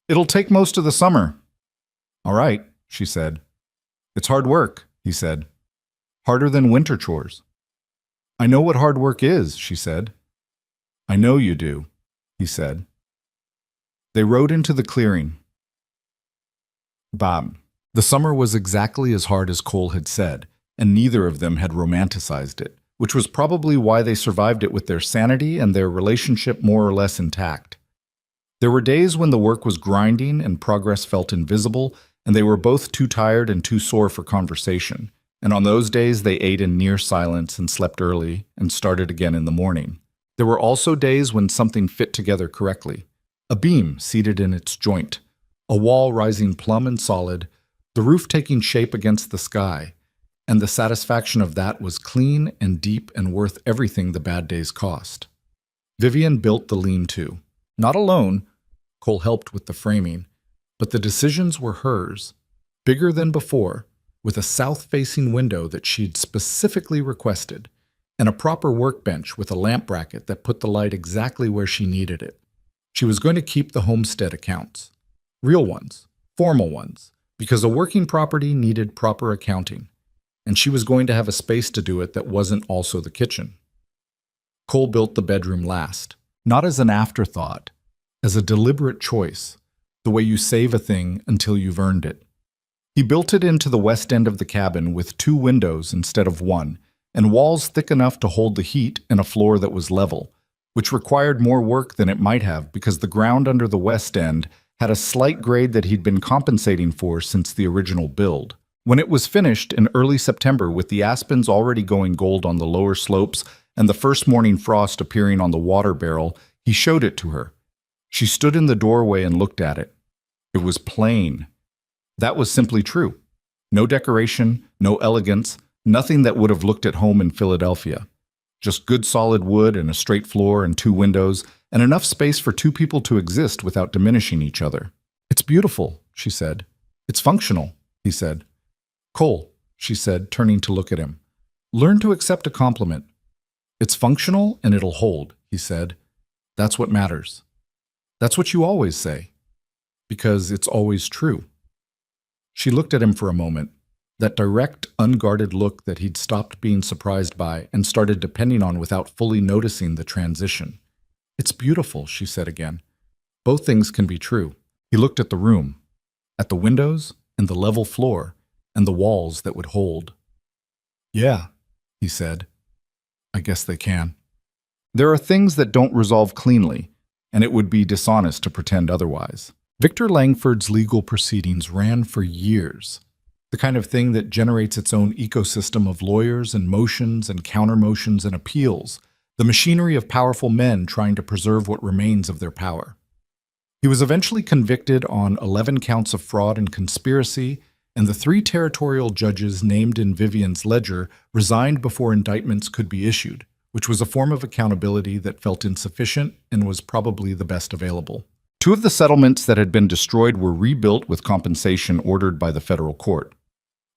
"It'll take most of the summer." "All right," she said. "It's hard work," he said. "Harder than winter chores." "I know what hard work is," she said. "I know you do," he said. They rode into the clearing. Bob. The summer was exactly as hard as Cole had said, and neither of them had romanticized it, which was probably why they survived it with their sanity and their relationship more or less intact. There were days when the work was grinding and progress felt invisible, and they were both too tired and too sore for conversation. And on those days, they ate in near silence and slept early and started again in the morning. There were also days when something fit together correctly. A beam seated in its joint, a wall rising plumb and solid, the roof taking shape against the sky, and the satisfaction of that was clean and deep and worth everything the bad days cost. Vivian built the lean-to. Not alone, Cole helped with the framing, but the decisions were hers, bigger than before, with a south-facing window that she'd specifically requested, and a proper workbench with a lamp bracket that put the light exactly where she needed it. She was going to keep the homestead accounts. Real ones, formal ones, because a working property needed proper accounting, and she was going to have a space to do it that wasn't also the kitchen. Cole built the bedroom last, not as an afterthought, as a deliberate choice, the way you save a thing until you've earned it. He built it into the west end of the cabin with 2 windows instead of 1, and walls thick enough to hold the heat and a floor that was level, which required more work than it might have because the ground under the west end had a slight grade that he'd been compensating for since the original build. When it was finished in early September with the aspens already going gold on the lower slopes and the first morning frost appearing on the water barrel, he showed it to her. She stood in the doorway and looked at it. It was plain. That was simply true. No decoration, no elegance, nothing that would have looked at home in Philadelphia. Just good solid wood and a straight floor and 2 windows, and enough space for 2 people to exist without diminishing each other. "It's beautiful," she said. "It's functional," he said. "Cole," she said, turning to look at him. "Learn to accept a compliment." "It's functional and it'll hold," he said. "That's what matters. That's what you always say. Because it's always true." She looked at him for a moment, that direct, unguarded look that he'd stopped being surprised by and started depending on without fully noticing the transition. "It's beautiful," she said again. "Both things can be true." He looked at the room, at the windows, and the level floor and the walls that would hold. "Yeah," he said. "I guess they can." There are things that don't resolve cleanly, and it would be dishonest to pretend otherwise. Victor Langford's legal proceedings ran for years, the kind of thing that generates its own ecosystem of lawyers and motions and counter-motions and appeals, the machinery of powerful men trying to preserve what remains of their power. He was eventually convicted on 11 counts of fraud and conspiracy, and the 3 territorial judges named in Vivian's ledger resigned before indictments could be issued, which was a form of accountability that felt insufficient and was probably the best available. 2 of the settlements that had been destroyed were rebuilt with compensation ordered by the federal court.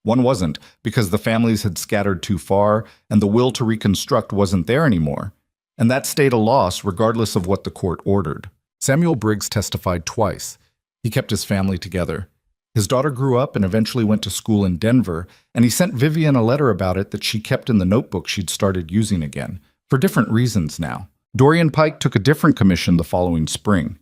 One wasn't, because the families had scattered too far and the will to reconstruct wasn't there anymore, and that stayed a loss regardless of what the court ordered. Samuel Briggs testified twice. He kept his family together. His daughter grew up and eventually went to school in Denver, and he sent Vivian a letter about it that she kept in the notebook she'd started using again, for different reasons now. Dorian Pike took a different commission the following spring.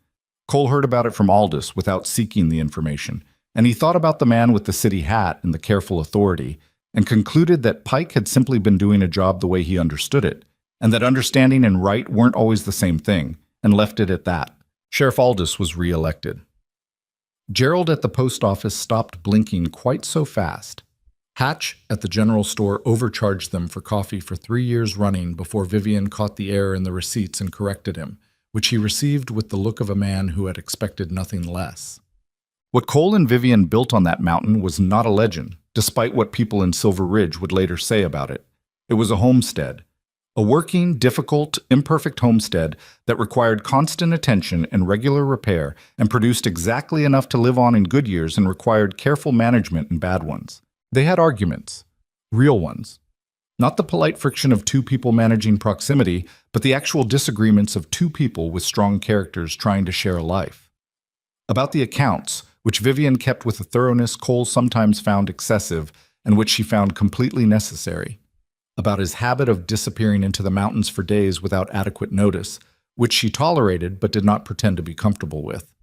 Cole heard about it from Aldous without seeking the information, and he thought about the man with the city hat and the careful authority, and concluded that Pike had simply been doing a job the way he understood it, and that understanding and right weren't always the same thing, and left it at that. Sheriff Aldous was re-elected. Gerald at the post office stopped blinking quite so fast. Hatch at the general store overcharged them for coffee for 3 years running before Vivian caught the error in the receipts and corrected him, which he received with the look of a man who had expected nothing less. What Cole and Vivian built on that mountain was not a legend, despite what people in Silver Ridge would later say about it. It was a homestead. A working, difficult, imperfect homestead that required constant attention and regular repair and produced exactly enough to live on in good years and required careful management in bad ones. They had arguments. Real ones. Not the polite friction of 2 people managing proximity, but the actual disagreements of 2 people with strong characters trying to share a life. About the accounts, which Vivian kept with a thoroughness Cole sometimes found excessive and which she found completely necessary. About his habit of disappearing into the mountains for days without adequate notice, which she tolerated but did not pretend to be comfortable with.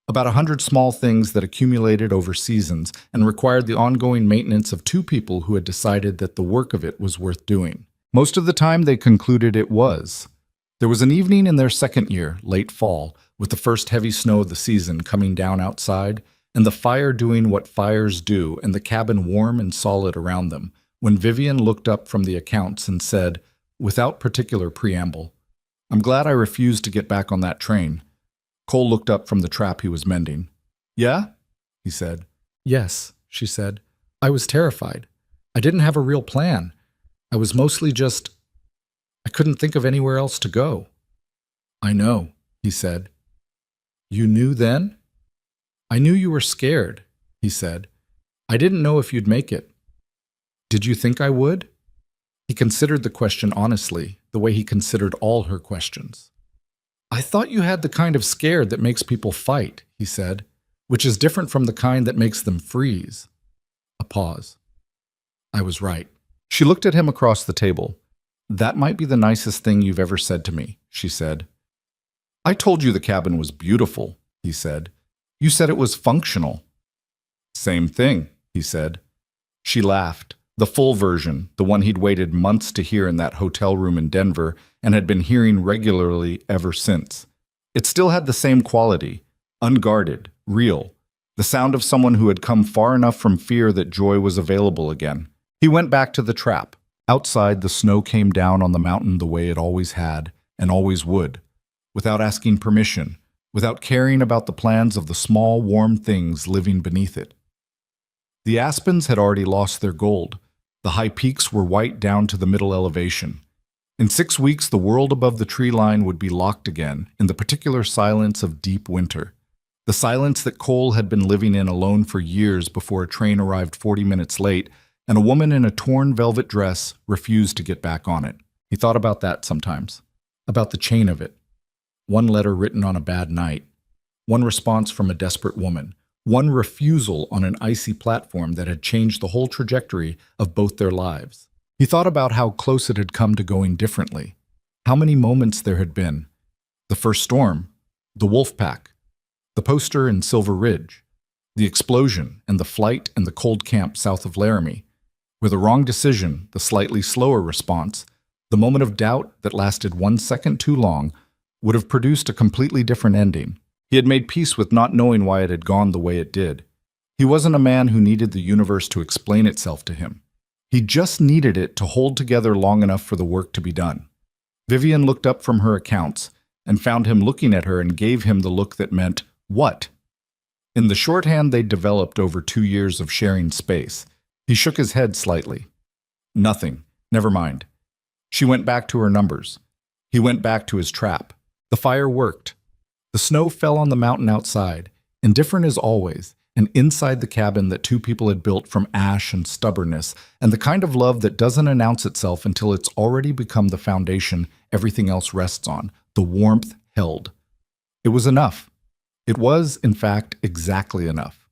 About 100 small things that accumulated over seasons and required the ongoing maintenance of 2 people who had decided that the work of it was worth doing. Most of the time they concluded it was. There was an evening in their second year, late fall, with the first heavy snow of the season coming down outside, and the fire doing what fires do and the cabin warm and solid around them, when Vivian looked up from the accounts and said, without particular preamble, "I'm glad I refused to get back on that train." Cole looked up from the trap he was mending. "Yeah?" he said. "Yes," she said. "I was terrified. I didn't have a real plan. I was mostly just... I couldn't think of anywhere else to go." "I know," he said. "You knew then?" "I knew you were scared," he said. "I didn't know if you'd make it." "Did you think I would?" He considered the question honestly, the way he considered all her questions. "I thought you had the kind of scared that makes people fight," he said, "which is different from the kind that makes them freeze." A pause. "I was right." She looked at him across the table. "That might be the nicest thing you've ever said to me," she said. "I told you the cabin was beautiful," he said. "You said it was functional." "Same thing," he said. She laughed, the full version, the one he'd waited months to hear in that hotel room in Denver and had been hearing regularly ever since. It still had the same quality, unguarded, real, the sound of someone who had come far enough from fear that joy was available again. He went back to the trap. Outside, the snow came down on the mountain the way it always had and always would, without asking permission, without caring about the plans of the small, warm things living beneath it. The aspens had already lost their gold. The high peaks were white down to the middle elevation. In 6 weeks, the world above the tree line would be locked again in the particular silence of deep winter. The silence that Cole had been living in alone for years before a train arrived 40 minutes late, and a woman in a torn velvet dress refused to get back on it. He thought about that sometimes, about the chain of it. One letter written on a bad night, one response from a desperate woman, one refusal on an icy platform that had changed the whole trajectory of both their lives. He thought about how close it had come to going differently, how many moments there had been. The first storm, the wolf pack, the poster in Silver Ridge, The explosion and the flight and the cold camp south of Laramie. With a wrong decision, the slightly slower response, the moment of doubt that lasted 1 second too long, would have produced a completely different ending. He had made peace with not knowing why it had gone the way it did. He wasn't a man who needed the universe to explain itself to him. He just needed it to hold together long enough for the work to be done. Vivian looked up from her accounts and found him looking at her and gave him the look that meant, "What?" In the shorthand they'd developed over 2 years of sharing space, he shook his head slightly. Nothing. Never mind. She went back to her numbers. He went back to his trap. The fire worked. The snow fell on the mountain outside, indifferent as always, and inside the cabin that two people had built from ash and stubbornness, and the kind of love that doesn't announce itself until it's already become the foundation everything else rests on. The warmth held. It was enough. It was, in fact, exactly enough.